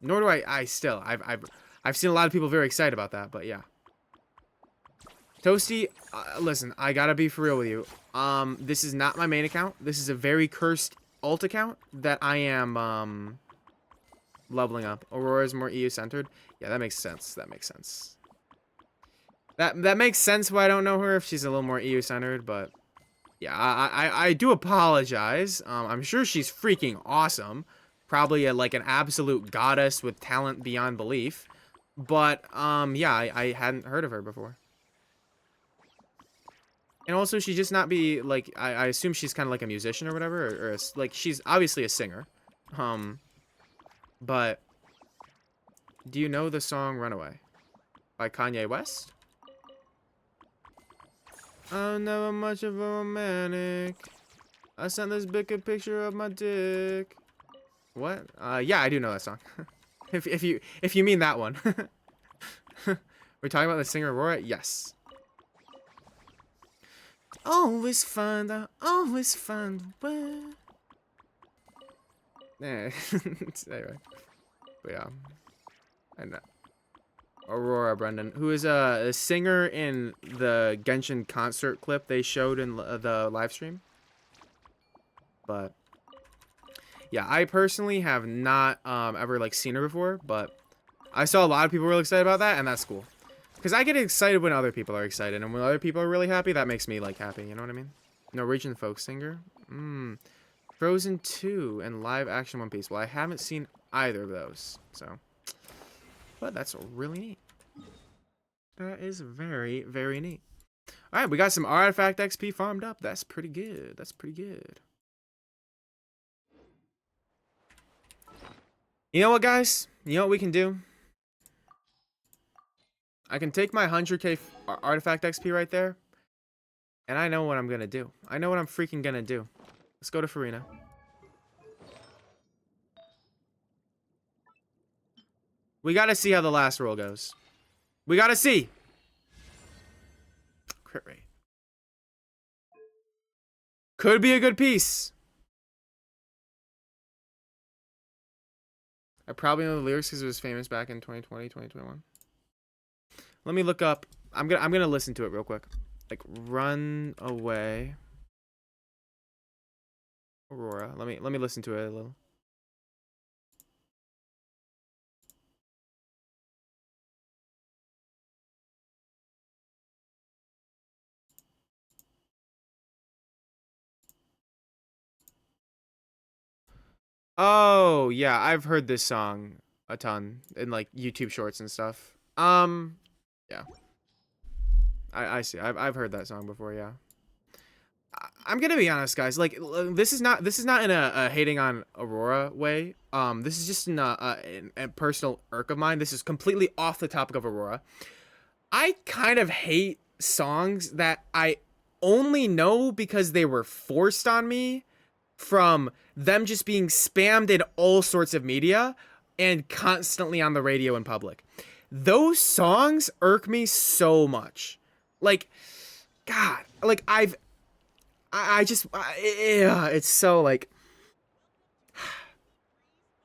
Nor do I still. I've seen a lot of people very excited about that, but yeah. Toasty, listen, I gotta be for real with you. This is not my main account. This is a very cursed alt account that I am, leveling up. Aurora is more EU-centered. Yeah, that makes sense. That makes sense. That makes sense why I don't know her if she's a little more EU centered, but yeah, I do apologize. I'm sure she's freaking awesome. Probably like an absolute goddess with talent beyond belief. But yeah, I hadn't heard of her before. And also, she just not be like I assume she's kind of like a musician or whatever, or like she's obviously a singer. But do you know the song "Runaway" by Kanye West? I'm never much of a romantic. I sent this big picture of my dick. What? Yeah, I do know that song. if you mean that one. We're talking about the singer Aurora? Yes. Always find a way. Yeah. Anyway. But yeah. And Aurora, Brendan, who is a singer in the Genshin concert clip they showed in the live stream. But yeah, I personally have not ever like seen her before, but I saw a lot of people really excited about that, and that's cool. Because I get excited when other people are excited, and when other people are really happy, that makes me like happy, you know what I mean? Norwegian folk singer? Frozen 2 and live action One Piece. Well, I haven't seen either of those, so. But that's really neat. That is very, very neat. Alright, we got some artifact XP farmed up. That's pretty good. That's pretty good. You know what, guys? You know what we can do? I can take my 100k artifact XP right there. And I know what I'm gonna do. I know what I'm freaking gonna do. Let's go to Farina. We gotta see how the last roll goes. We gotta see. Crit rate. Could be a good piece. I probably know the lyrics because it was famous back in 2020, 2021. Let me look up. I'm gonna listen to it real quick. Like Run Away. Aurora. Let me listen to it a little. Oh, yeah, I've heard this song a ton in like YouTube shorts and stuff. Yeah. I see. I've heard that song before, yeah. I'm gonna be honest, guys. Like, this is not in a hating on Aurora way. This is just in a personal irk of mine. This is completely off the topic of Aurora. I kind of hate songs that I only know because they were forced on me from them just being spammed in all sorts of media and constantly on the radio in public. Those songs irk me so much. Like, God, like it's so like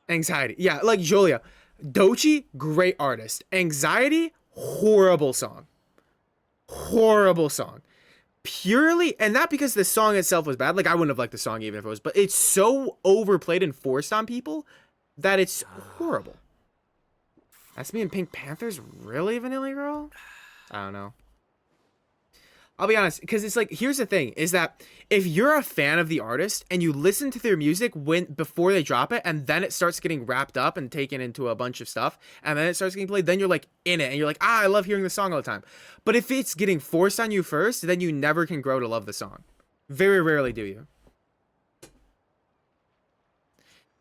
anxiety. Yeah, like Julia. Dochi, great artist. Anxiety, horrible song. Horrible song. Purely, and not because the song itself was bad. Like, I wouldn't have liked the song even if it was, but it's so overplayed and forced on people that it's horrible. That's me and Pink Panther's really Vanilla Girl? I don't know. I'll be honest, because it's like, here's the thing, is that if you're a fan of the artist and you listen to their music before they drop it, and then it starts getting wrapped up and taken into a bunch of stuff, and then it starts getting played, then you're like in it, and you're like, I love hearing the song all the time. But if it's getting forced on you first, then you never can grow to love the song. Very rarely do you.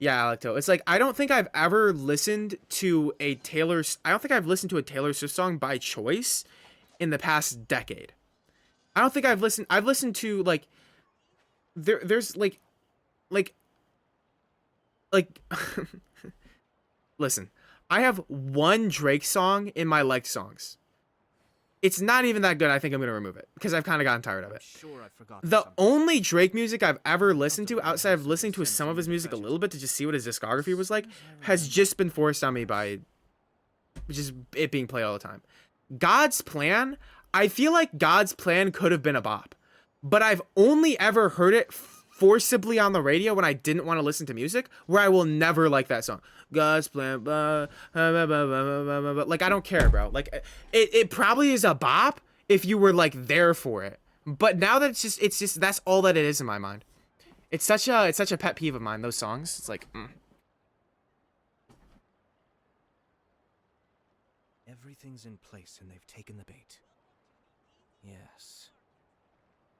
Yeah, Alecto. It's like, I don't think I've ever listened to a Taylor Swift song by choice in the past decade. I don't think I've listened to like there's like listen, I have one Drake song in my liked songs. It's not even that good. I think I'm going to remove it because I've kind of gotten tired of it. Sure, I forgot The something. only Drake music I've ever listened to outside of listening to some of his music a little bit to just see what his discography was like has just been forced on me by just it being played all the time. God's Plan, I feel like God's Plan could have been a bop, but I've only ever heard it forcibly on the radio when I didn't want to listen to music, where I will never like that song. God's plan, blah, blah, blah, blah, blah, blah, blah, blah. Like, I don't care, bro. Like, it probably is a bop if you were like there for it. But now that it's just that's all that it is in my mind. It's such a pet peeve of mine, those songs. It's like, Everything's in place and they've taken the bait. Yes.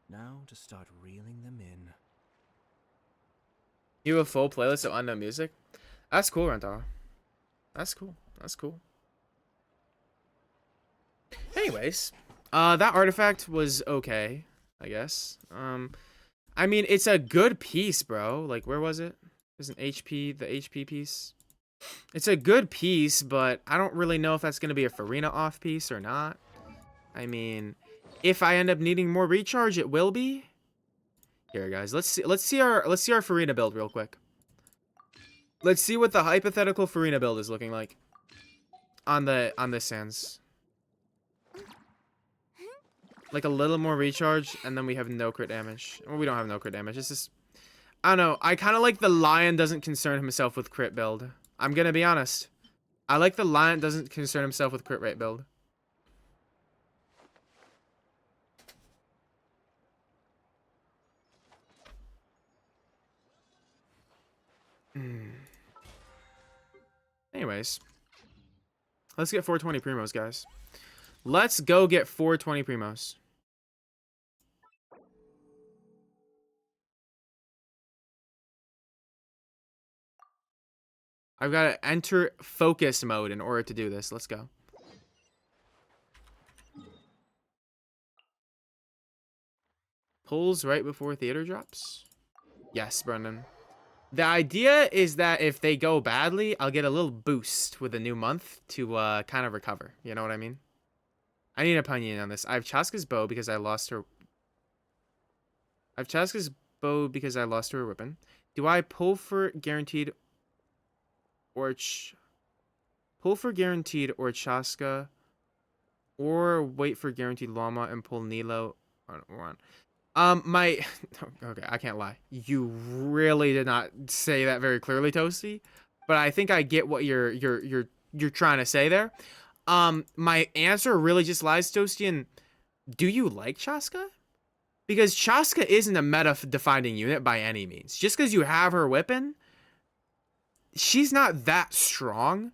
Now to start reeling them in. You have a full playlist of unknown music? That's cool, Rentaro. That's cool. That's cool. Anyways, that artifact was okay, I guess. I mean, it's a good piece, bro. Like, where was it? There's an HP, the HP piece. It's a good piece, but I don't really know if that's going to be a Farina off piece or not. I mean, if I end up needing more recharge, it will be. Here, guys, let's see our Farina build real quick. Let's see what the hypothetical Farina build is looking like on this Sans. Like a little more recharge, and then we have no crit damage. Well, we don't have no crit damage. It's just, I don't know. I kind of like the Lion doesn't concern himself with crit build. I'm gonna be honest. I like the Lion doesn't concern himself with crit rate build. Anyways, let's get 420 primos, guys. Let's go get 420 primos. I've got to enter focus mode in order to do this. Let's go. Pulls right before theater drops. Yes, Brendan. The idea is that if they go badly, I'll get a little boost with a new month to kind of recover. You know what I mean? I need an opinion on this. I have Chaska's bow because I lost her. I have Chaska's bow because I lost her weapon. Do I pull for guaranteed or pull for guaranteed or Chaska, or wait for guaranteed Llama and pull Nilo on? Okay, I can't lie. You really did not say that very clearly, Toasty, but I think I get what you're trying to say there. My answer really just lies, Toasty, in do you like Chaska? Because Chaska isn't a meta-defining unit by any means. Just because you have her weapon, she's not that strong.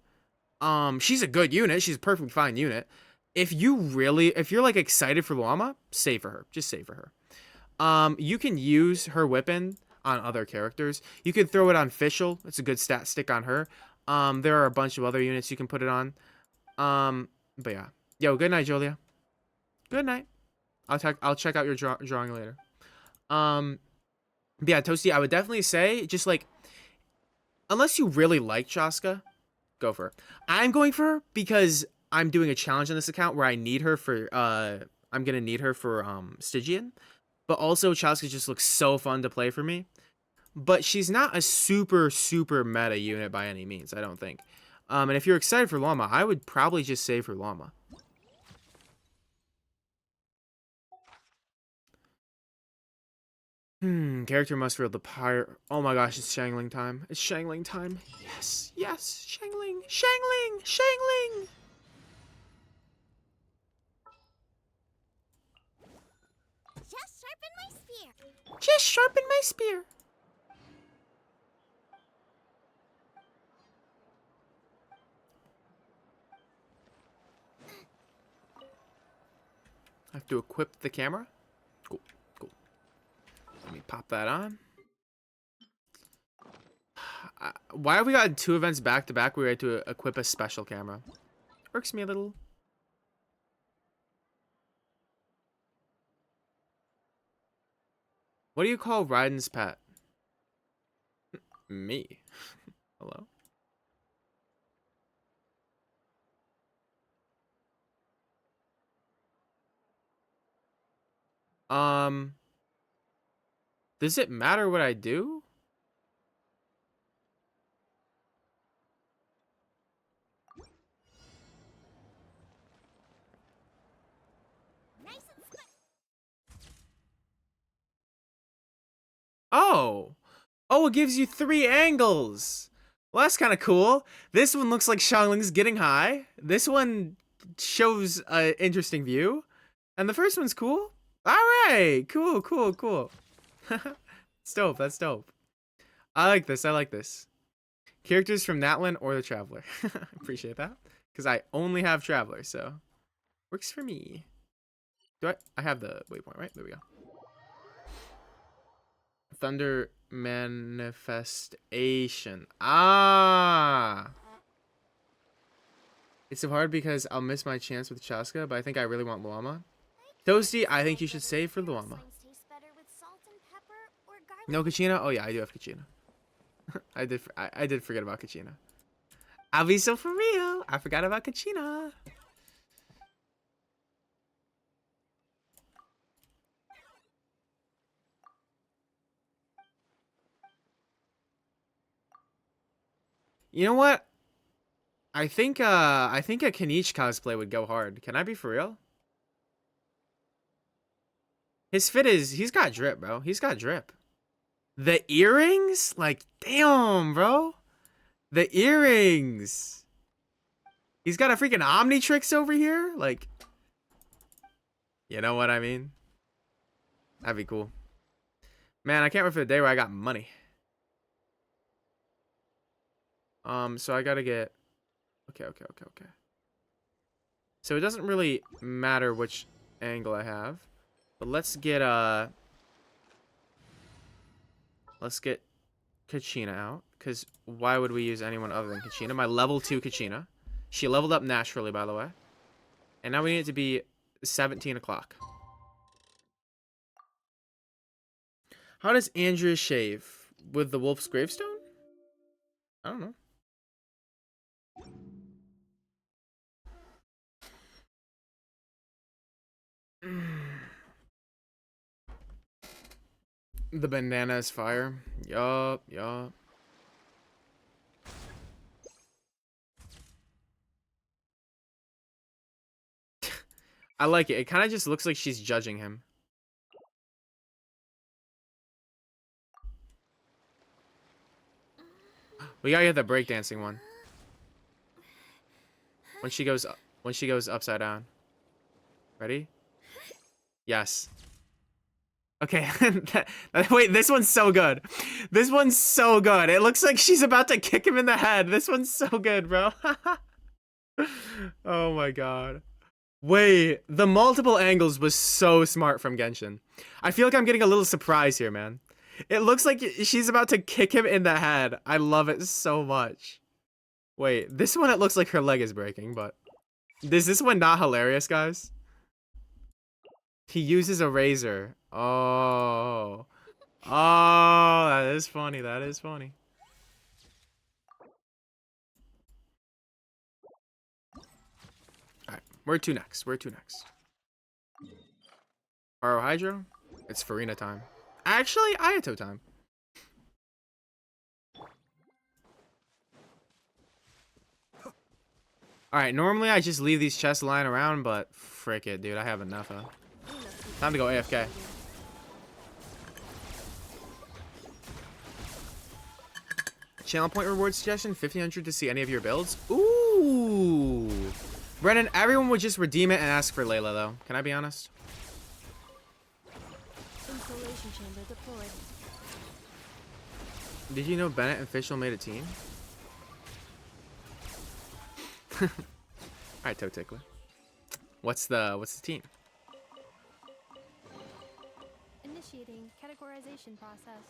She's a good unit. She's a perfectly fine unit. If you're like excited for Llama, save for her. Just save for her. You can use her weapon on other characters. You can throw it on Fischl. It's a good stat stick on her. There are a bunch of other units you can put it on. But yeah. Yo, good night, Julia. Good night. I'll check out your drawing later. But yeah, Toasty, I would definitely say, just like, unless you really like Chaska, go for her. I'm going for her because I'm doing a challenge on this account where I need her for, I'm gonna need her for, Stygian. But also, Chaska just looks so fun to play for me. But she's not a super, super meta unit by any means, I don't think. And if you're excited for Llama, I would probably just save for Llama. Character must wield the pyre. Oh my gosh, it's Shangling time. It's Shangling time. Yes, yes, Shangling, Shangling, Shangling! Just sharpen my spear. Just sharpen my spear. I have to equip the camera. Cool, cool. Let me pop that on. Why have we got 2 events back to back? We had to equip a special camera. Irks me a little. What do you call Raiden's pet? Me. Hello? Does it matter what I do? Nice and split. Oh, Oh, it gives you 3 angles. Well, that's kind of cool. This one looks like Xiangling's getting high. This one shows an interesting view. And the first one's cool. All right. Cool, cool, cool. It's dope. That's dope. I like this. I like this. Characters from Natlan or the Traveler. Appreciate that. Because I only have Traveler, so works for me. I have the waypoint, right? There we go. Thunder Manifestation. Ah! It's so hard because I'll miss my chance with Chaska, but I think I really want Luama. Toasty, I think you should save for Luama. No Kachina? Oh yeah, I do have Kachina. I did forget about Kachina. I'll be so for real. I forgot about Kachina. You know what? I think a Kaniche cosplay would go hard. Can I be for real? His fit is, he's got drip, bro. He's got drip. The earrings? Like, damn, bro. The earrings. He's got a freaking Omnitrix over here. Like, you know what I mean? That'd be cool. Man, I can't wait for the day where I got money. So I gotta get... Okay. So it doesn't really matter which angle I have. But let's get Kachina out. Because why would we use anyone other than Kachina? My level 2 Kachina. She leveled up naturally, by the way. And now we need it to be 17 o'clock. How does Andrea shave? With the wolf's gravestone? I don't know. The bandana is fire. Yup. I like it. It kind of just looks like she's judging him. We gotta get the breakdancing one. When she goes upside down. Ready? Yes. Okay. Wait, this one's so good. This one's so good. It looks like she's about to kick him in the head. This one's so good, bro. Oh my god. Wait, the multiple angles was so smart from Genshin. I feel like I'm getting a little surprise here, man. It looks like she's about to kick him in the head. I love it so much. Wait, this one it looks like her leg is breaking, but... Is this one not hilarious, guys? He uses a razor. Oh. Oh, that is funny. That is funny. Alright, where to next? Aro Hydro? It's Farina time. Actually, Ayato time. Alright, normally I just leave these chests lying around, but frick it, dude. I have enough of. Time to go AFK. Channel point reward suggestion, 1500 to see any of your builds. Ooh. Brennan, everyone would just redeem it and ask for Layla, though. Can I be honest? Insulation chamber deployed. Did you know Bennett and Fischl made a team? Alright, Toe Tickler. What's the team? Initiating categorization process.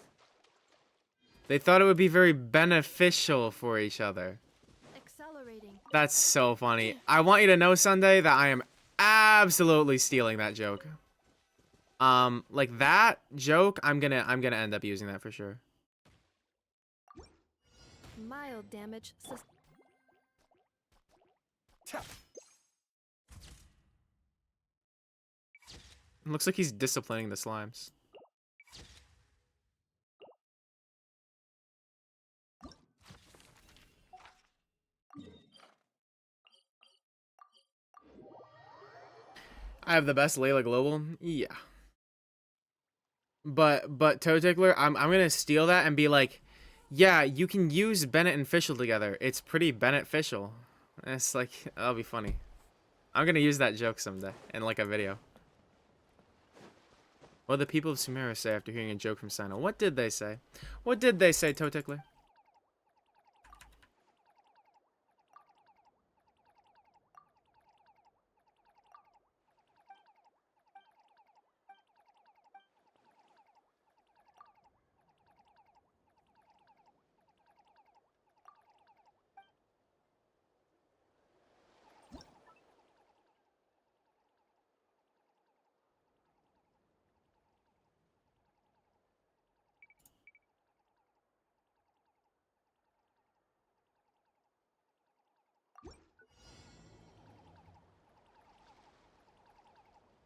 They thought it would be very beneficial for each other. Accelerating. That's so funny. I want you to know, Sunday, that I am absolutely stealing that joke. Like that joke, I'm gonna end up using that for sure. Mild damage. Looks like he's disciplining the slimes. I have the best Layla Global? Yeah. But Toe Tickler, I'm gonna steal that and be like, yeah, you can use Bennett and Fischl together. It's pretty Bennett Fischl. And it's like, that'll be funny. I'm gonna use that joke someday in like a video. What did the people of Sumeru say after hearing a joke from Sino? What did they say? What did they say, Toe Tickler?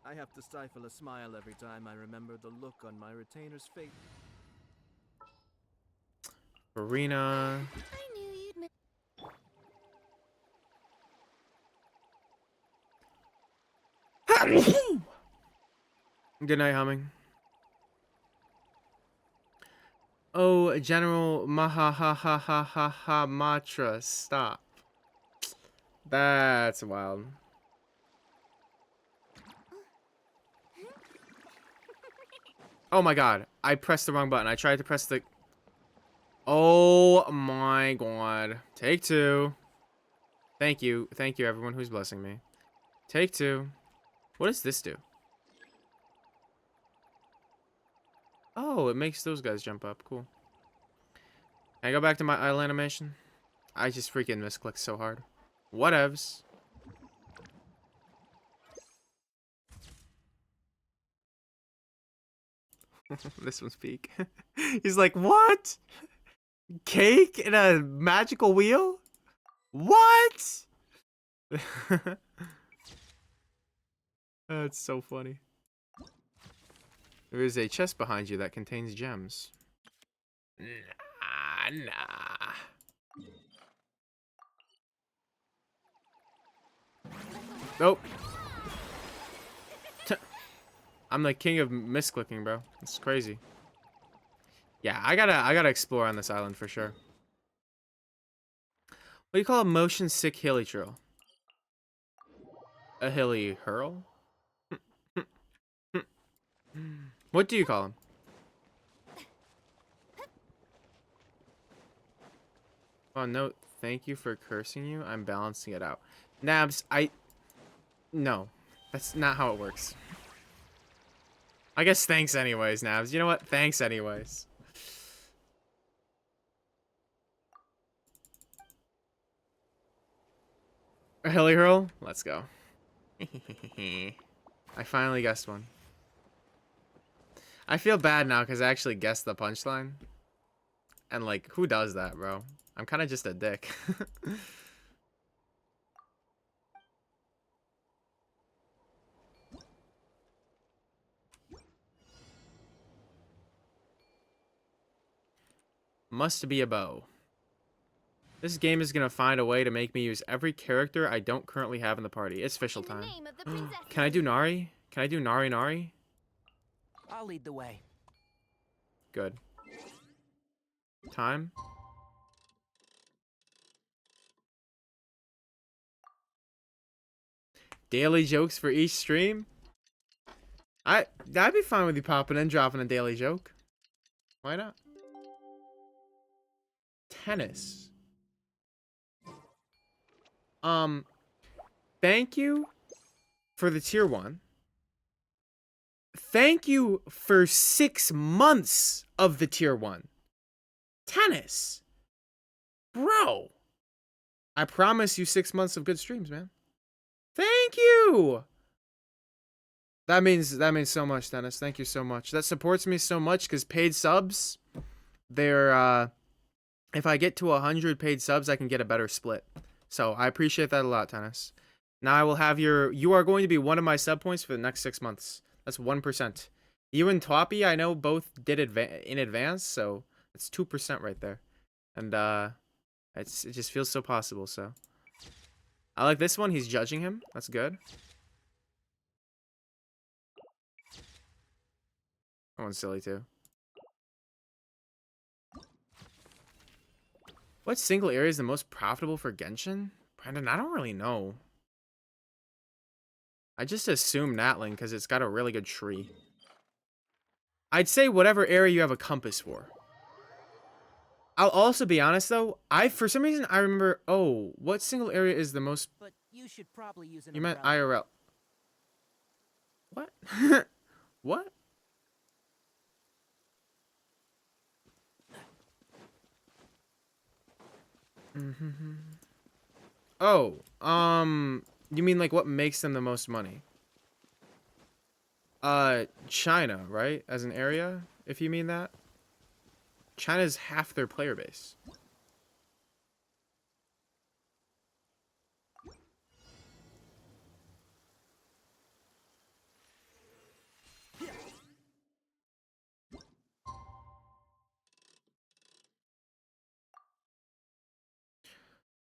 I have to stifle a smile every time I remember the look on my retainer's face. Arena. I knew you'd miss. Good night, Humming. Oh, General Maha Matra, stop. That's wild. Oh my god, I pressed the wrong button. I tried to press the... Oh my god. Take two. Thank you. Thank you, everyone who's blessing me. Take two. What does this do? Oh, it makes those guys jump up. Cool. Can I go back to my idle animation? I just freaking misclicked so hard. Whatevs. This one's peak. He's like, what? Cake in a magical wheel? What? That's so funny. There is a chest behind you that contains gems. Nah. Nope. I'm the king of misclicking, bro. It's crazy. Yeah, I gotta explore on this island for sure. What do you call a motion sick hilly trail? A hilly hurl? What do you call him? Oh, no, thank you for cursing you. I'm balancing it out. Nabs, no, that's not how it works. I guess thanks anyways, Nabs. You know what? Thanks anyways. A hilly hurl? Let's go. I finally guessed one. I feel bad now because I actually guessed the punchline. And like, who does that, bro? I'm kind of just a dick. Must be a bow. This game is gonna find a way to make me use every character I don't currently have in the party. It's official In the time. name of the princess. Can I do Nari? Can I do Nari Nari? I'll lead the way. Good. Time. Daily jokes for each stream? I'd be fine with you popping and dropping a daily joke. Why not? Tennis. Thank you for the tier 1. Thank you for 6 months of the tier 1. Tennis. Bro. I promise you 6 months of good streams, man. Thank you. That means so much, Dennis. Thank you so much. That supports me so much because paid subs, they're if I get to 100 paid subs, I can get a better split. So I appreciate that a lot, Tennis. Now I will have you are going to be one of my sub points for the next 6 months. That's 1%. You and Toppy, I know, both did in advance, so it's 2% right there. And it just feels so possible, so. I like this one. He's judging him. That's good. That one's silly too. What single area is the most profitable for Genshin? Brandon, I don't really know. I just assume Natling because it's got a really good tree. I'd say whatever area you have a compass for. I'll also be honest though, for some reason I remember, oh, what single area is the most... But you should probably use an You meant umbrella. IRL. What? What? Oh, you mean like what makes them the most money? China, right? As an area, if you mean that. China's half their player base.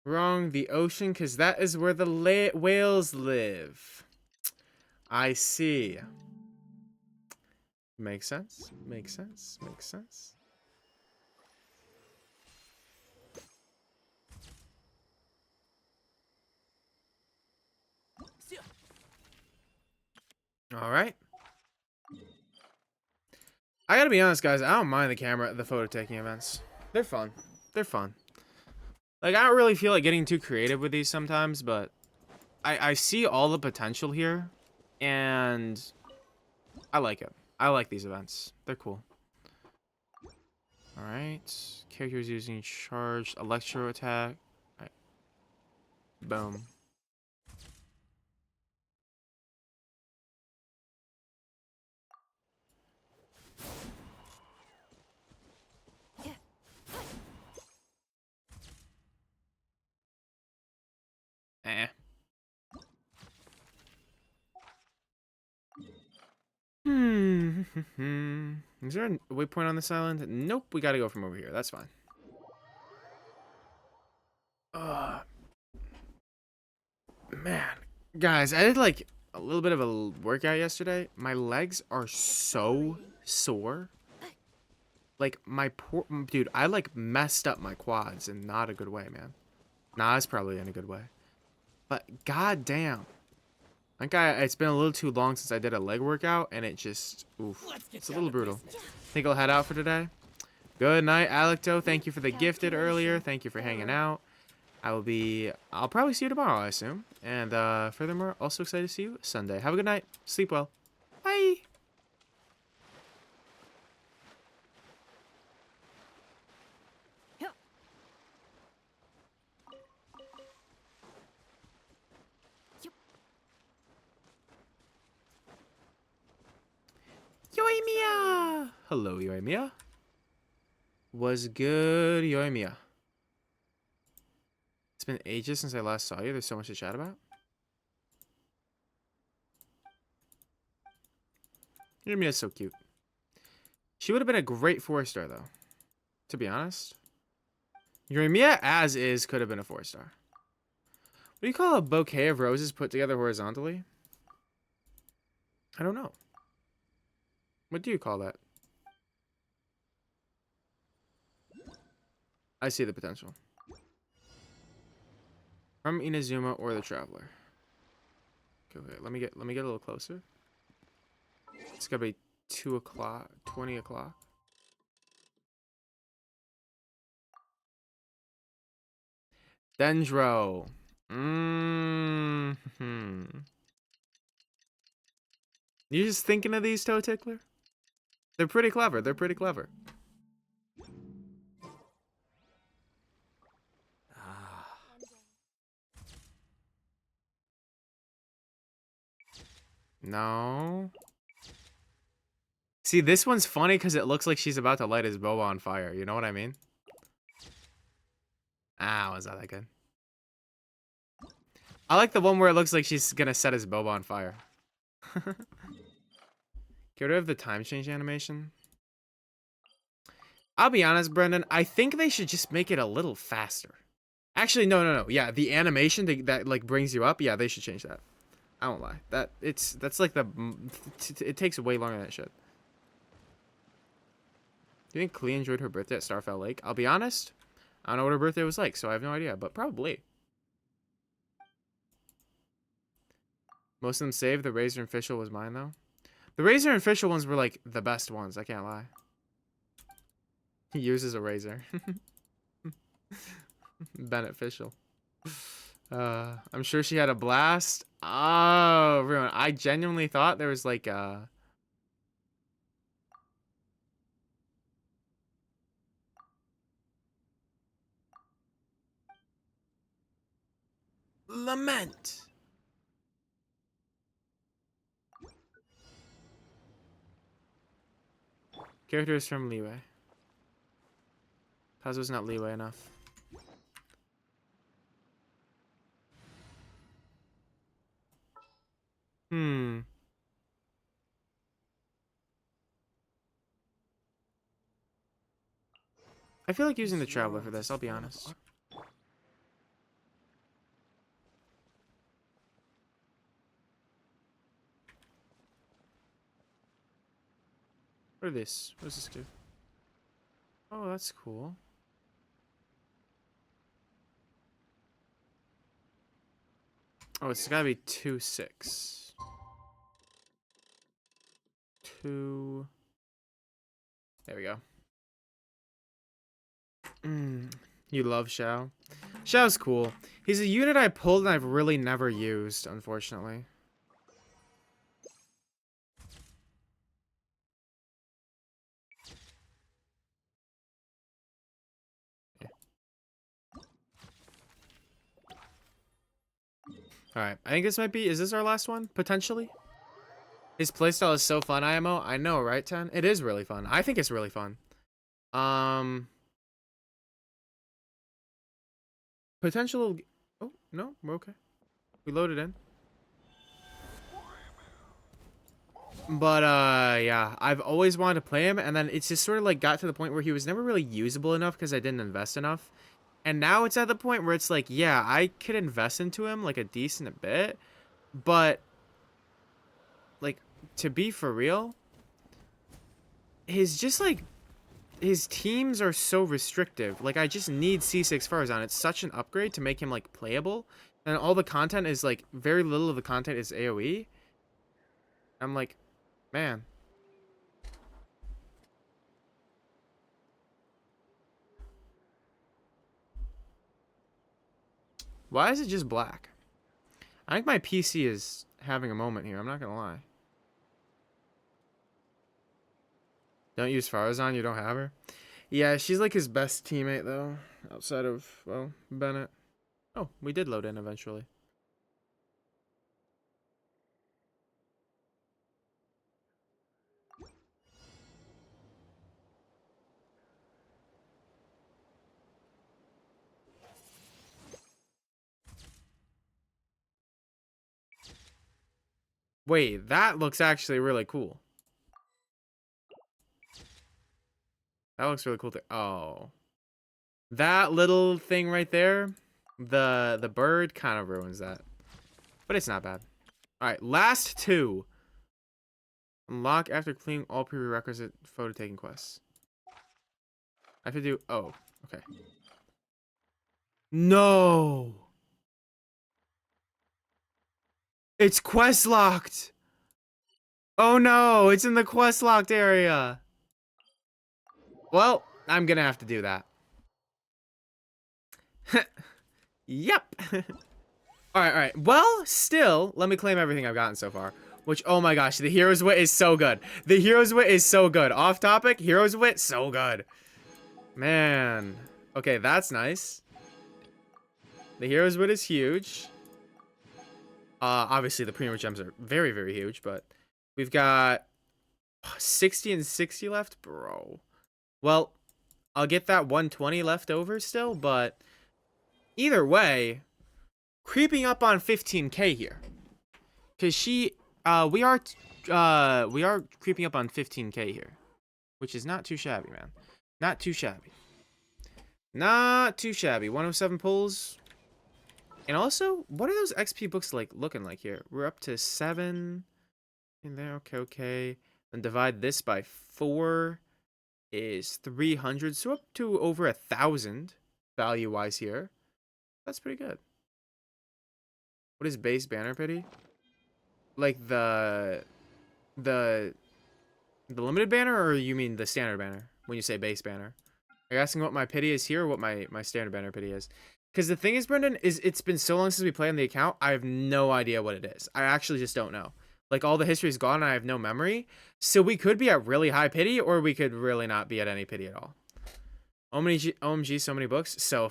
Wrong, the ocean, because that is where the whales live. I see. Makes sense. Makes sense. Makes sense. All right. I gotta be honest, guys. I don't mind the photo taking events. They're fun. They're fun. Like, I don't really feel like getting too creative with these sometimes, but I see all the potential here, and I like it. I like these events. They're cool. All right. Characters using charged electro attack. All right. Boom. Eh. Is there a waypoint on this island? Nope, we gotta go from over here. That's fine. Man. Guys, I did like a little bit of a workout yesterday. My legs are so sore. Like, my poor... Dude, I like messed up my quads in not a good way, man. Nah, it's probably in a good way. But goddamn. Like, it's been a little too long since I did a leg workout, and it just, oof, it's a little brutal. Think I'll head out for today. Good night, Alecto. Thank you for the gifted earlier. Thank you for hanging out. I'll probably see you tomorrow, I assume. And furthermore, also excited to see you Sunday. Have a good night. Sleep well. Bye. Yoimiya! Hello, Yoimiya. Was good, Yoimiya. It's been ages since I last saw you. There's so much to chat about. Yoimiya's so cute. She would have been a great 4-star, though. To be honest. Yoimiya, as is, could have been a 4-star. What do you call a bouquet of roses put together horizontally? I don't know. What do you call that? I see the potential. From Inazuma or the Traveler. Okay, wait, let me get a little closer. It's gotta be 2 o'clock, 20 o'clock. Dendro. You just thinking of these, Toe Tickler? They're pretty clever. They're pretty clever. No. See, this one's funny because it looks like she's about to light his bow on fire. You know what I mean? Ah, was that good? I like the one where it looks like she's gonna set his bow on fire. Get rid of the time change animation. I'll be honest, Brendan. I think they should just make it a little faster. Actually, no. Yeah, the animation that like brings you up. Yeah, they should change that. I won't lie. That's like it takes way longer than it should. Do you think Klee enjoyed her birthday at Starfell Lake? I'll be honest, I don't know what her birthday was like, so I have no idea, but probably. Most of them saved. The Razor and Fischl was mine, though. The Razor and Fischl ones were, like, the best ones. I can't lie. He uses a razor. Bennett Fischl. I'm sure she had a blast. Oh, everyone. I genuinely thought there was, like, Lament. Characters from Leeway. Kazuo's not Leeway enough. I feel like using the Traveler for this, I'll be honest. What are this? What does this do? Oh, that's cool. Oh, it's gotta be 2/6. 2. There we go. You love Xiao. Xiao's cool. He's a unit I pulled and I've really never used, unfortunately. Alright, I think this might be... Is this our last one? Potentially? His playstyle is so fun, IMO. I know, right, 10? It is really fun. I think it's really fun. Potential... Oh, no, we're okay. We loaded in. But, yeah. I've always wanted to play him, and then it's just sort of, like, got to the point where he was never really usable enough because I didn't invest enough. And now it's at the point where it's like, yeah, I could invest into him, like, a decent bit. But, like, to be for real, his just, like... His teams are so restrictive. Like, I just need C6 Farazan. It's such an upgrade to make him, like, playable. And all the content is, like, very little of the content is AoE. I'm like, man. Why is it just black? I think my PC is having a moment here. I'm not gonna lie. Don't use Farazan, you don't have her? Yeah, she's like his best teammate, though. Outside of, well, Bennett. Oh, we did load in eventually. Wait, that looks actually really cool. That looks really cool. Oh. That little thing right there, the bird kind of ruins that. But it's not bad. Alright, last two. Unlock after completing all prerequisite photo taking quests. I have to do... Oh, okay. No! It's quest locked! Oh no, it's in the quest locked area. Well, I'm gonna have to do that. Yep. Alright. Well, still, let me claim everything I've gotten so far. Which, oh my gosh, the Hero's Wit is so good. The Hero's Wit is so good. Off topic, Hero's Wit, so good. Man. Okay, that's nice. The Hero's Wit is huge. Obviously, the premium gems are very, very huge, but we've got 60 and 60 left, bro. Well, I'll get that 120 left over still, but either way, creeping up on 15k here. Cause we are creeping up on 15k here, which is not too shabby, man. Not too shabby. Not too shabby. 107 pulls. And also, what are those XP books like looking like here? We're up to 7 in there. Okay. Then divide this by 4. is 300, so up to over 1,000 value-wise here. That's pretty good. What is base banner pity? Like the limited banner, or you mean the standard banner when you say base banner? Are you asking what my pity is here, or what my standard banner pity is? Because the thing is, Brendan, is it's been so long since we played on the account, I have no idea what it is. I actually just don't know. Like, all the history is gone, and I have no memory. So we could be at really high pity, or we could really not be at any pity at all. OMG, so many books. So,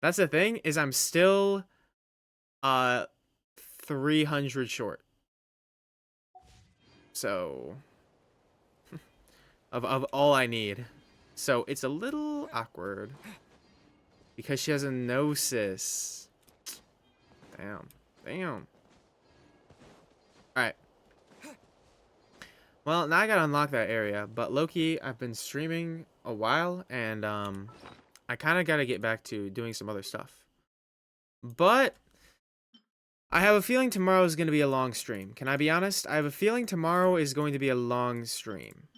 that's the thing, is I'm still 300 short. So, of all I need. So, it's a little awkward. Because she has a gnosis. Damn. Damn. Alright. Well, now I gotta unlock that area. But low-key, I've been streaming a while. And, I kind of gotta get back to doing some other stuff. But I have a feeling tomorrow is going to be a long stream. Can I be honest? I have a feeling tomorrow is going to be a long stream.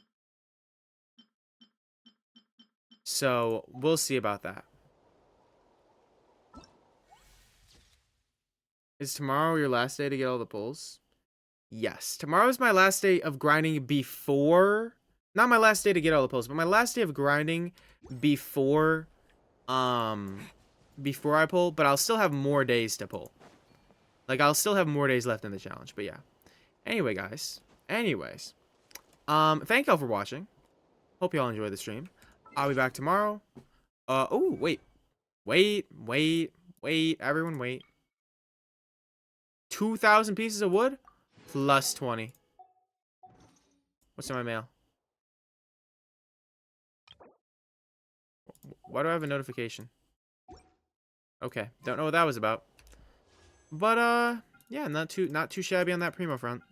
So, we'll see about that. Is tomorrow your last day to get all the pulls? Yes. Tomorrow is my last day of grinding before... Not my last day to get all the pulls, but my last day of grinding before... Before I pull, but I'll still have more days to pull. Like, I'll still have more days left in the challenge, but yeah. Anyway, guys. Anyways. Thank y'all for watching. Hope y'all enjoyed the stream. I'll be back tomorrow. Oh, wait. Wait. Everyone wait. 2,000 pieces of wood? Plus 20. What's in my mail? Why do I have a notification? Okay. Don't know what that was about. But, yeah, not too shabby on that primo front.